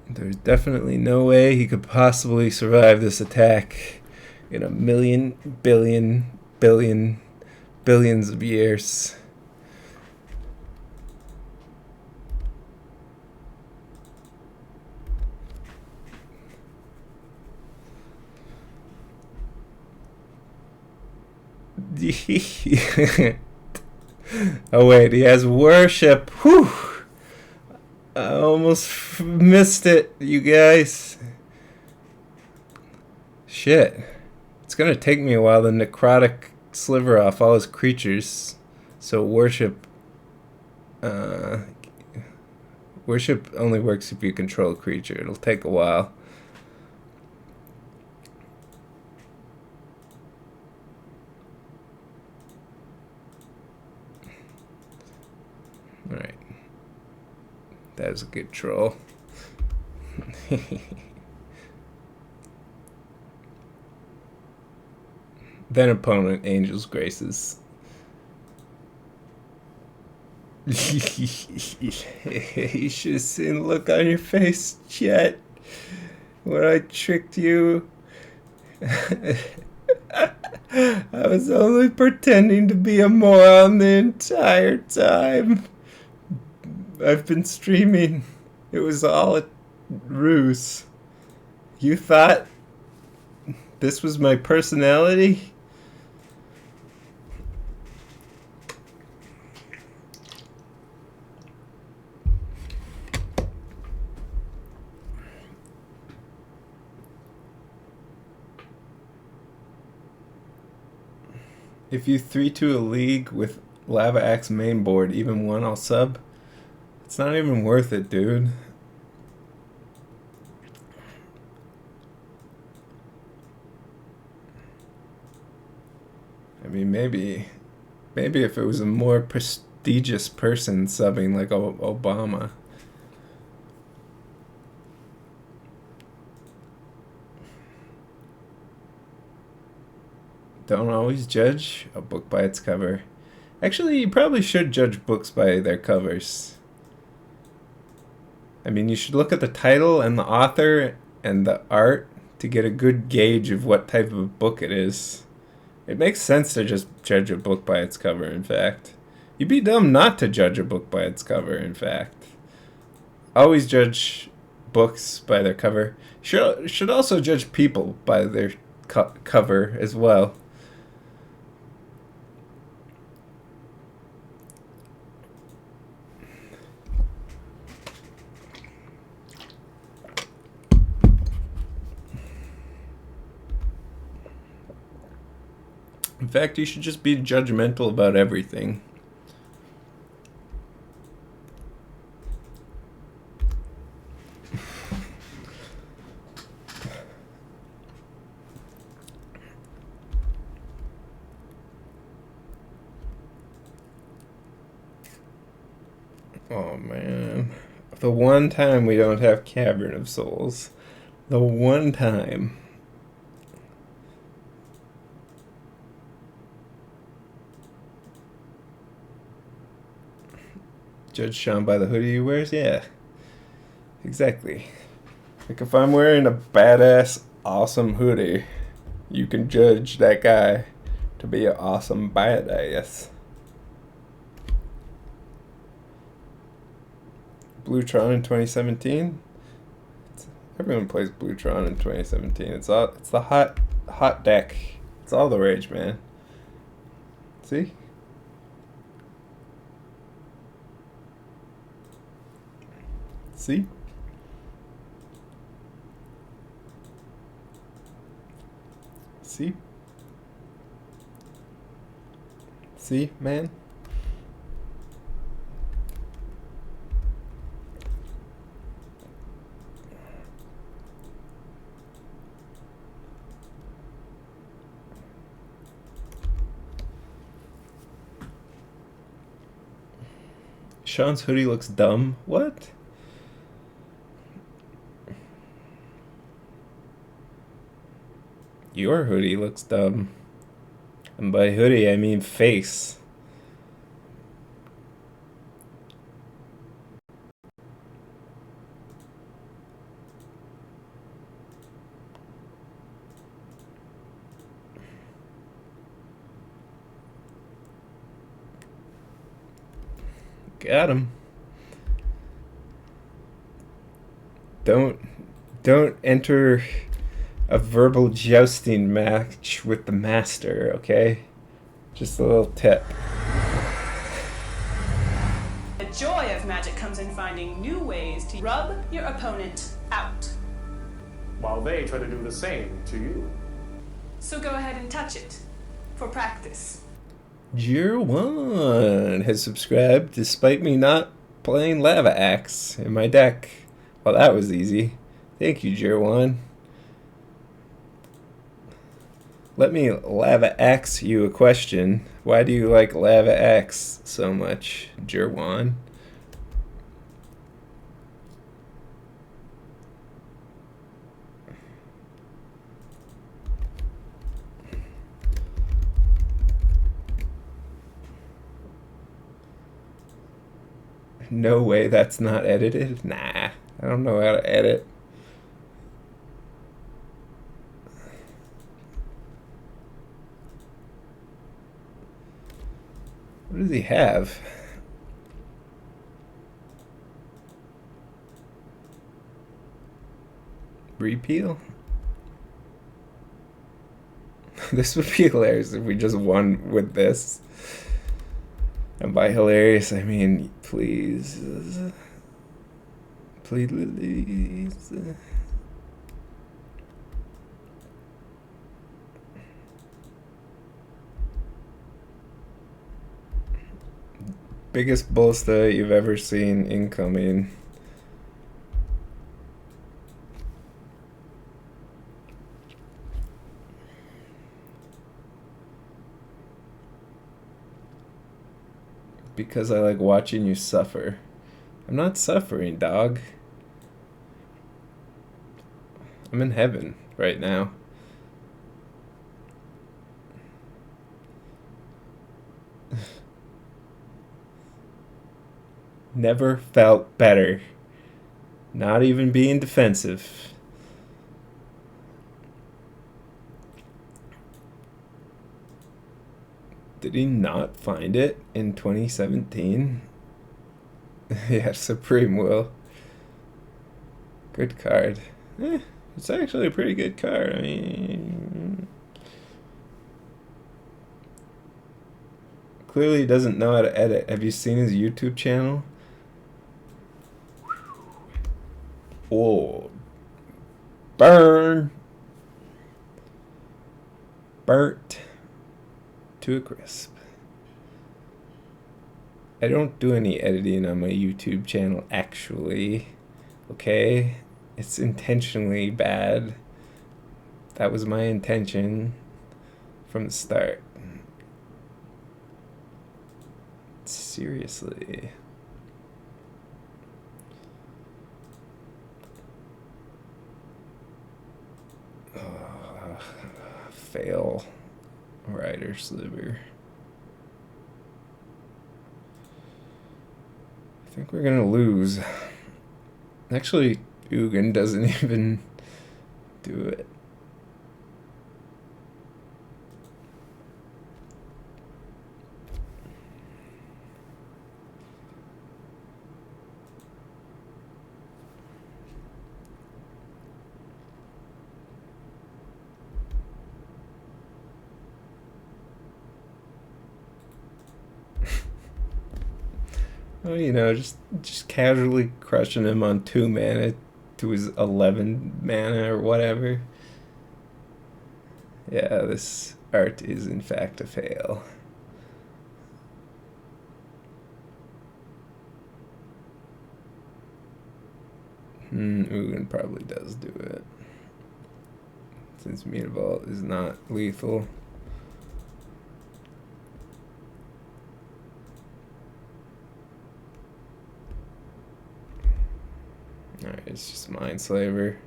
There's definitely no way he could possibly survive this attack in a million, billions of years. Oh wait, he has worship. Whew! I almost missed it, you guys. Shit. It's gonna take me a while to necrotic sliver off all his creatures. So worship only works if you control a creature. It'll take a while. Alright. That was a good troll. Then opponent, Angel's Graces. You should have seen the look on your face, Chet, when I tricked you. I was only pretending to be a moron the entire time. I've been streaming. It was all a ruse. You thought this was my personality? If you 3-2 a league with Lava Axe main board, even one, I'll sub. It's not even worth it, dude. I mean, maybe if it was a more prestigious person subbing like Obama. Don't always judge a book by its cover. Actually, you probably should judge books by their covers. I mean, you should look at the title and the author and the art to get a good gauge of what type of a book it is. It makes sense to just judge a book by its cover, in fact. You'd be dumb not to judge a book by its cover, in fact. Always judge books by their cover. Should also judge people by their cover as well. In fact, you should just be judgmental about everything. Oh man. The one time we don't have Cavern of Souls. The one time. Judge Sean by the hoodie he wears? Yeah. Exactly. Like if I'm wearing a badass, awesome hoodie, you can judge that guy to be an awesome badass. Bluetron in 2017? Everyone plays Bluetron in 2017. It's the hot deck. It's all the rage, man. See? See? See? See, man? Sean's hoodie looks dumb. What? Your hoodie looks dumb. And by hoodie, I mean face. Got him. Don't enter a verbal jousting match with the master, okay? Just a little tip. The joy of magic comes in finding new ways to rub your opponent out. while they try to do the same to you. So go ahead and touch it for practice. Jer1 has subscribed despite me not playing Lava Axe in my deck. Well, that was easy. Thank you, Jer1. Let me Lava Axe you a question. Why do you like Lava Axe so much, Jer1? No way that's not edited? Nah, I don't know how to edit. What does he have? Repeal? This would be hilarious if we just won with this. And by hilarious, I mean, please. Please. Biggest bolster you've ever seen incoming. Because I like watching you suffer. I'm not suffering, dog. I'm in heaven right now. Never felt better. Not even being defensive. Did he not find it in 2017? Yeah, Supreme Will. Good card. It's actually a pretty good card. I mean, clearly he doesn't know how to edit. Have you seen his YouTube channel? Oh, burn. Burnt to a crisp. I don't do any editing on my YouTube channel, actually. Okay? It's intentionally bad. That was my intention from the start. Seriously. Fail. Rider Sliver. I think we're gonna lose. Actually, Ugin doesn't even do it. Well, you know, just casually crushing him on 2 mana to his 11 mana or whatever. Yeah, this art is in fact a fail. Ugin probably does do it. Since Mutavault is not lethal. Alright, it's just Mindslaver.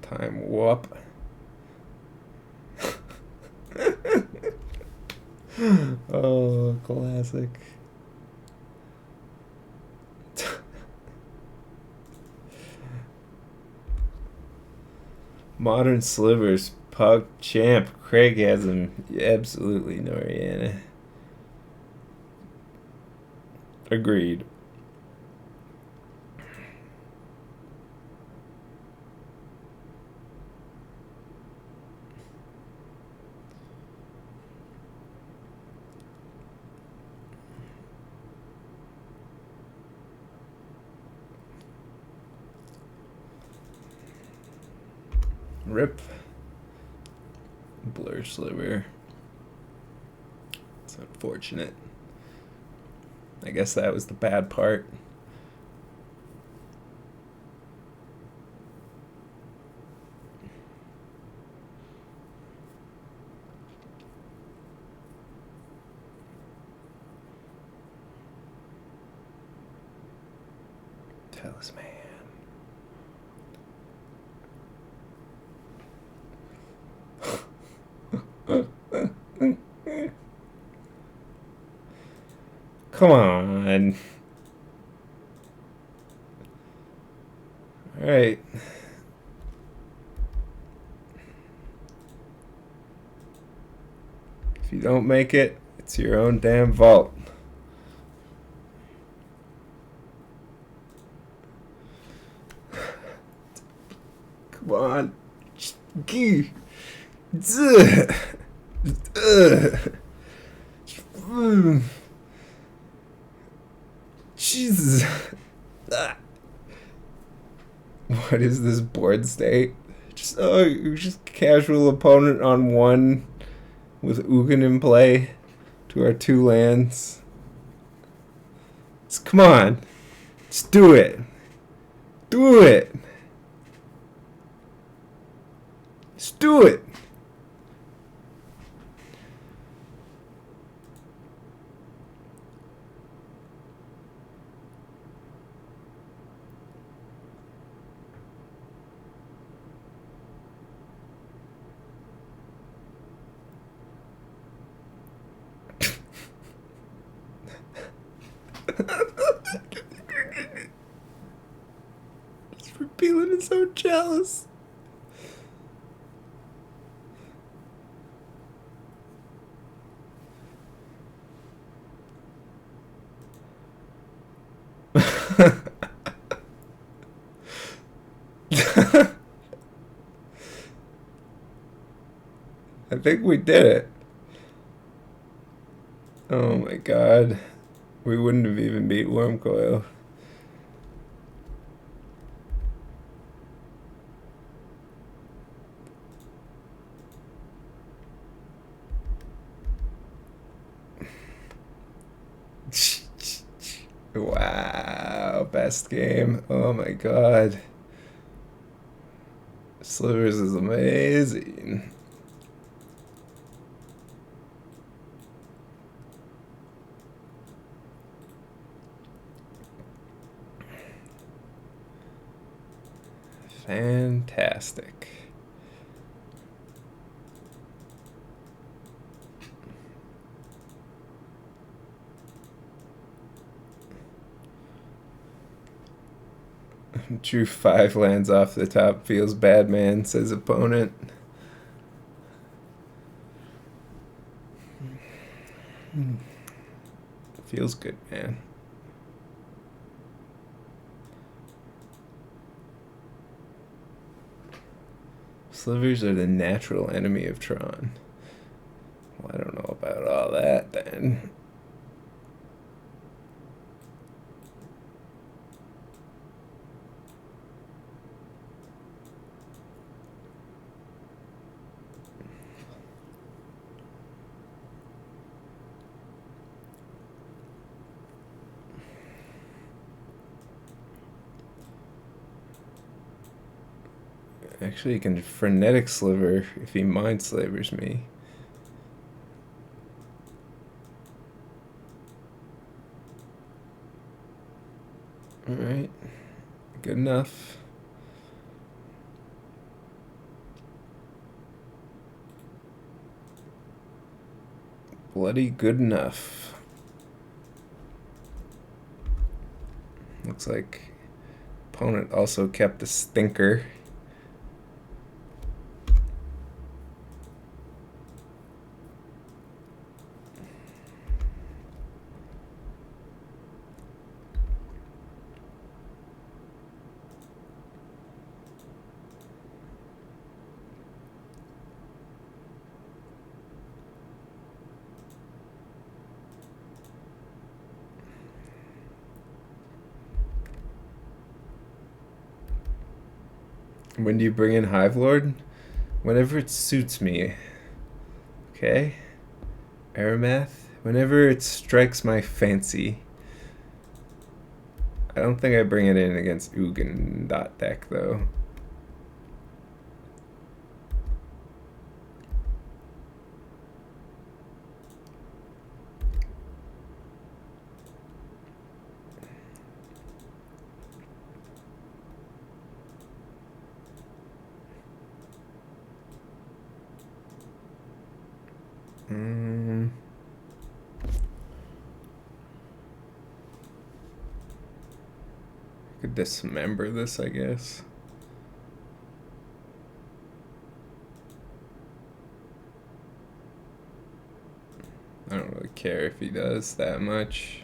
Time Warp. Oh, classic. Modern Slivers, Pug Champ, Craigasm, absolutely Noriana. Agreed. Rip. Blur Sliver. It's unfortunate. I guess that was the bad part. Talisman. Come on. All right. If you don't make it, it's your own damn fault. Come on. Gee. Jesus. What is this board state? Just just casual opponent on one with Ugin in play to our 2 lands. Just, come on. Just do it. Do it. Just do it. For feeling so jealous. I think we did it. Oh my god. We wouldn't have even beat Wormcoil. Wow, best game. Oh my god. Slivers is amazing. Fantastic. Drew 5 lands off the top. Feels bad, man, says opponent. Feels good, man. Slivers are the natural enemy of Tron. Well, I don't know about all that, then. Actually, he can frenetic sliver if he mind slavers me. Alright. Good enough. Bloody good enough. Looks like opponent also kept a stinker. When do you bring in Hive Lord? Whenever it suits me. Okay? Aramath? Whenever it strikes my fancy. I don't think I bring it in against Ugin dot deck though. Could dismember this, I guess. I don't really care if he does that much.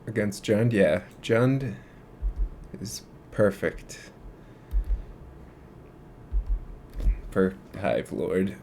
Against Jund? Yeah, Jund is perfect. Per Hive Lord.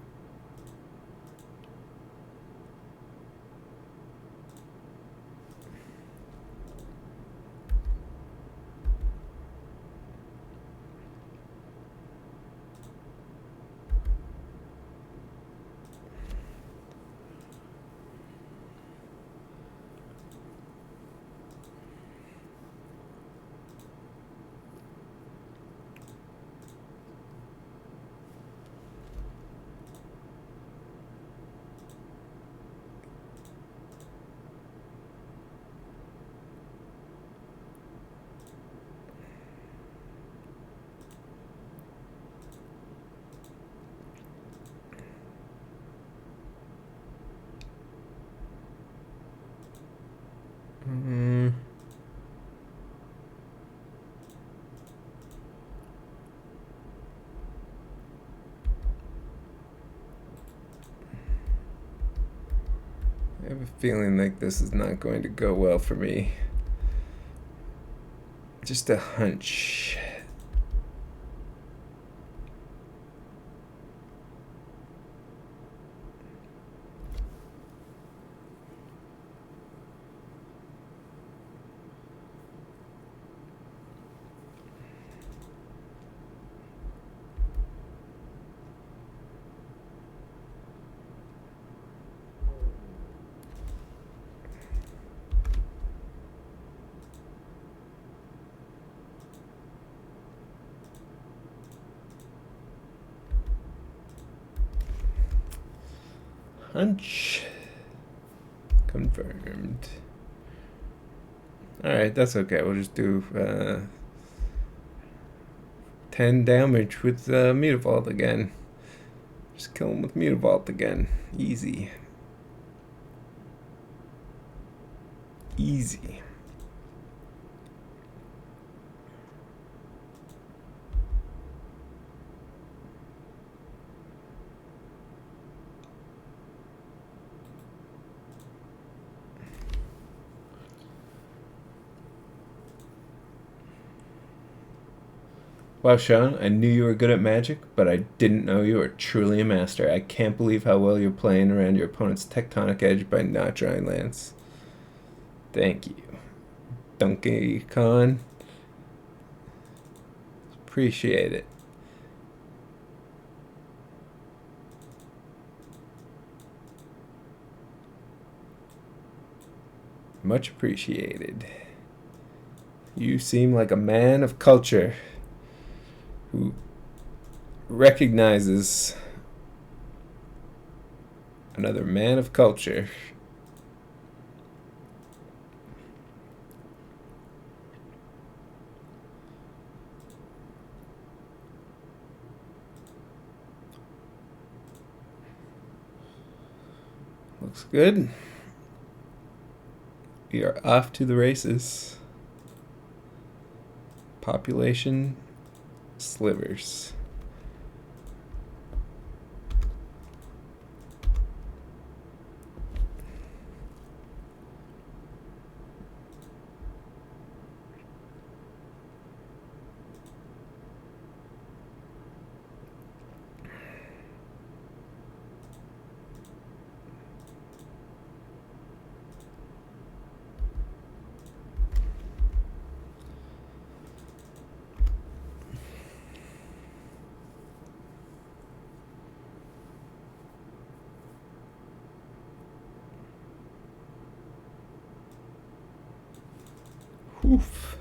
I have a feeling like this is not going to go well for me. Just a hunch. Hunch. Confirmed. Alright, that's okay. We'll just do 10 damage with Mutavault again. Just kill him with Mutavault again. Easy. Easy. Wow, Sean, I knew you were good at Magic, but I didn't know you were truly a master. I can't believe how well you're playing around your opponent's tectonic edge by not drawing lands. Thank you. Donkey Khan. appreciate it. Much appreciated. You seem like a man of culture who recognizes another man of culture. Looks good. We are off to the races. Population Slivers. Oof.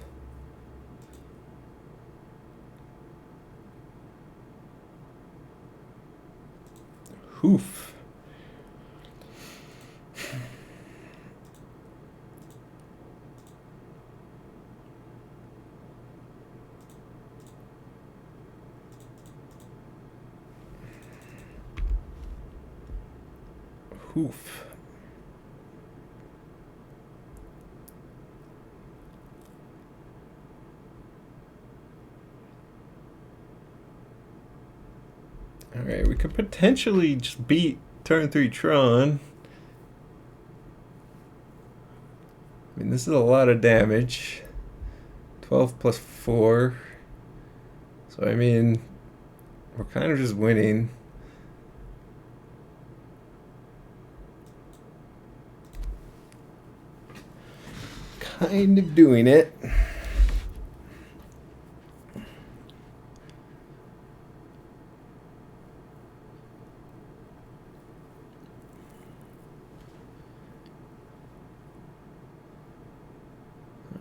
Oof. Oof. Alright, we could potentially just beat turn 3 Tron. I mean, this is a lot of damage. 12 plus 4. So, I mean, we're kind of just winning. Kind of doing it.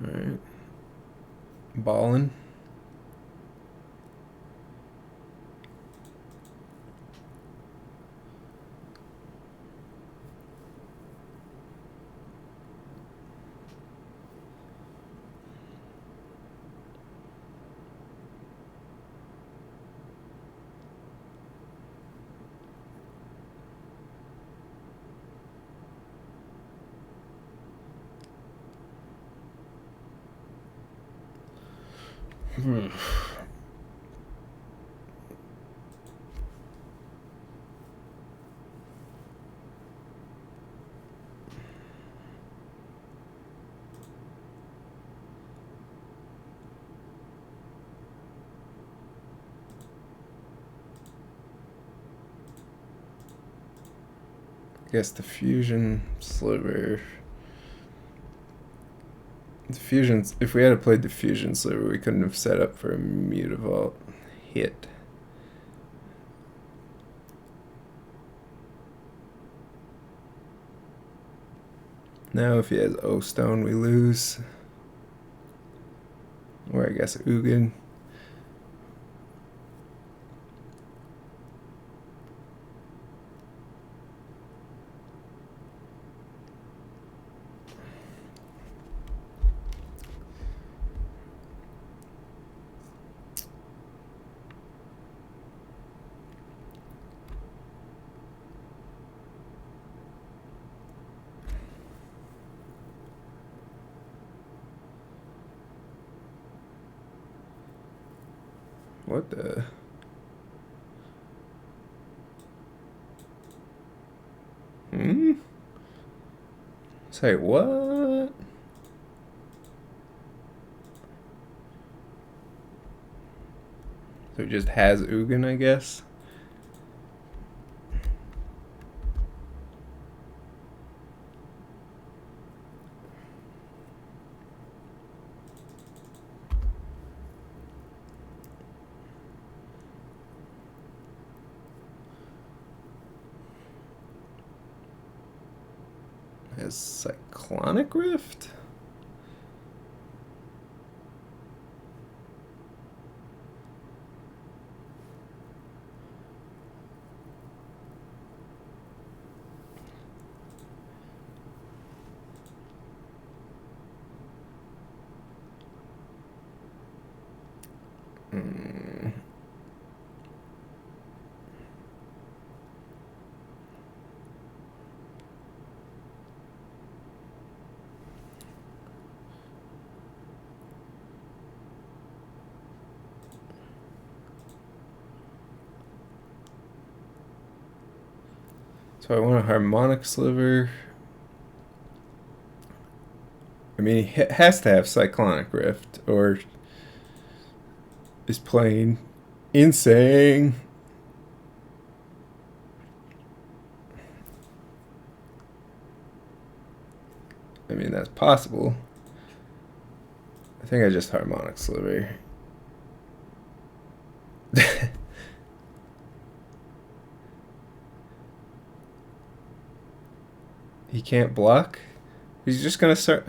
Alright. Ballin'. I guess the fusion sliver. The fusions. If we had played the fusion sliver, we couldn't have set up for a mutavault hit. Now, if he has O stone, we lose. Or I guess Ugin. What the? Say what? So it just has Ugin, I guess. has Cyclonic Rift? So I want a Harmonic Sliver. I mean, he has to have Cyclonic Rift, or is playing insane. I mean, that's possible. I think I just Harmonic Sliver. He can't block? He's just gonna start.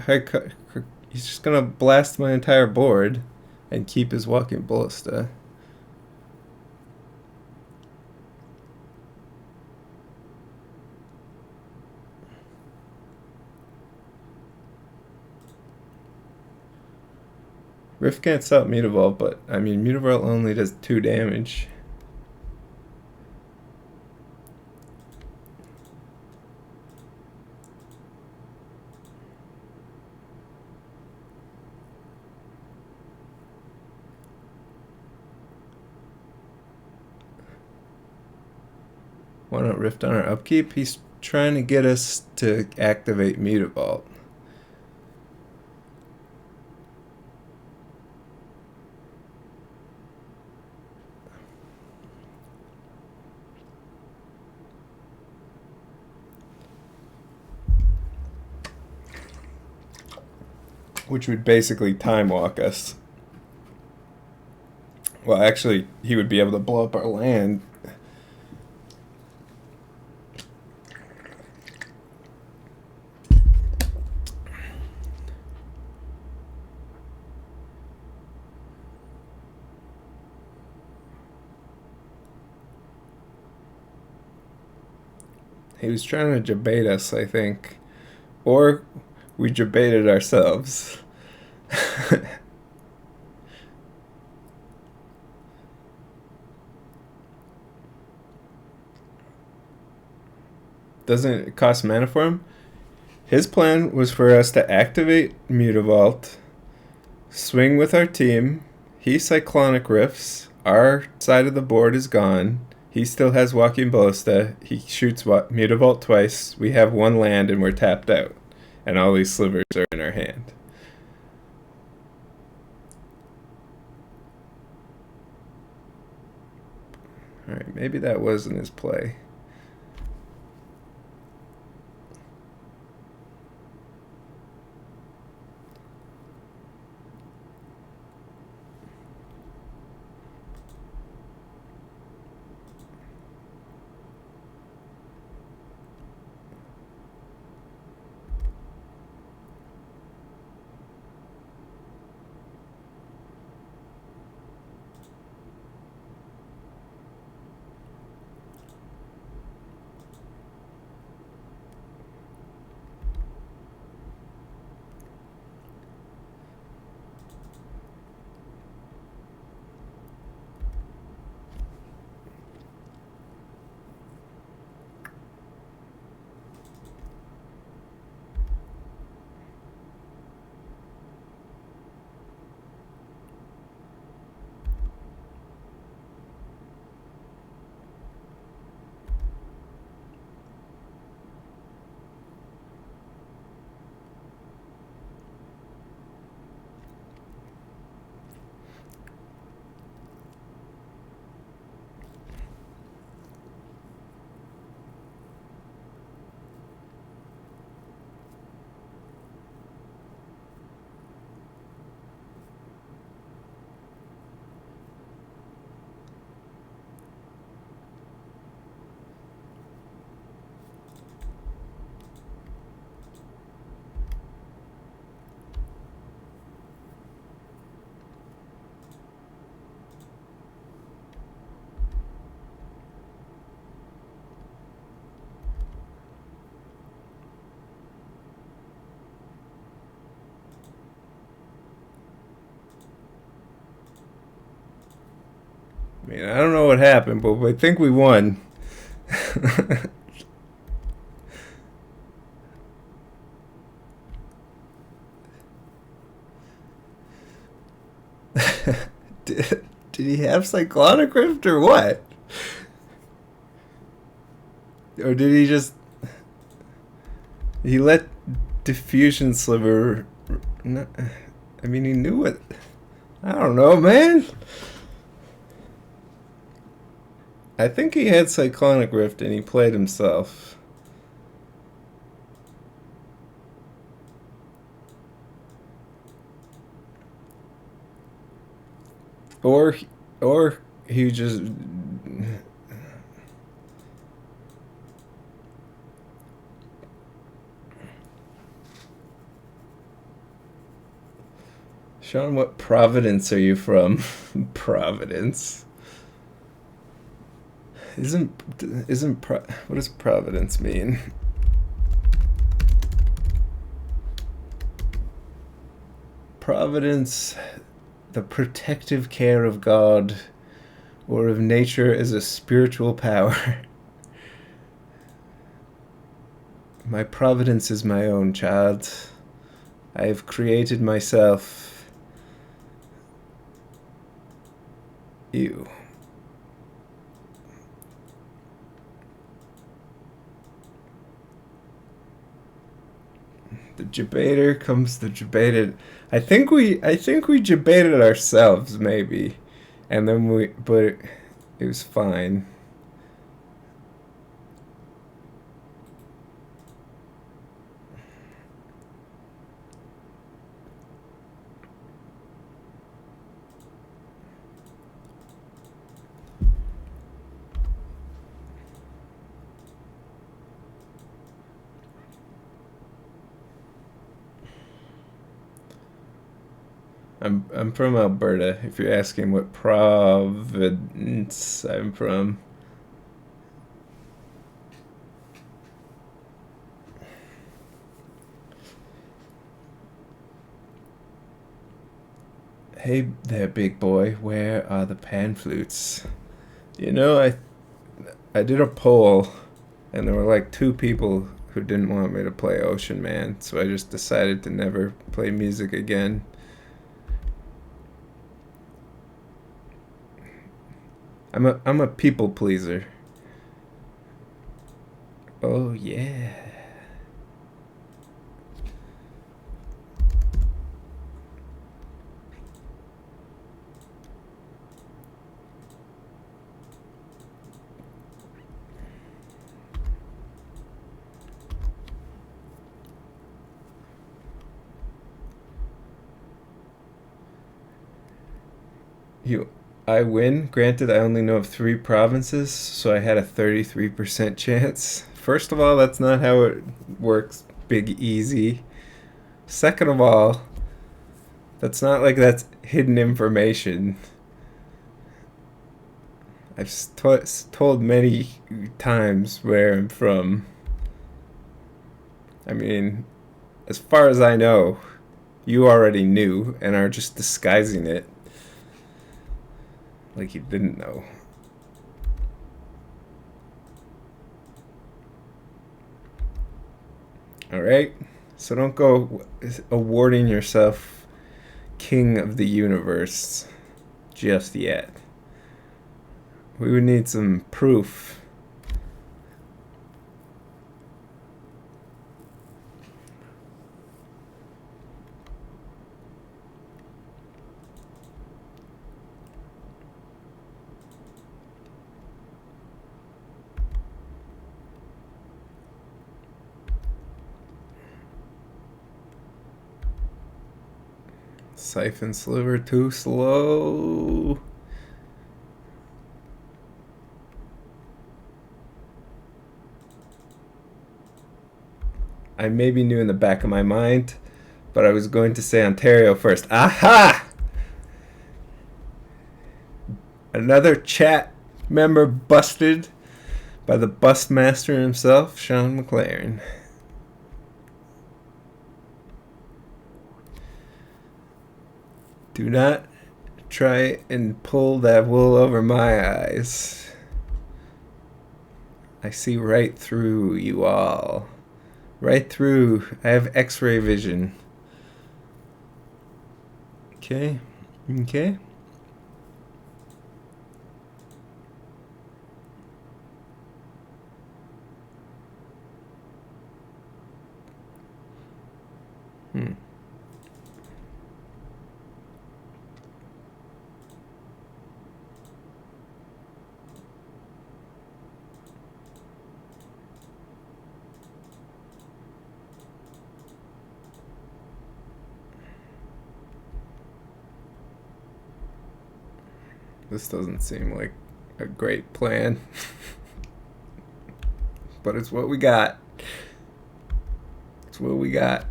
He's just gonna blast my entire board and keep his Walking Ballista. Rift can't stop Mutavault, but I mean, Mutavault only does 2 damage. Why not Rift on our upkeep? He's trying to get us to activate Mutavault. Which would basically time walk us. Well, actually, he would be able to blow up our land. He was trying to debate us, I think. Or we debated ourselves. Doesn't it cost mana for him? His plan was for us to activate Mutavault, swing with our team. He Cyclonic Rifts. Our side of the board is gone. He still has Walking Ballista. He shoots Mutavault twice. We have 1 land and we're tapped out. And all these slivers are in our hand. Alright, maybe that wasn't his play. I mean, I don't know what happened, but I think we won. Did he have cyclonic rift or what? Or did he just... He let diffusion sliver... I mean, he knew it. I don't know, man. I think he had cyclonic rift and he played himself. Or he just... Sean, what Providence are you from? Providence. What does Providence mean? Providence, the protective care of God or of nature as a spiritual power. My providence is my own, child. I have created myself. You. The debater comes the debated. I think we debated ourselves maybe, and then but it was fine. I'm from Alberta, if you're asking what province I'm from. Hey there, big boy, where are the pan flutes? You know, I did a poll, and there were like 2 people who didn't want me to play Ocean Man, so I just decided to never play music again. I'm a people pleaser. Oh yeah. I win. Granted, I only know of 3 provinces, so I had a 33% chance. First of all, that's not how it works, Big Easy. Second of all, that's not like that's hidden information. I've told many times where I'm from. I mean, as far as I know, you already knew and are just disguising it. Like you didn't know. Alright? So don't go awarding yourself King of the Universe just yet. We would need some proof. Siphon Sliver too slow. I maybe knew in the back of my mind, but I was going to say Ontario first. Aha! Another chat member busted by the Bustmaster himself, Sean McLaren. Do not try and pull that wool over my eyes. I see right through you all. Right through. I have X-ray vision. Okay. Okay. This doesn't seem like a great plan. But it's what we got. It's what we got.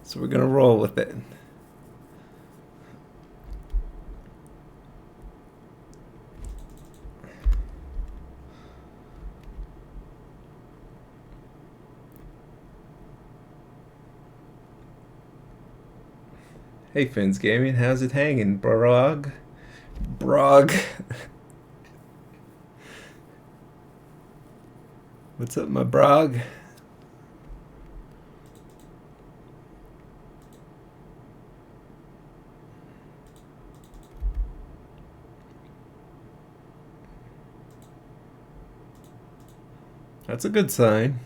So we're gonna roll with it. Hey Finn's Gaming, how's it hanging, Brog? What's up, my Brog? That's a good sign.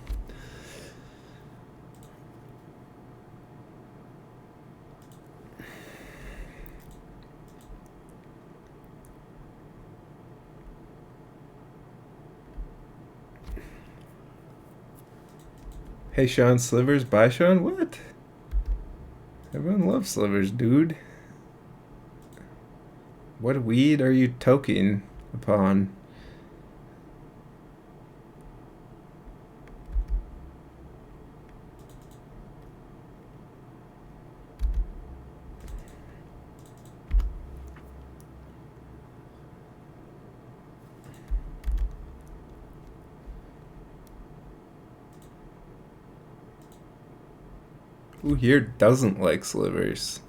Hey Sean, Slivers, bye Sean? What? Everyone loves Slivers, dude. What weed are you toking upon? Who here doesn't like Slivers?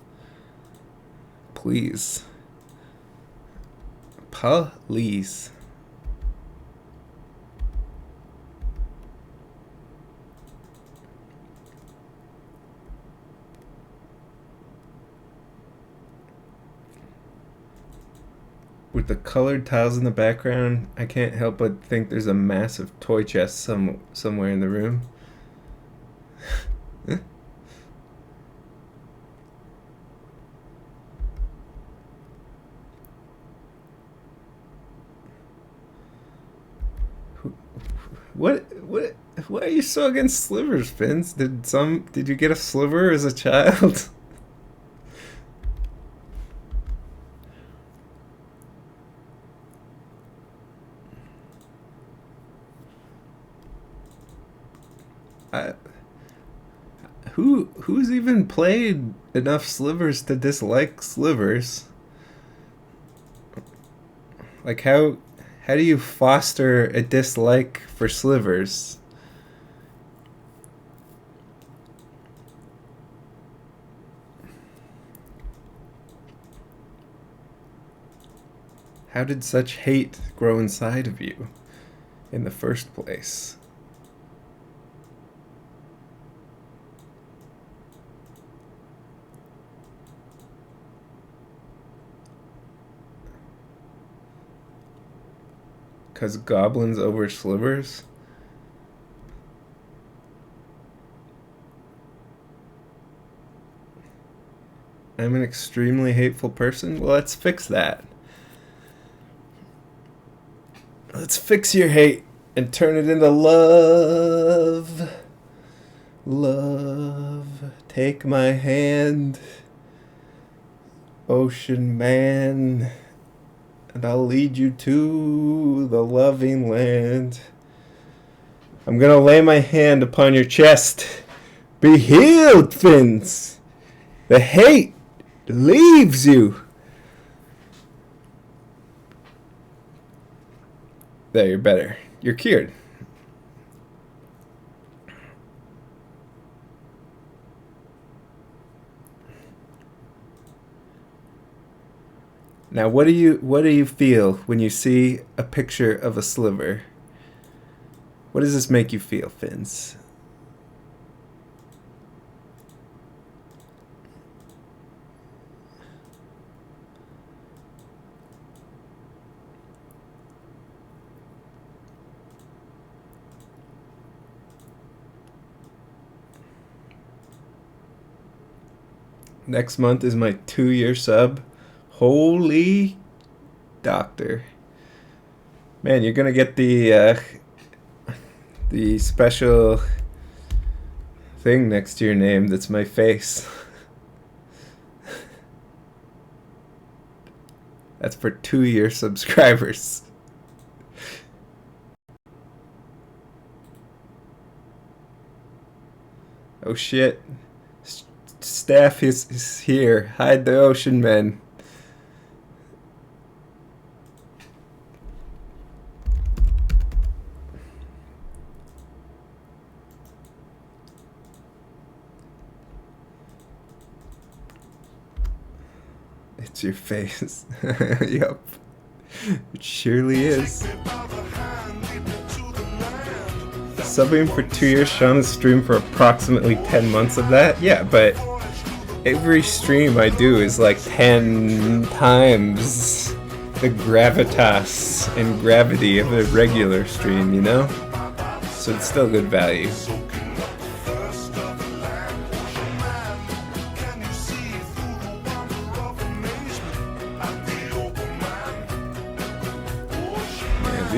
Please. Please. With the colored tiles in the background, I can't help but think there's a massive toy chest somewhere in the room. Why are you so against slivers, Vince? Did you get a sliver as a child? Who's even played enough slivers to dislike slivers? Like how do you foster a dislike for slivers? How did such hate grow inside of you in the first place? Because goblins over slivers? I'm an extremely hateful person? Well, let's fix that. Let's fix your hate and turn it into love. Love, take my hand, ocean man, and I'll lead you to the loving land. I'm gonna lay my hand upon your chest. Be healed, Fins. The hate leaves you. There, you're better. You're cured. Now, what do you feel when you see a picture of a sliver? What does this make you feel, Fins? Next month is my 2-year sub. Holy doctor. Man, you're gonna get the special thing next to your name that's my face. That's for 2-year subscribers. Oh shit. Staff is here. Hide the ocean men. It's your face. Yup. It surely is. Subbing for 2 years, Sean has streamed for approximately 10 months of that. Yeah, but every stream I do is like 10 times the gravitas and gravity of a regular stream, you know? So it's still good value. Man,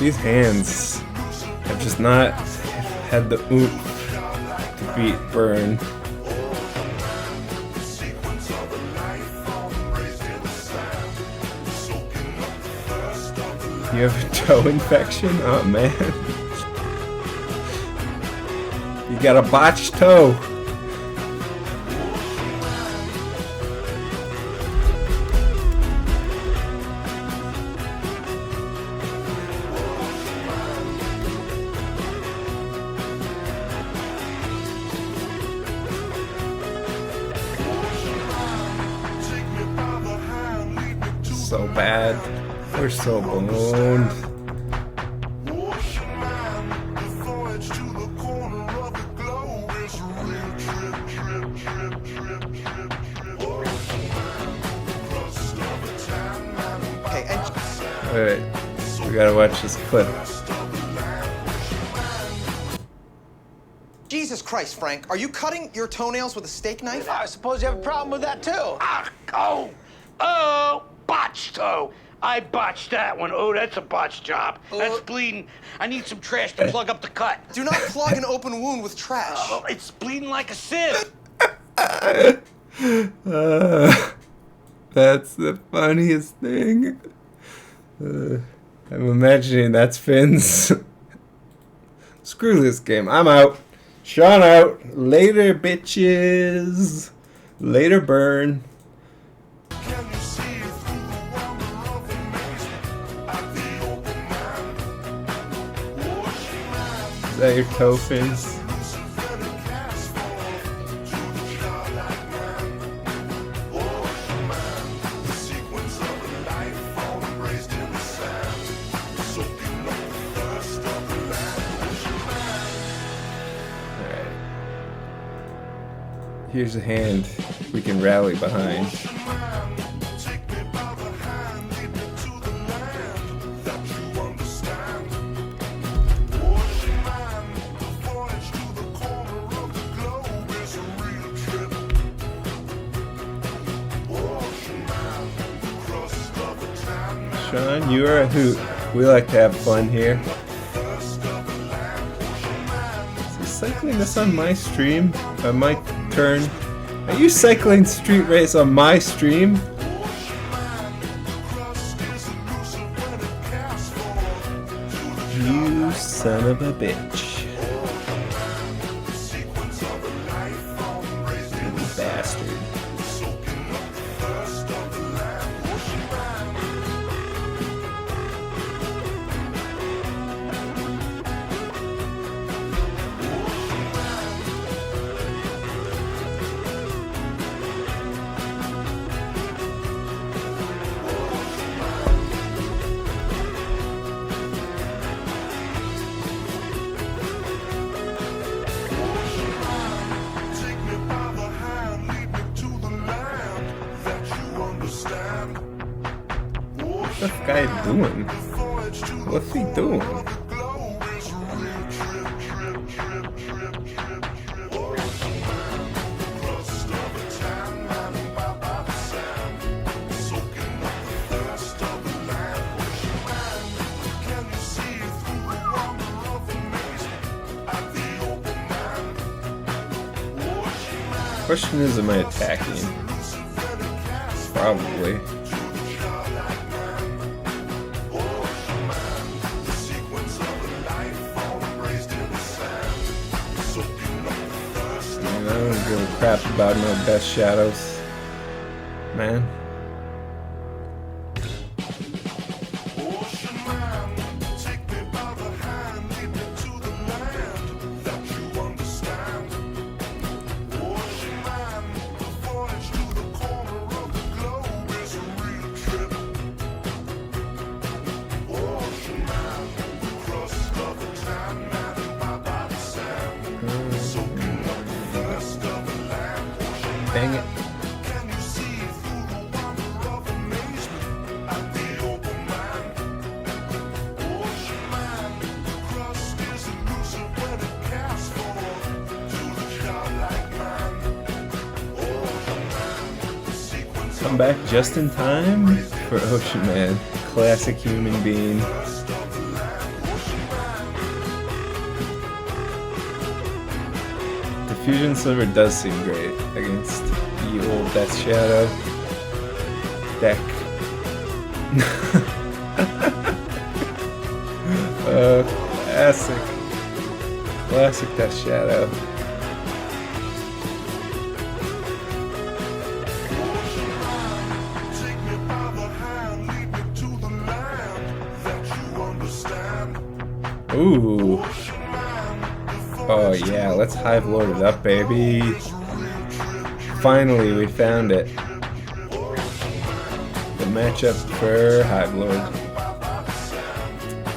these hands have just not had the oomph to beat Burn. You have a toe infection? Oh man. You got a botched toe. So bad. We're so boned. Alright, we gotta watch this clip. Jesus Christ, Frank, are you cutting your toenails with a steak knife? I suppose you have a problem with that, too. Oh, botched toe. I botched that one. Oh, that's a botched job. That's bleeding. I need some trash to plug up the cut. Do not plug an open wound with trash. Oh, it's bleeding like a sieve. That's the funniest thing. I'm imagining that's Finn's. Screw this game. I'm out. Sean out. Later, bitches. Later, Burn. Is that your toe, Fins? Here's a hand we can rally behind. Sean, you are a hoot. We like to have fun here. Is he cycling this on my stream? On my turn? Are you cycling street race on my stream? You son of a bitch. You bastard. the guy doing? What's he doing? Question is, am I attacking? Probably. I don't give a crap about no best shadows, man. Dang it. Come back just in time for Ocean Man. Classic human being. The Fusion Sliver does seem great against the old Death Shadow deck. Classic. Classic Death Shadow. Ooh. Oh yeah, let's Hive Lord it up, baby. Finally, we found it. The matchup for Hive Lord.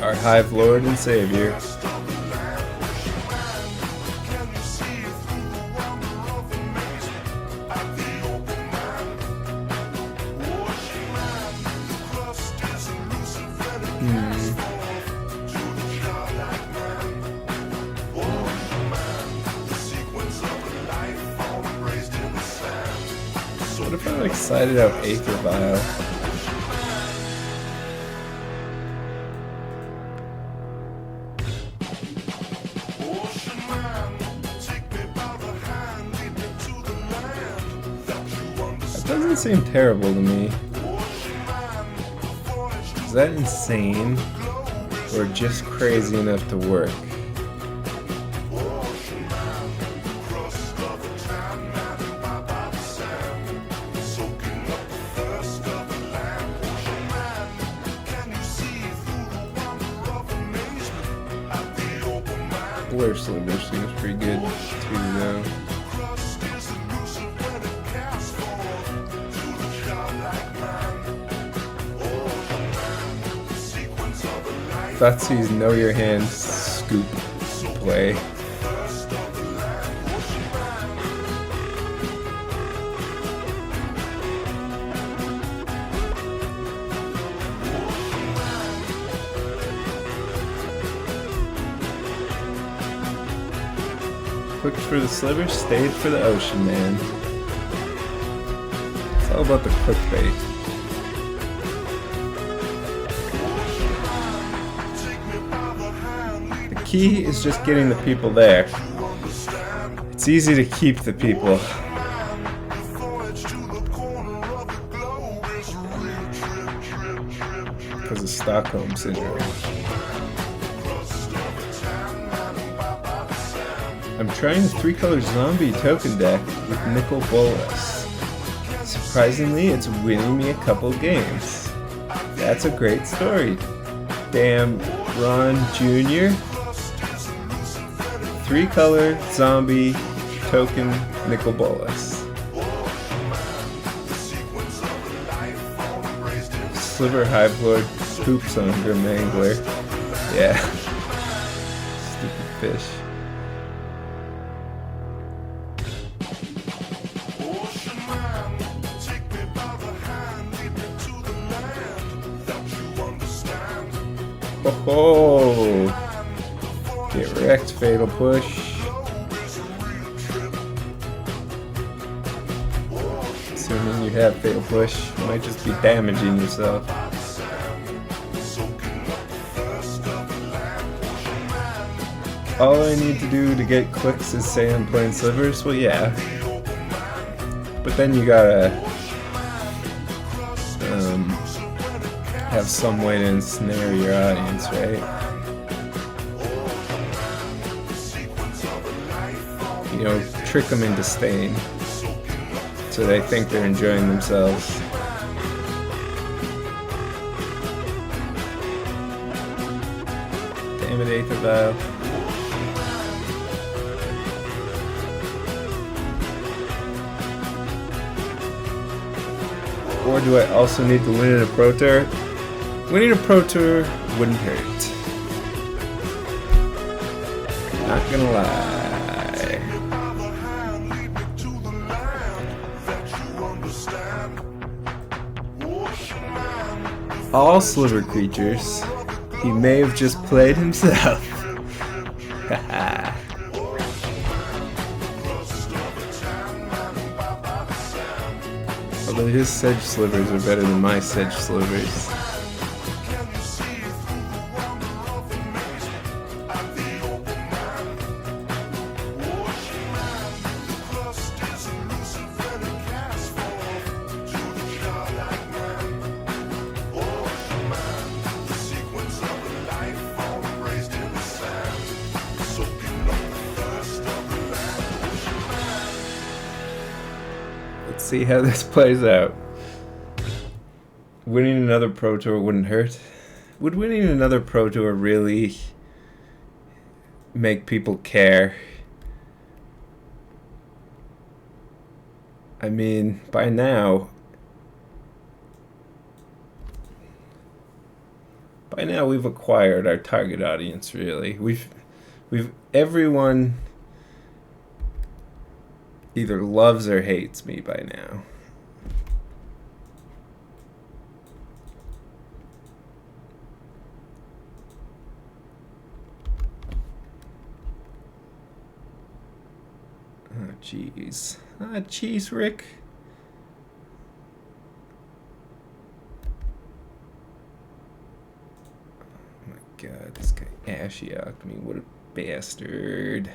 Our Hive Lord and Savior. What if I like slided out Aether Vial? That doesn't seem terrible to me. Is that insane? Or just crazy enough to work? Slivers seems pretty good too, though. Thatsy's Know Your Hand scoop play. Clicked for the Slivers, stayed for the Ocean Man. It's all about the clickbait. The key is just getting the people there. It's easy to keep the people. Because of Stockholm Syndrome. I'm trying a 3-color zombie token deck with Nicol Bolas. Surprisingly, it's winning me a couple games. That's a great story. Damn Ron Jr. 3-color zombie token Nicol Bolas. Sliver Hive Lord poops on Grim Angler. Yeah. Stupid fish. Oh, get wrecked, Fatal Push. Assuming you have Fatal Push, you might just be damaging yourself. All I need to do to get clicks is say I'm playing Slivers? Well, yeah. But then you gotta have some way to ensnare your audience, right? You know, trick them into staying so they think they're enjoying themselves. Damn it, Aether Vial. Or do I also need to win in a Pro Tour? Winning a Pro Tour wouldn't hurt. Not gonna lie. All Sliver creatures. He may have just played himself. Haha. Although his Sedge Slivers are better than my Sedge Slivers. Let's see how this plays out. Winning another Pro Tour wouldn't hurt. Would winning another Pro Tour really make people care? I mean, by now we've acquired our target audience, really. We've everyone either loves or hates me by now. Oh, jeez. Ah, jeez, Rick. Oh my god, this guy Ashioked me. What a bastard.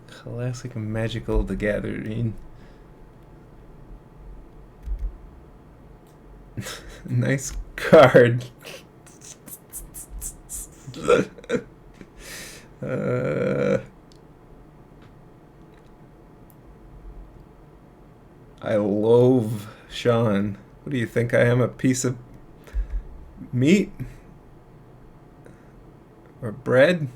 Classic Magical the Gathering. Nice card. I loathe Sean. What do you think I am, a piece of meat? Or bread?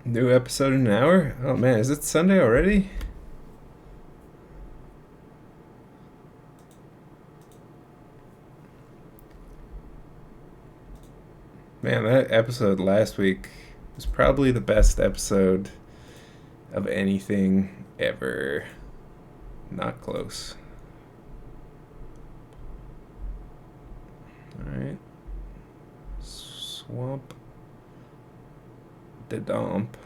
New episode in an hour? Oh man, is it Sunday already? Man, that episode last week was probably the best episode of anything ever. Not close. Alright. Swamp the dump.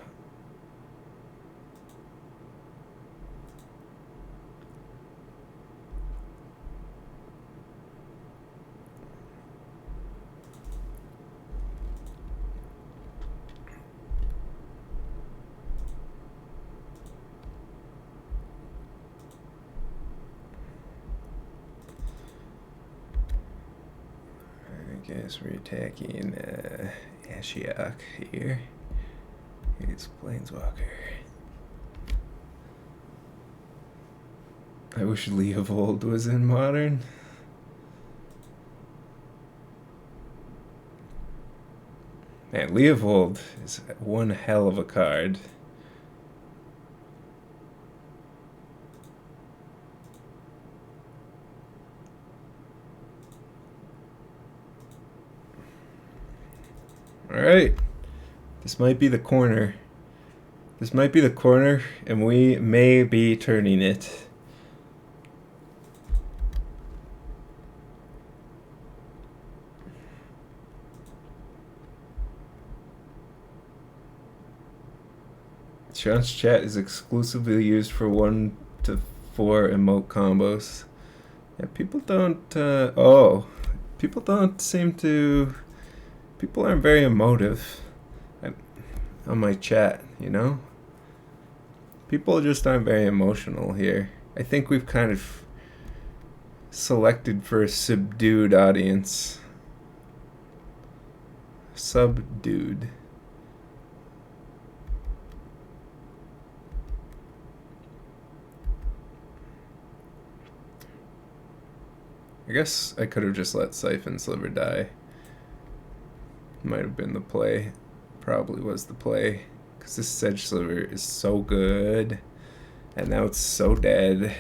guess we're attacking Ashiok here. He's Planeswalker. I wish Leovold was in Modern. Man, Leovold is one hell of a card. Alright. This might be the corner. This might be the corner, and we may be turning it. Sean's chat is exclusively used for 1 to 4 emote combos. Yeah, people don't, people don't seem to, people aren't very emotive on my chat, you know? People just aren't very emotional here. I think we've kind of selected for a subdued audience. Subdued. I guess I could have just let Siphon Sliver die. Might have been the play. Probably was the play. Because this Sedge Sliver is so good. And now it's so dead.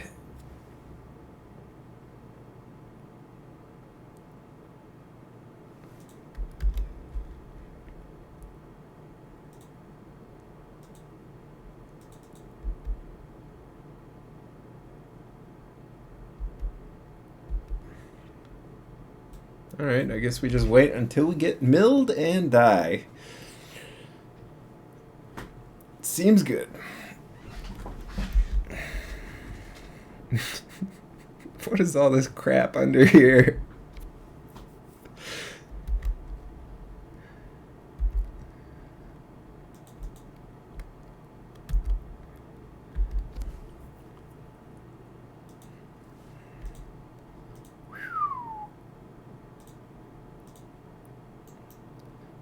Alright, I guess we just wait until we get milled and die. Seems good. What is all this crap under here?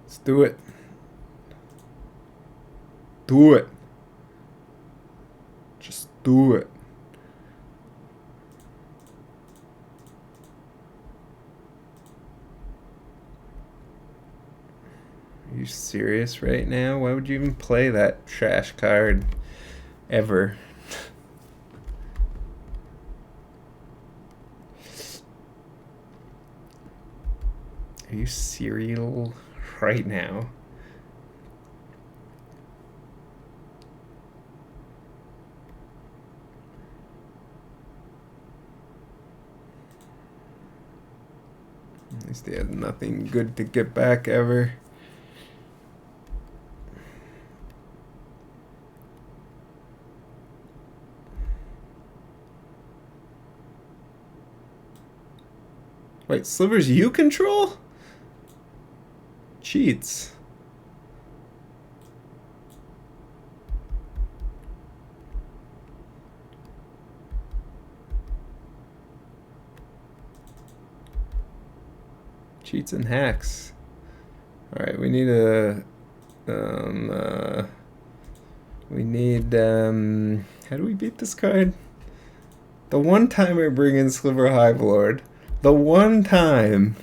Let's do it. Do it. Just do it. Are you serious right now? Why would you even play that trash card ever? Are you serial right now? At least they had nothing good to get back ever. Wait, Slivers you control? Cheats. Cheats and hacks. Alright, we need a how do we beat this card? The one time I bring in Sliver Hive Lord. The one time.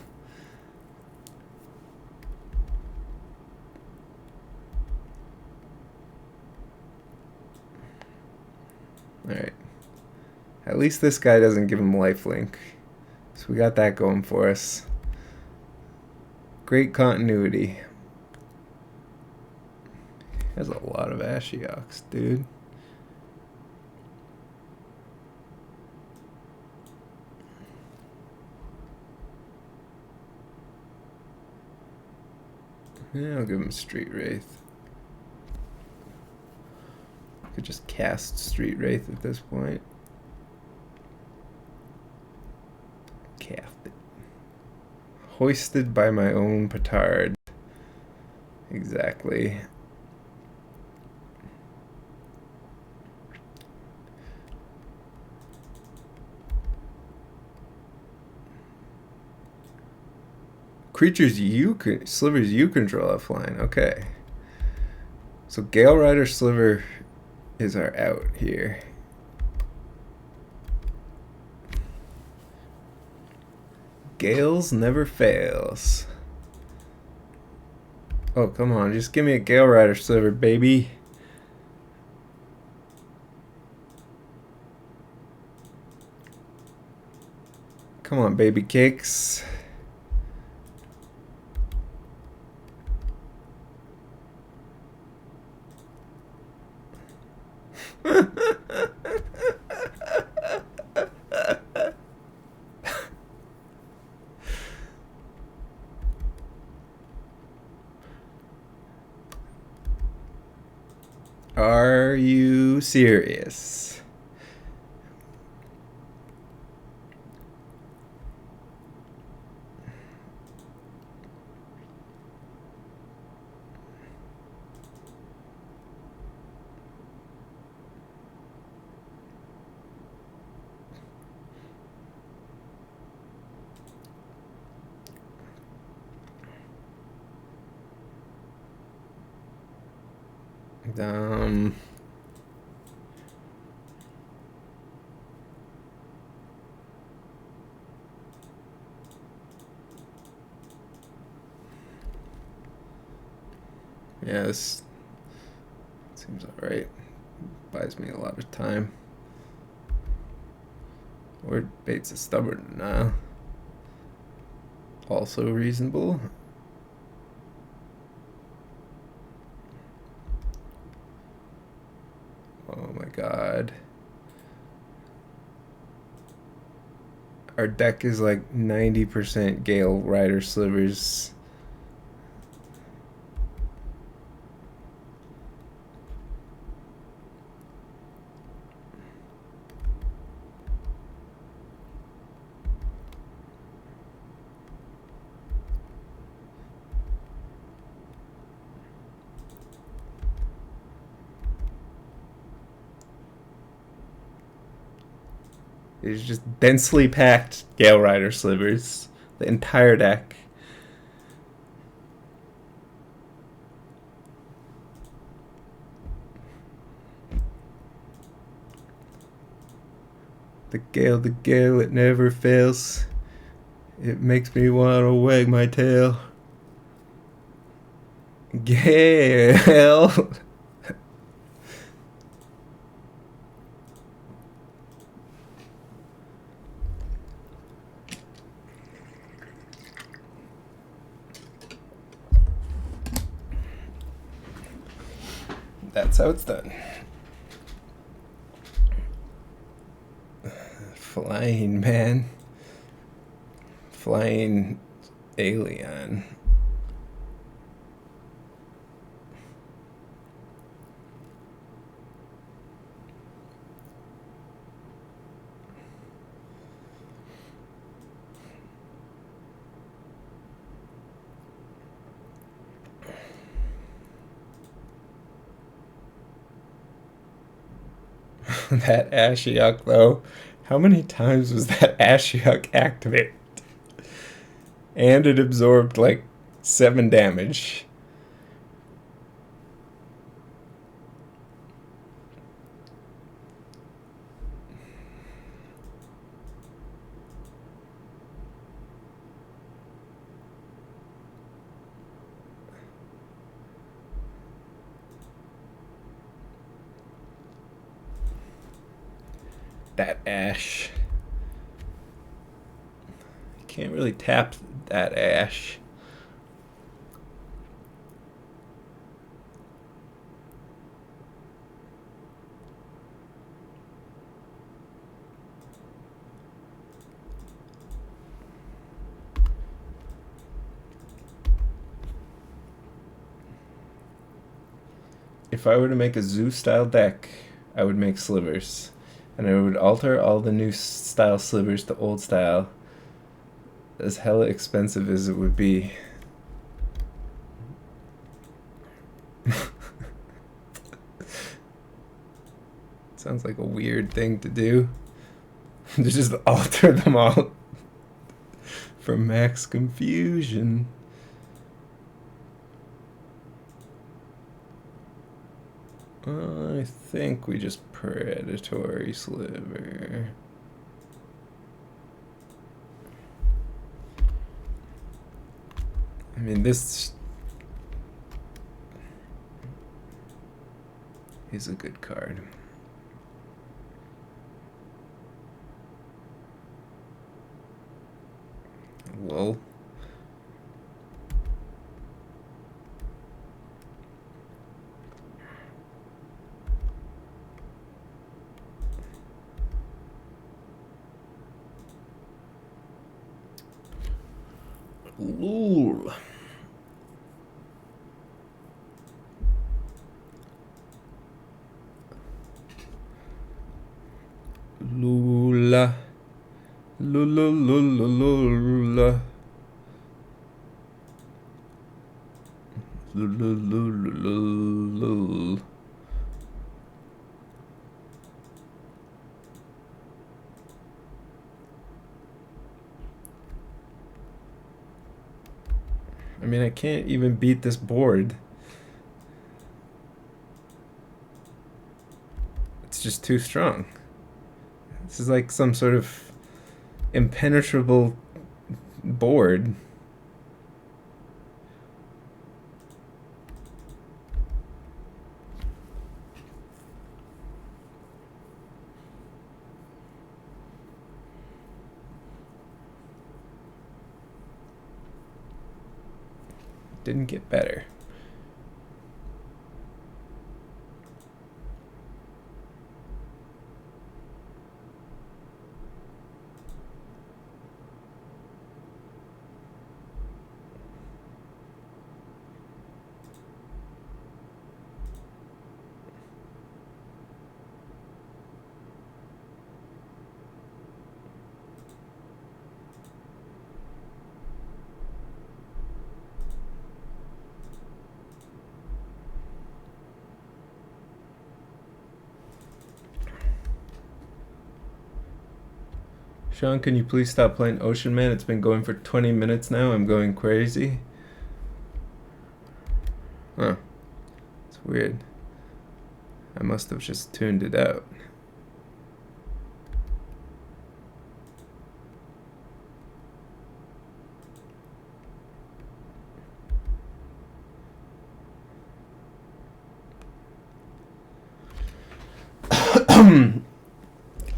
Alright. At least this guy doesn't give him lifelink. So we got that going for us. Great continuity. There's a lot of Ashioks, dude. Yeah, I'll give him Street Wraith. Could just cast Street Wraith at this point. Cast it. Hoisted by my own petard. Exactly. creatures slivers you control have flying. Okay. So Gale Rider Sliver is our out here. Gales never fails. Oh, come on. Just give me a Gale Rider Sliver, baby. Come on, baby cakes. Are you serious? Yeah, this seems alright. Buys me a lot of time. Word baits a stubborn denial. Also reasonable. Oh my god. Our deck is like 90% Gale Rider Slivers. It's just densely packed Gale Rider Slivers. The entire deck. The gale, it never fails. It makes me want to wag my tail. Gale! That's how it's done. Flying man. Flying alien. That Ashiok, though. How many times was that Ashiok activated? And it absorbed like 7 damage. That Ash. Can't really tap that Ash. If I were to make a zoo-style deck, I would make Slivers. And I would alter all the new style Slivers to old style. As hella expensive as it would be. Sounds like a weird thing to do. To just alter them all for max confusion. I think we just predatory sliver. I mean, this is a good card. Lol. Lol. Lula. Lula lula lula. Lula lula lula. I mean, I can't even beat this board. It's just too strong. This is like some sort of impenetrable board. Didn't get better. Sean, can you please stop playing Ocean Man? It's been going for 20 minutes now. I'm going crazy. Huh. It's weird. I must have just tuned it out.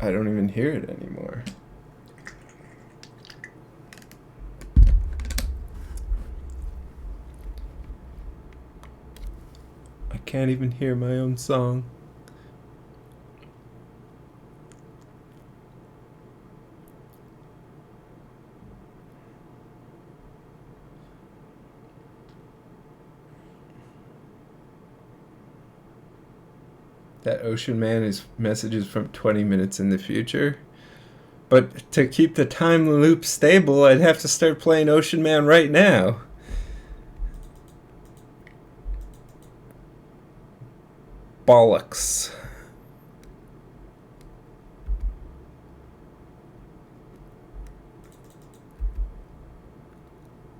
I don't even hear it anymore. I can't even hear my own song. That Ocean Man is messages from 20 minutes in the future. But to keep the time loop stable, I'd have to start playing Ocean Man right now. Bollocks.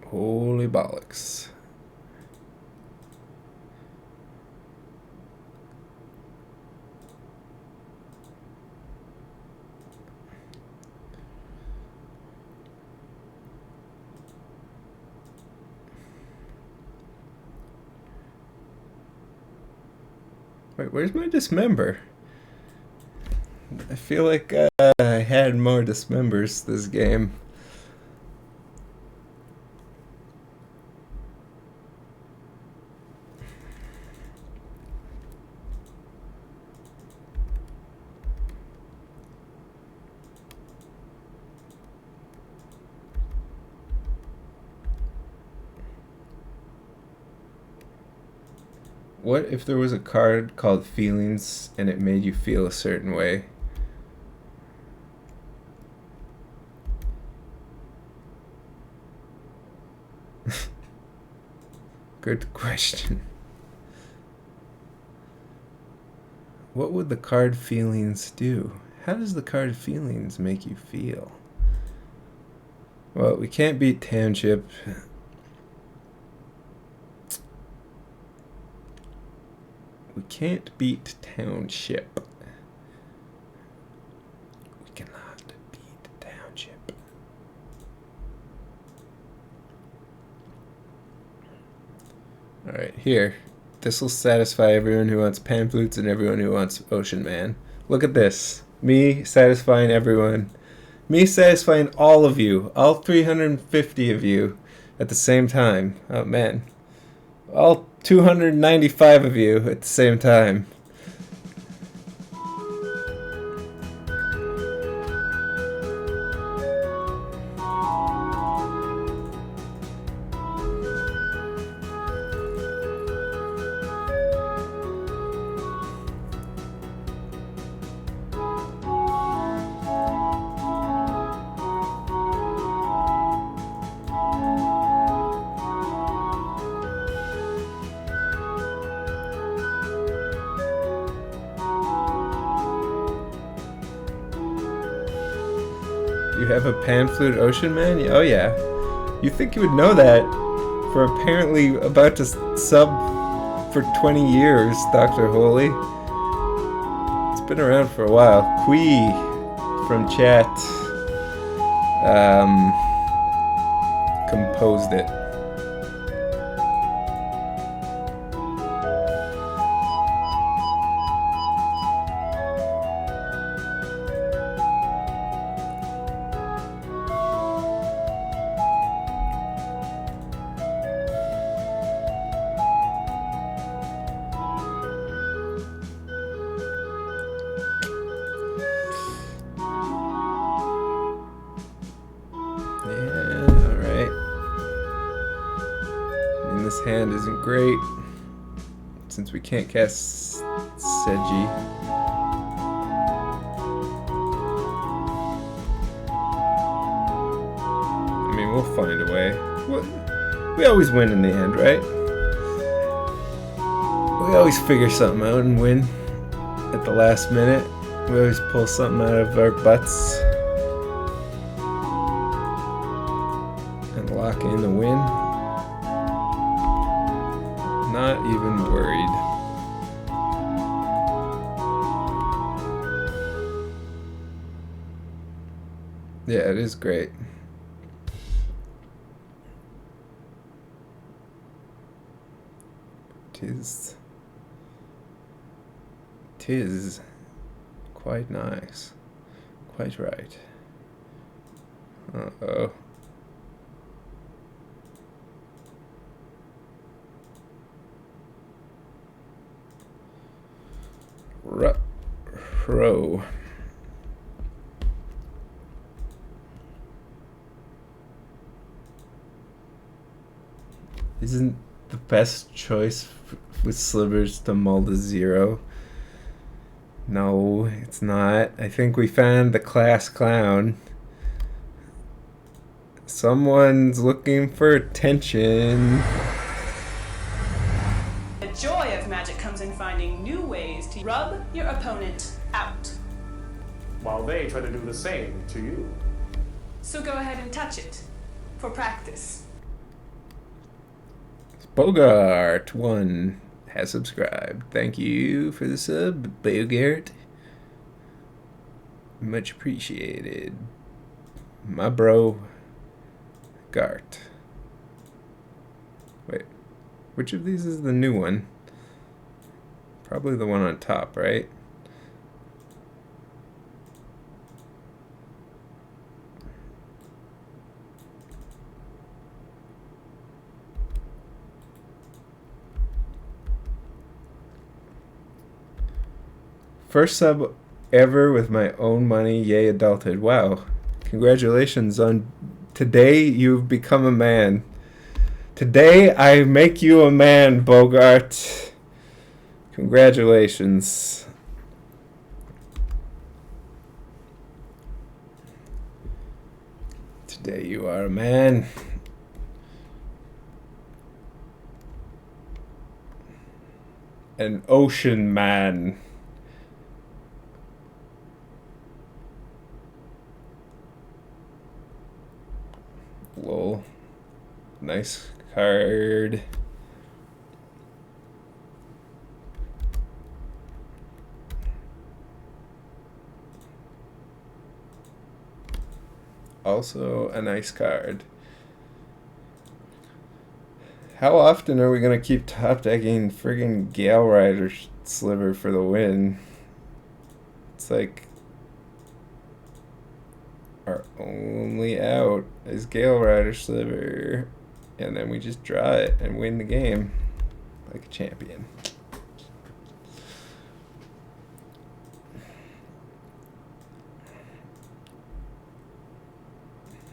Holy bollocks. Wait, where's my dismember? I feel like I had more dismembers this game. What if there was a card called Feelings and it made you feel a certain way? Good question. What would the card Feelings do? How does the card Feelings make you feel? Well, we can't beat Township. We can't beat Township. We cannot beat Township. Alright, here. This will satisfy everyone who wants pan flutes and everyone who wants Ocean Man. Look at this. Me satisfying everyone. Me satisfying all of you. All 350 of you at the same time. Oh man. All 295 of you at the same time. You have a pan flute Ocean Man? Oh yeah. You think you would know that for apparently about to sub for 20 years, Dr. Holy. It's been around for a while. Quee from chat composed it. This hand isn't great since we can't cast Seji. I mean, we'll find a way. We always win in the end, right? We always figure something out and win at the last minute. We always pull something out of our butts and lock in the win. Not even worried. Yeah, it is great. Tis quite nice. Quite right. Uh-oh. Pro. Isn't the best choice with Slivers to mull to 0? No, it's not. I think we found the class clown. Someone's looking for attention. The joy of magic comes in finding new ways to rub your opponent out. While they try to do the same to you. So go ahead and touch it for practice. Bogart1 has subscribed. Thank you for the sub, Bogart. Much appreciated. My bro, Gart. Wait, which of these is the new one? Probably the one on top, right? First sub ever with my own money. Yay, adulthood. Wow. Congratulations on today you've become a man. Today I make you a man, Bogart. Congratulations. Today you are a man. An ocean man. Lol. Nice card. Also a nice card. How often are we gonna keep top decking friggin' Gale Rider Sliver for the win? It's like our only out is Gale Rider Sliver, and then we just draw it and win the game like a champion.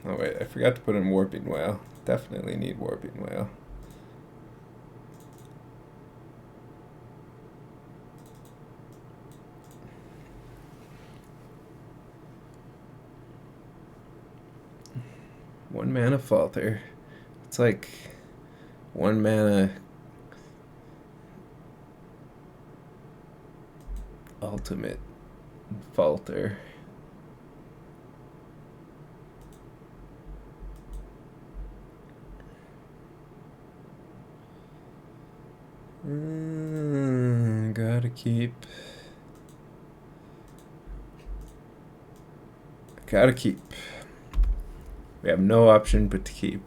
Oh wait, I forgot to put in Warping Whale. Definitely need Warping Whale. One mana Falter. It's like 1 mana ultimate Falter. Gotta keep. Gotta keep. We have no option but to keep.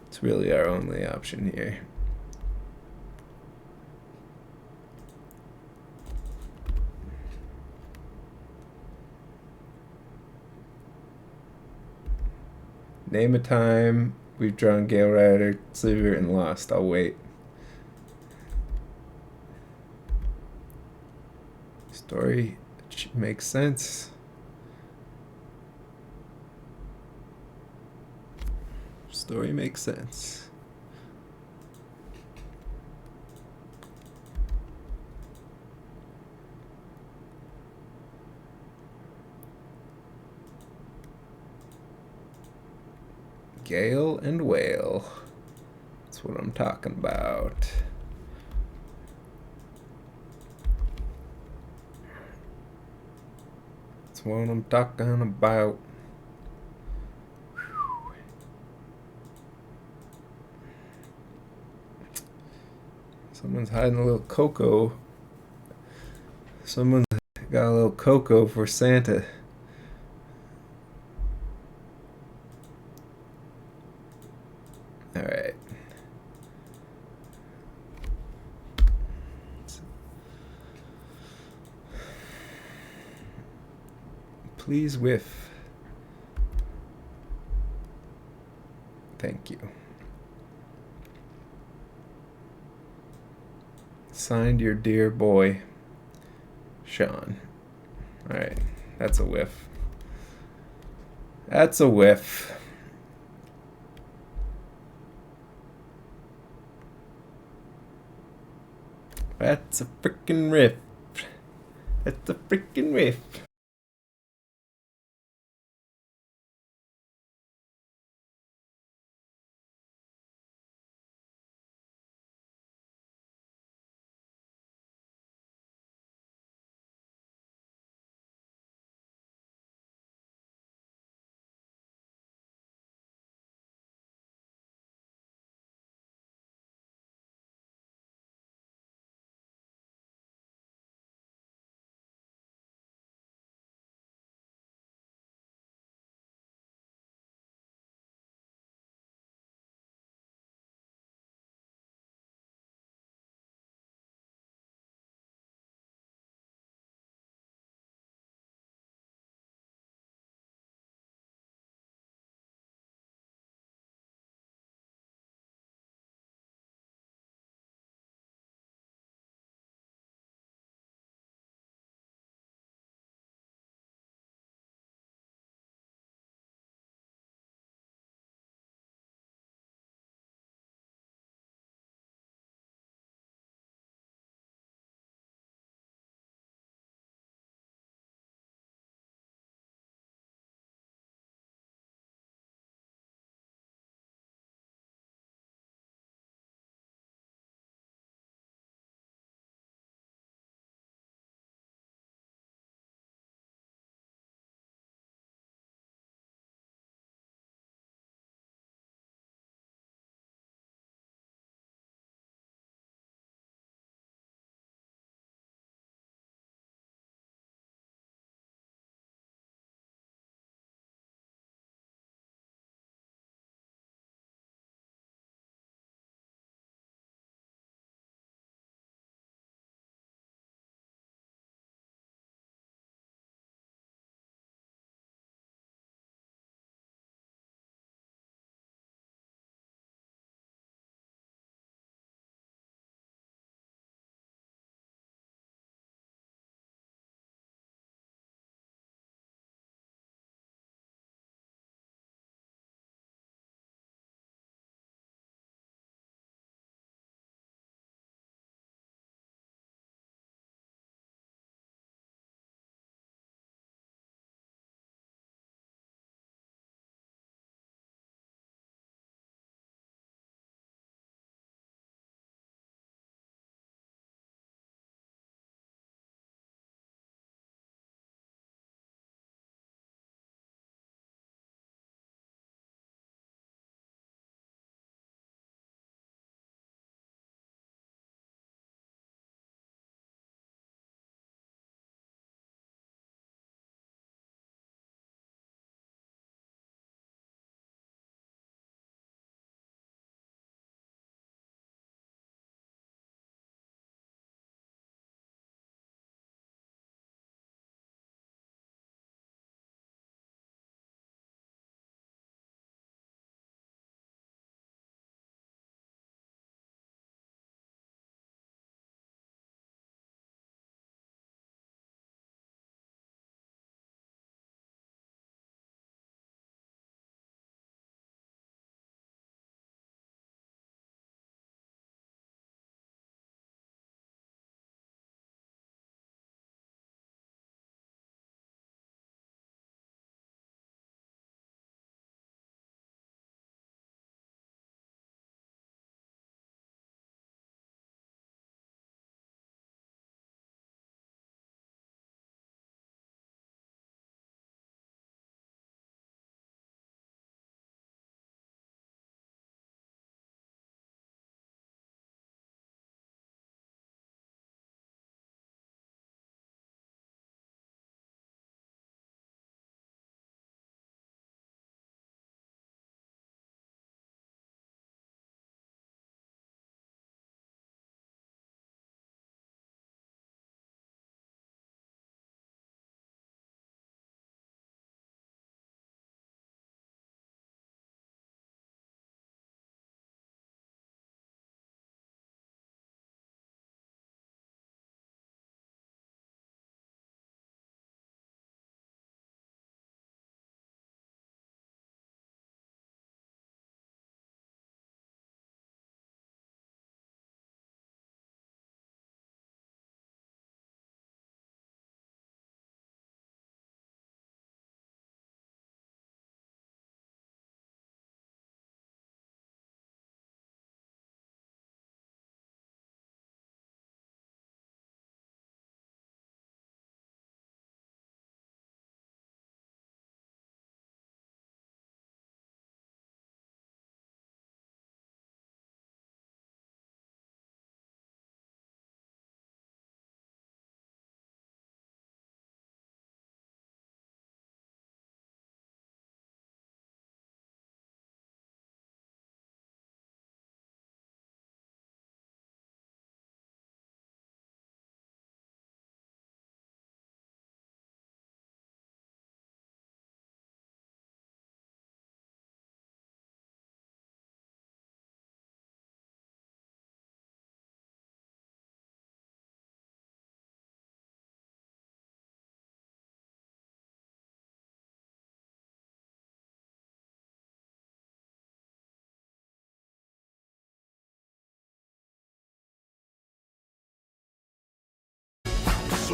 It's really our only option here. Name a time we've drawn Gale Rider, Sliver, and lost. I'll wait. Story makes sense. Story makes sense. Gale and Whale. That's what I'm talking about. That's what I'm talking about. Someone's hiding a little cocoa. Someone's got a little cocoa for Santa. Alright. Please whiff. Thank you. Signed, your dear boy, Sean. Alright, that's a whiff. That's a whiff. That's a freaking riff. That's a freaking riff.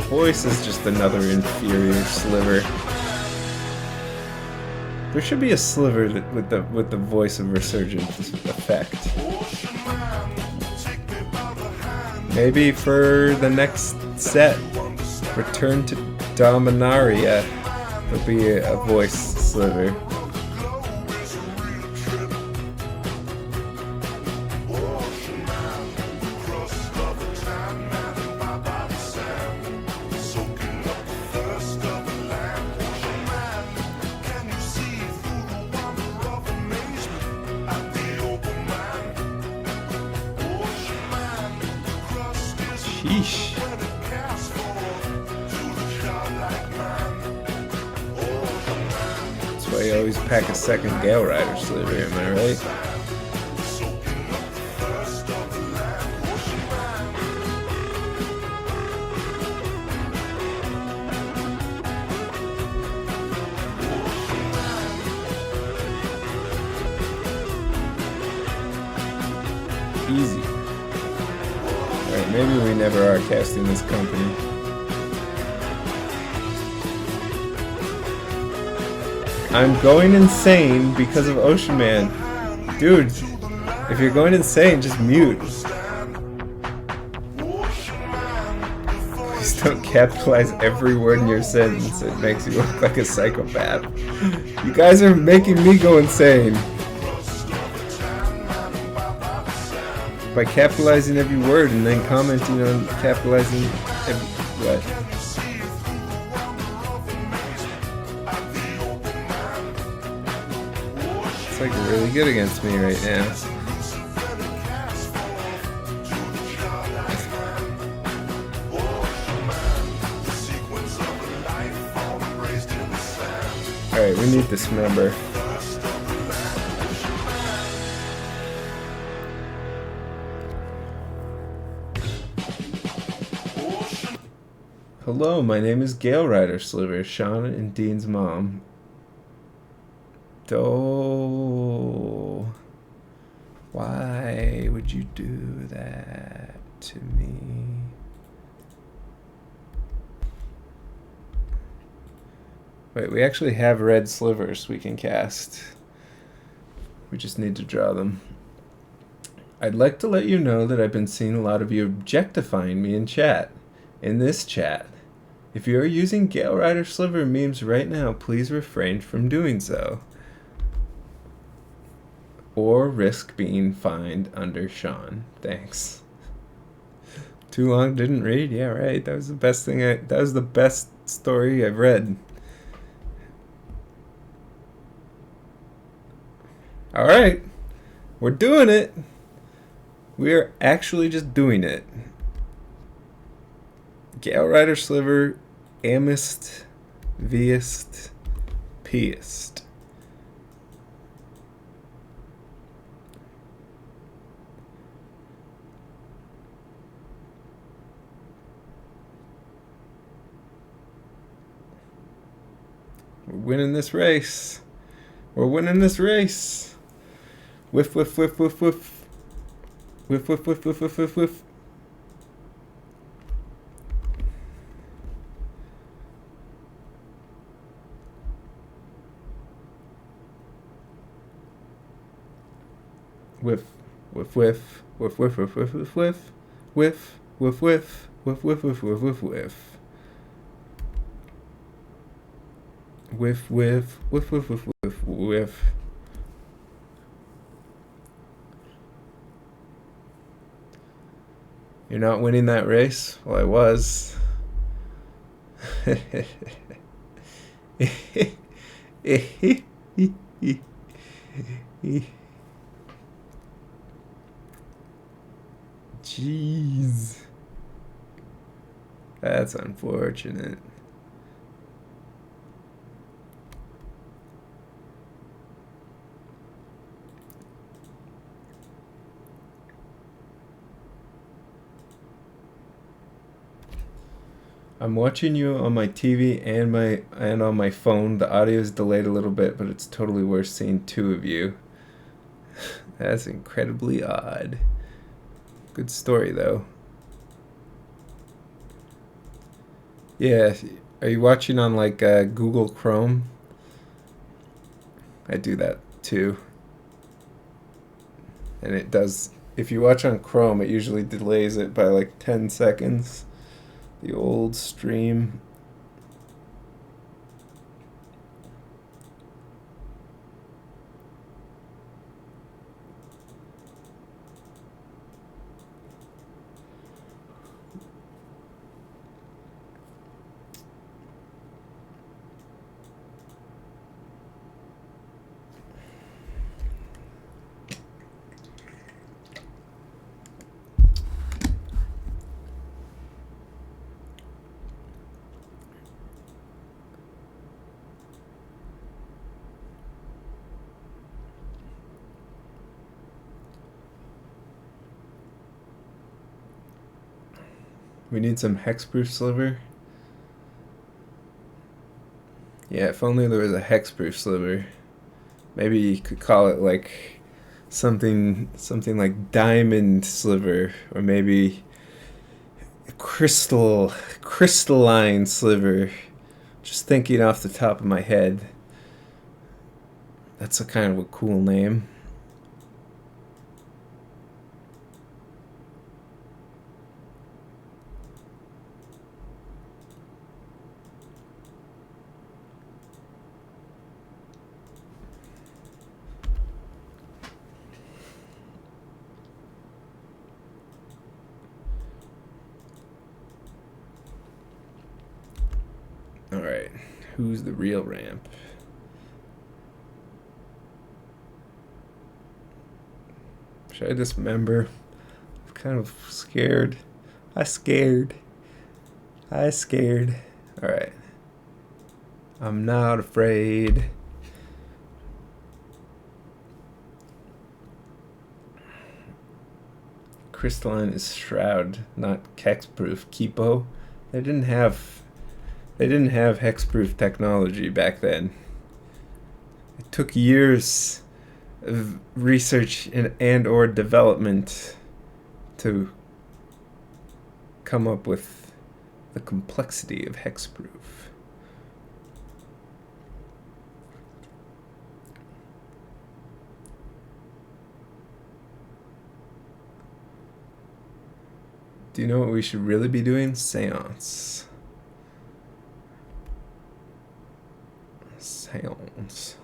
voice is just another inferior Sliver. There should be a Sliver with the voice of Resurgence effect. Maybe for the next set, Return to Dominaria, there'll be a voice Sliver. Sheesh. That's why you always pack a second Gale Rider Sliver, am I right? Easy. Alright, maybe we never are casting this company. I'm going insane because of Ocean Man. Dude, if you're going insane, just mute. Please don't capitalize every word in your sentence. It makes you look like a psychopath. You guys are making me go insane. By capitalizing every word and then commenting on capitalizing every what? It's like really good against me right now. Alright, we need Dismember. Hello, my name is Gale Rider Sliver, Shauna and Dean's mom. Oh, why would you do that to me? Wait, we actually have red slivers we can cast. We just need to draw them. I'd like to let you know that I've been seeing a lot of you objectifying me in chat. In this chat. If you are using Gale Rider Sliver memes right now, please refrain from doing so. Or risk being fined under Sean. Thanks. Too long, didn't read? Yeah, right. That was the best thing that was the best story I've read. Alright. We're doing it. We are actually just doing it. Gale Rider Sliver, Amist, Vist, Piest. We're winning this race. We're winning this race. Whiff, whiff, whiff, whiff, whiff. Whiff, whiff, whiff, whiff, whiff, whiff, whiff. Whiff, whiff, whiff, whiff, whiff, whiff, whiff, whiff, whiff, whiff, whiff, whiff, whiff, whiff, whiff, whiff, whiff, whiff. Whiff, whiff, whiff, whiff, whiff, whiff, whiff. You're not winning that race? Well, I was. Jeez. That's unfortunate. I'm watching you on my TV and on my phone. The audio is delayed a little bit, but it's totally worth seeing two of you. That's incredibly odd. Good story, though. Yeah, are you watching on like Google Chrome? I do that too. And it does, if you watch on Chrome, it usually delays it by like 10 seconds. The old stream. We need some hexproof sliver. Yeah, if only there was a hexproof sliver. Maybe you could call it like something like diamond sliver, or maybe crystalline sliver. Just thinking off the top of my head. That's a kind of a cool name. Alright, who's the real ramp? Should I dismember? I'm kind of scared. I scared. Alright. I'm not afraid. Crystalline is shroud, not hexproof. Kipo. They didn't have hexproof technology back then. It took years of research and or development to come up with the complexity of hexproof. Do you know what we should really be doing? Seance. Seance.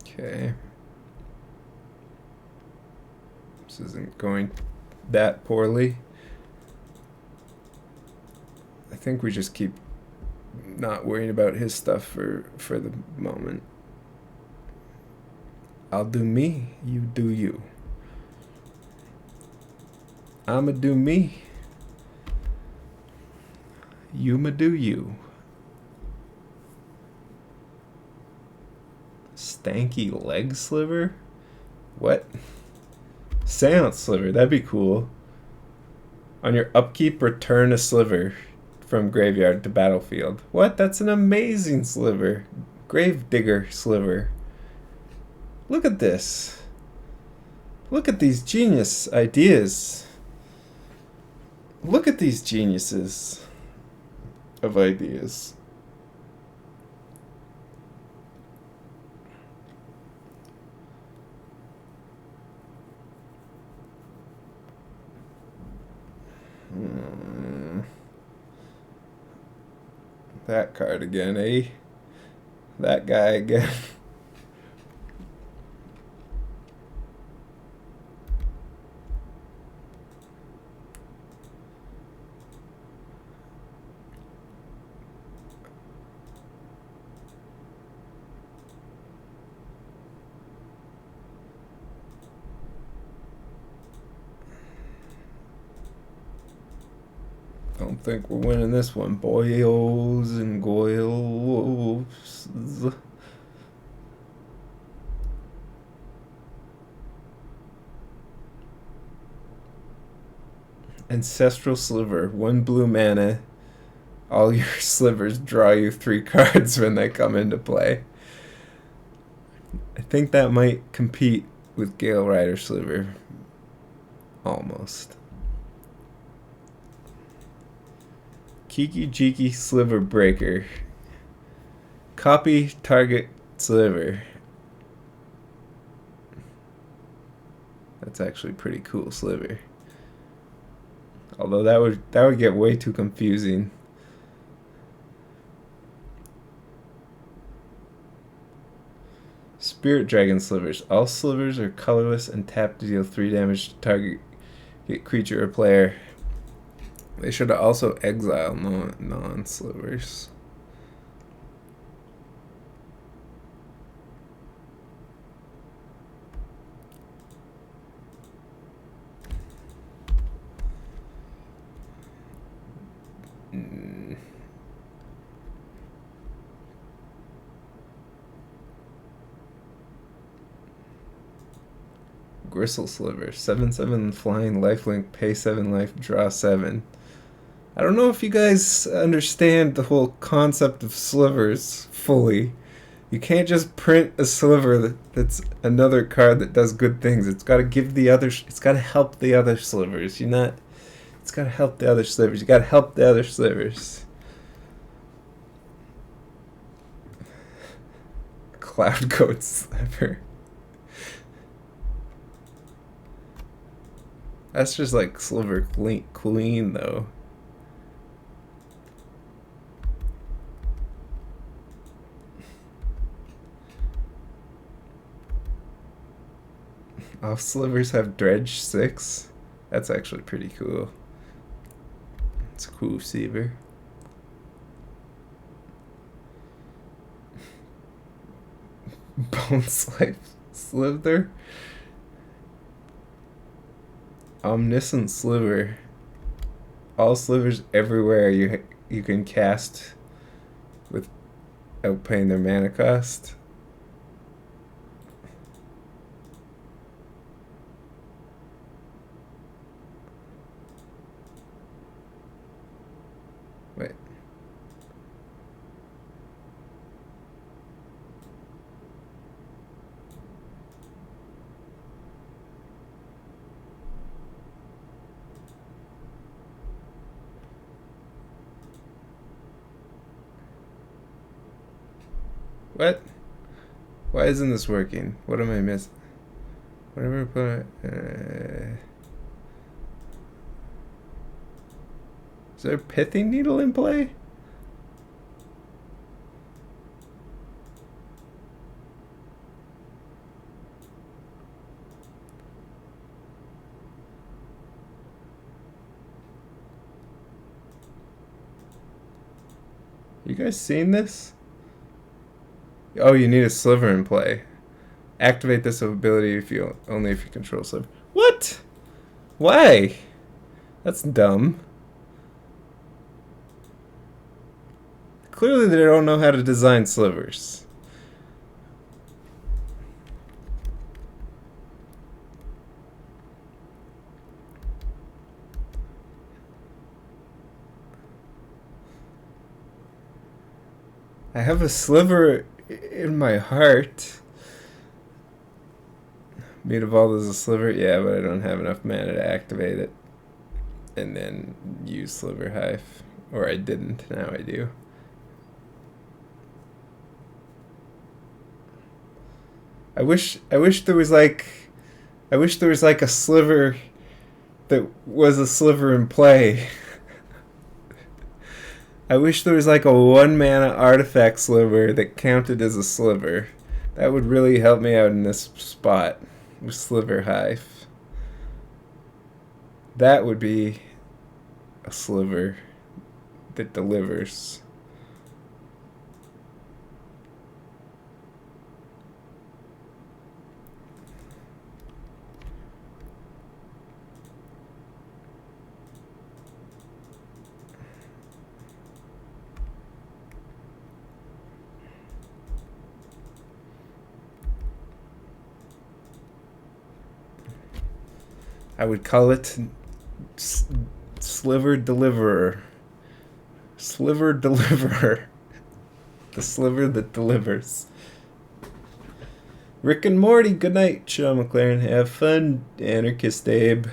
Okay. This isn't going that poorly. I think we just keep not worrying about his stuff for the moment. I'll do me, you do you. I'ma do me. You'ma do you. Stanky leg sliver? What? Seance sliver, that'd be cool. On your upkeep, return a sliver from graveyard to battlefield. What? That's an amazing sliver. Gravedigger sliver. Look at this. Look at these genius ideas. Look at these geniuses of ideas. That card again, eh? That guy again. Don't think we're winning this one, boys and goils. Ancestral Sliver, 1 blue mana. All your slivers draw you 3 cards when they come into play. I think that might compete with Gale Rider Sliver. Almost. Kiki Jiki Sliver Breaker. Copy target sliver. That's actually pretty cool sliver. Although that would get way too confusing. Spirit Dragon Slivers. All slivers are colorless and tap to deal 3 damage to target creature or player. They should also exile non-slivers. Gristle Sliver. 7/7 flying lifelink, pay 7 life, draw 7. I don't know if you guys understand the whole concept of slivers fully. You can't just print a sliver that's another card that does good things. It's got to give the other. It's got to help the other slivers. You're not. It's got to help the other slivers. You got to help the other slivers. Cloud Goat Sliver. That's just like Sliver Queen though. All slivers have Dredge 6. That's actually pretty cool. It's a cool sliver. Bone Slither. Omniscient Sliver. All slivers everywhere you can cast without paying their mana cost. Wait. What? Why isn't this working? What am I missing? Whatever, but is there a pithing needle in play? You guys seen this? Oh, you need a sliver in play. Activate this ability only if you control sliver. What? Why? That's dumb. Clearly they don't know how to design slivers. I have a sliver in my heart. Meat of all is a sliver? Yeah, but I don't have enough mana to activate it. And then use Sliver Hive. Or I didn't, now I do. I wish there was like a sliver that was a sliver in play. I wish there was like a 1-mana artifact sliver that counted as a sliver. That would really help me out in this spot with Sliver Hive. That would be a sliver that delivers. I would call it Sliver Deliverer. Sliver Deliverer. The sliver that delivers. Rick and Morty, good night, Sean McLaren. Have fun, Anarchist Abe.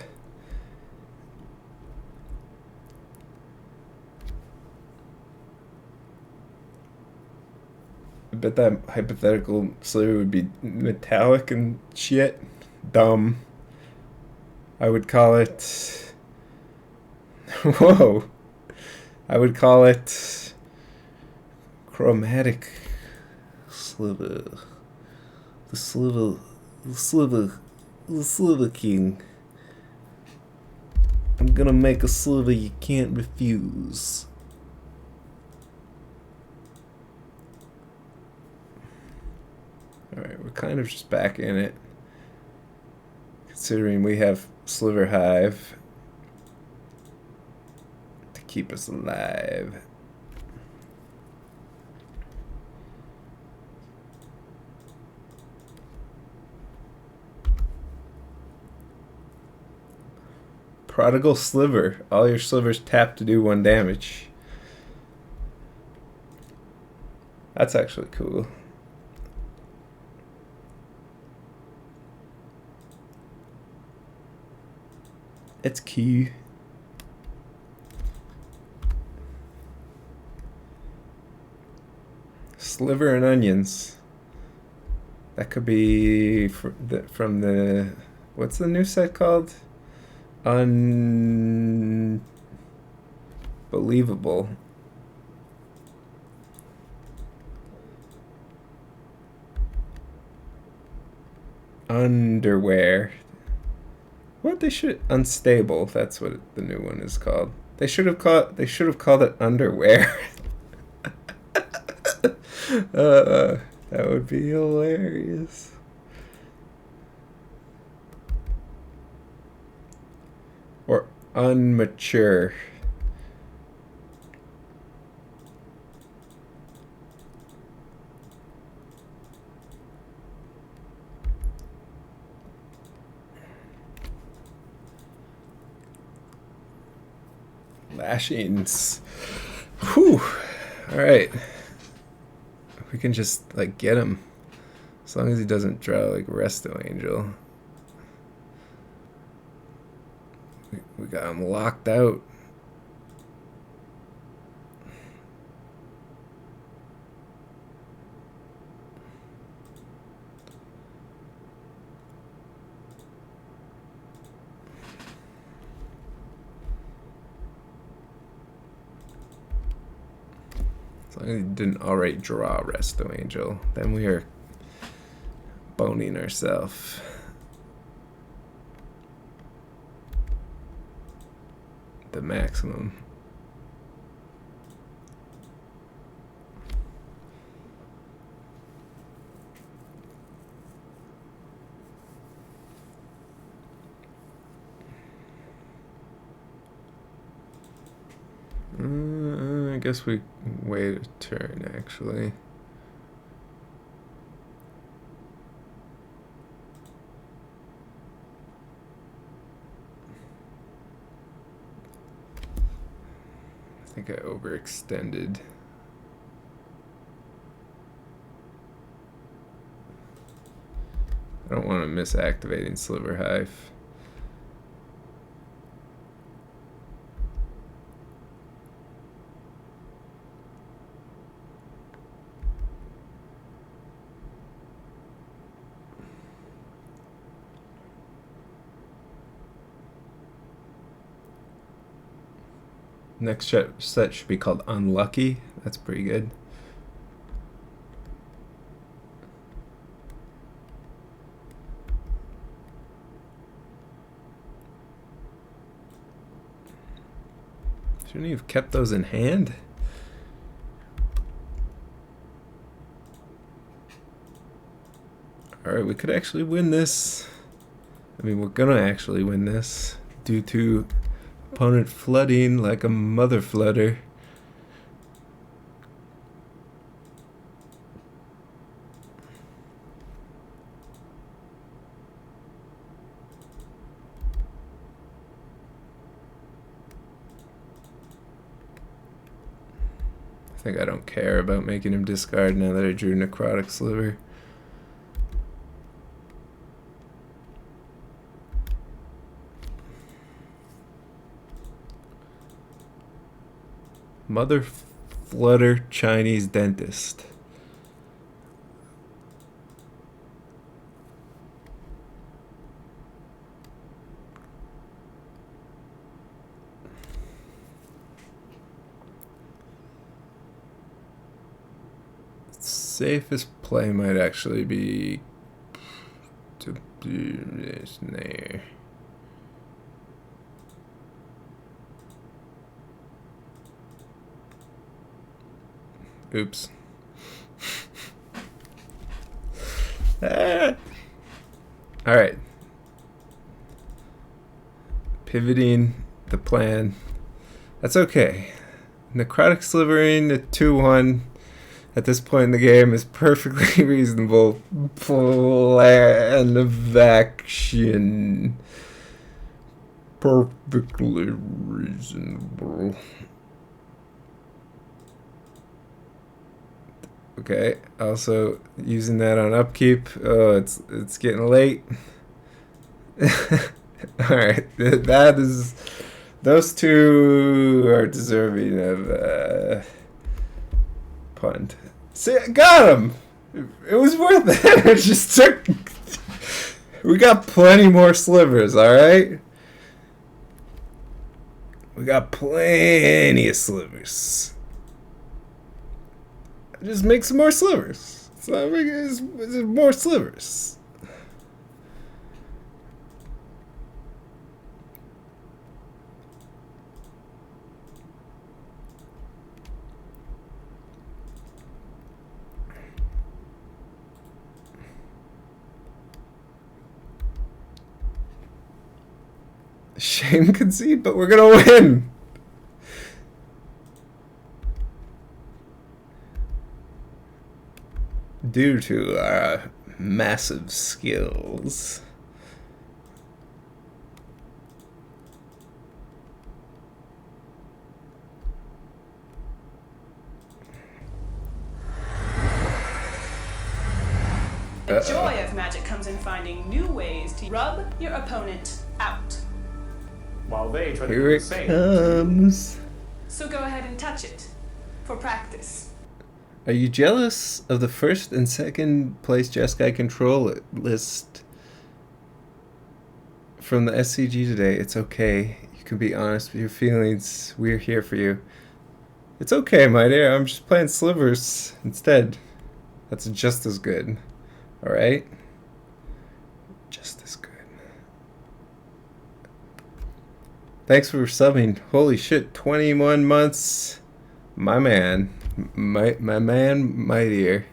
I bet that hypothetical sliver would be metallic and shit. Dumb. I would call it... Whoa. I would call it... chromatic sliver. The sliver king. I'm gonna make a sliver you can't refuse. Alright, we're kind of just back in it. Considering we have Sliver Hive to keep us alive. Prodigal Sliver. All your slivers tap to do 1 damage. That's actually cool. It's key. Sliver and onions. That could be from the what's the new set called? Unbelievable. Underwear. What they should unstable. That's what the new one is called. They should have called it underwear. That would be hilarious. Or unmature. Lashings. Whew. Alright. We can just, like, get him. As long as he doesn't draw, like, Resto Angel. We got him locked out. As long as he didn't already draw Resto Angel, then we are boning ourselves. The maximum. I guess we wait a turn, actually. I think I overextended. I don't want to miss activating Sliver Hive. Next set should be called Unlucky. That's pretty good. Shouldn't you have kept those in hand? Alright, we could actually win this. I mean, we're gonna actually win this due to opponent flooding like a mother flooder. I think I don't care about making him discard now that I drew Necrotic Sliver. Mother Flutter Chinese dentist. Safest play might actually be to do this there. Oops. Alright. Pivoting the plan. That's okay. Necrotic Slivering at 2-1 at this point in the game is perfectly reasonable plan of action. Perfectly reasonable. Okay, also using that on upkeep. Oh, it's getting late. Alright, that is... Those two are deserving of punt. See, I got him! It was worth it. It just took... We got plenty more slivers, alright? We got plenty of slivers. Just make some more slivers. So it's more slivers. Shame concede, but we're gonna win. Due to our massive skills. The joy of magic comes in finding new ways to rub your opponent out. While they try to Here do the it same. comes. So go ahead and touch it for practice. Are you jealous of the first and second place Jeskai control list from the SCG today? It's okay. You can be honest with your feelings. We're here for you. It's okay, my dear. I'm just playing Slivers instead. That's just as good. Alright? Just as good. Thanks for subbing. Holy shit, 21 months. My man. My man, my dear.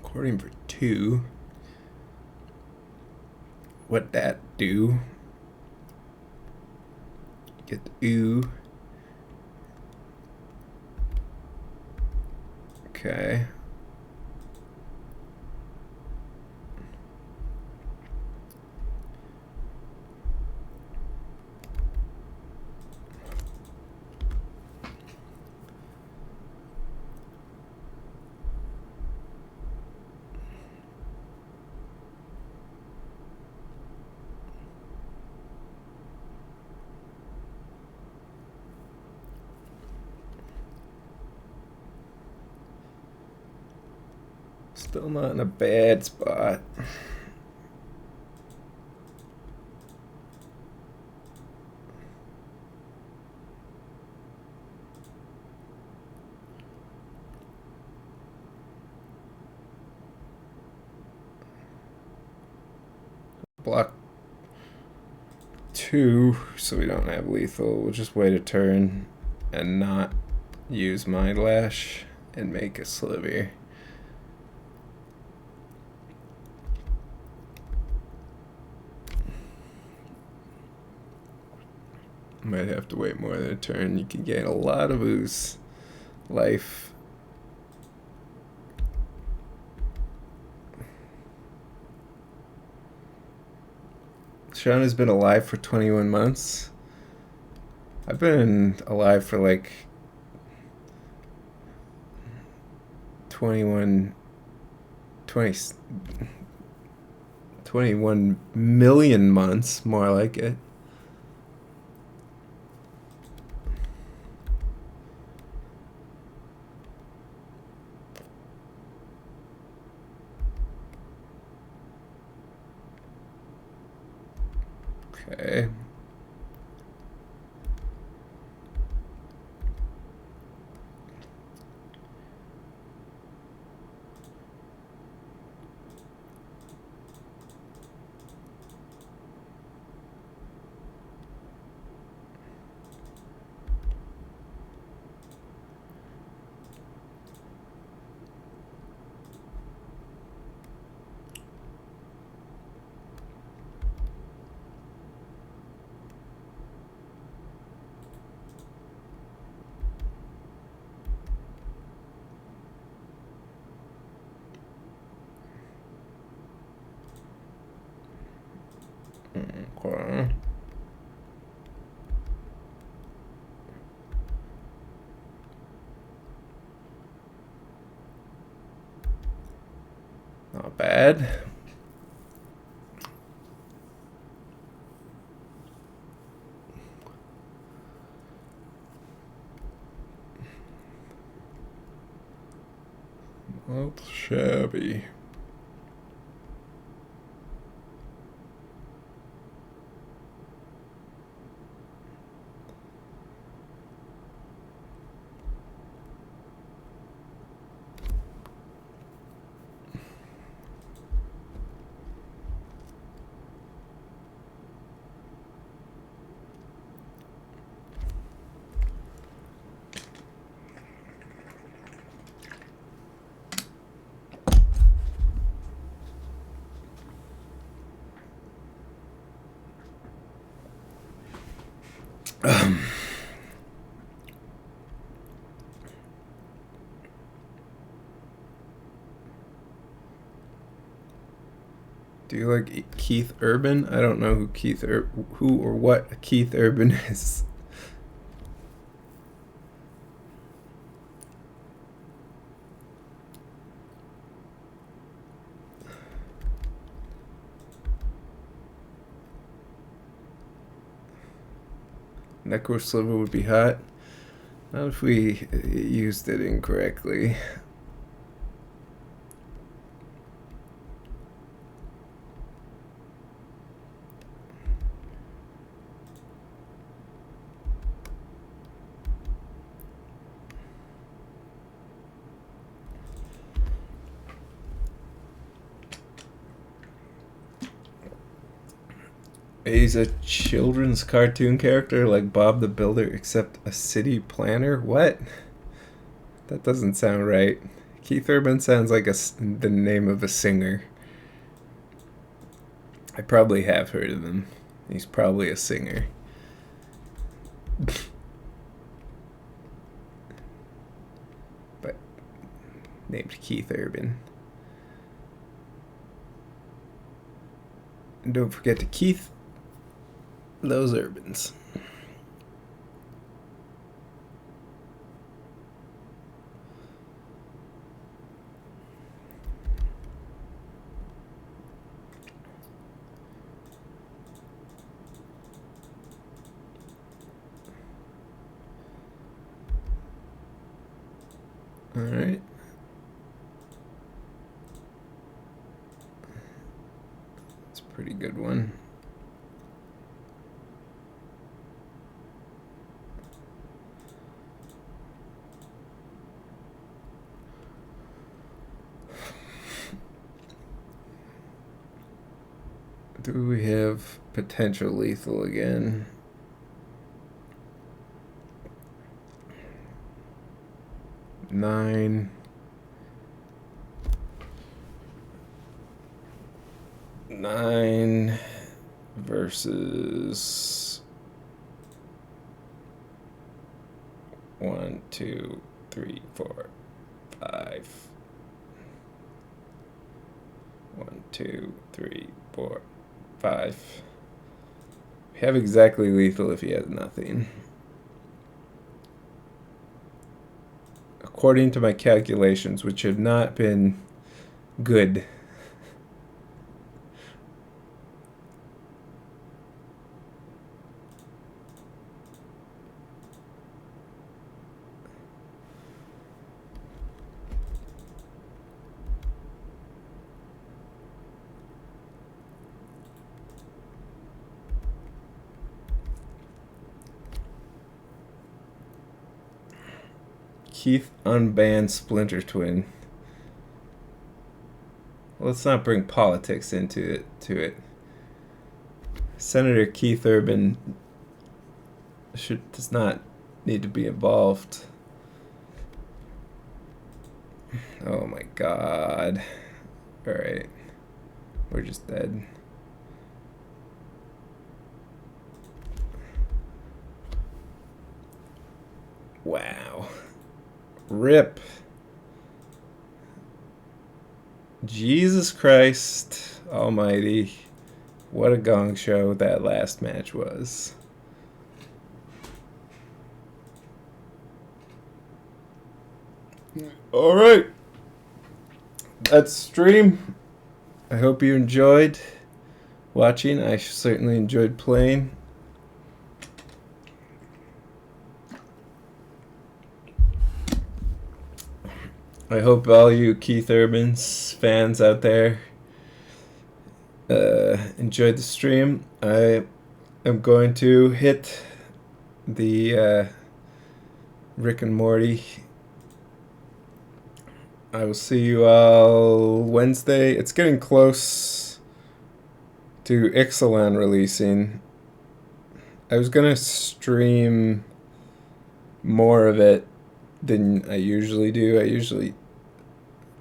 According for 2. What that do? Get the ooh. Okay. Still not in a bad spot. Block 2, so we don't have lethal. We'll just wait a turn and not use Mind Lash and make a sliver. Might have to wait more than a turn. You can gain a lot of ooze life. Sean has been alive for 21 months. I've been alive for like 21 million months, more like it. Okay. Okay. Not bad. Not shabby. Do you like Keith Urban? I don't know who or what Keith Urban is. Necro Sliver would be hot. Not if we used it incorrectly. He's a children's cartoon character like Bob the Builder, except a city planner? What? That doesn't sound right. Keith Urban sounds like the name of a singer. I probably have heard of him. He's probably a singer. But named Keith Urban. And don't forget to Keith those Urbans. All right. That's a pretty good one. Do we have potential lethal again? Nine versus 1, 2, 3, 4, 5. 1, 2, 3, 4, 5. We have exactly lethal if he has nothing. according to my calculations, which have not been good. Keith unbanned Splinter Twin. Let's not bring politics into it. Senator Keith Urban does not need to be involved. Oh my God. Alright. We're just dead. Wow. RIP. Jesus Christ Almighty. What a gong show that last match was. Alright. That's stream. I hope you enjoyed watching. I certainly enjoyed playing. I hope all you Keith Urban's fans out there enjoyed the stream. I am going to hit the Rick and Morty. I will see you all Wednesday. It's getting close to Ixalan releasing. I was going to stream more of it than I usually do.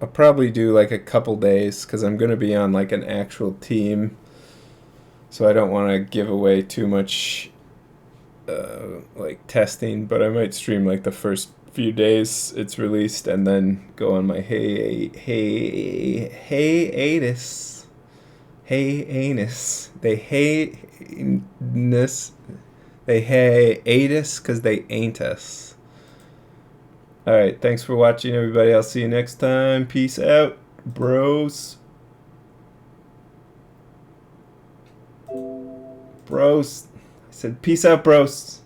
I'll probably do like a couple days because I'm going to be on like an actual team, so I don't want to give away too much like testing, but I might stream like the first few days it's released and then go on my hiatus. They hiatus because they ain't us. Alright, thanks for watching, everybody. I'll see you next time. Peace out, bros. Bros. I said peace out, bros.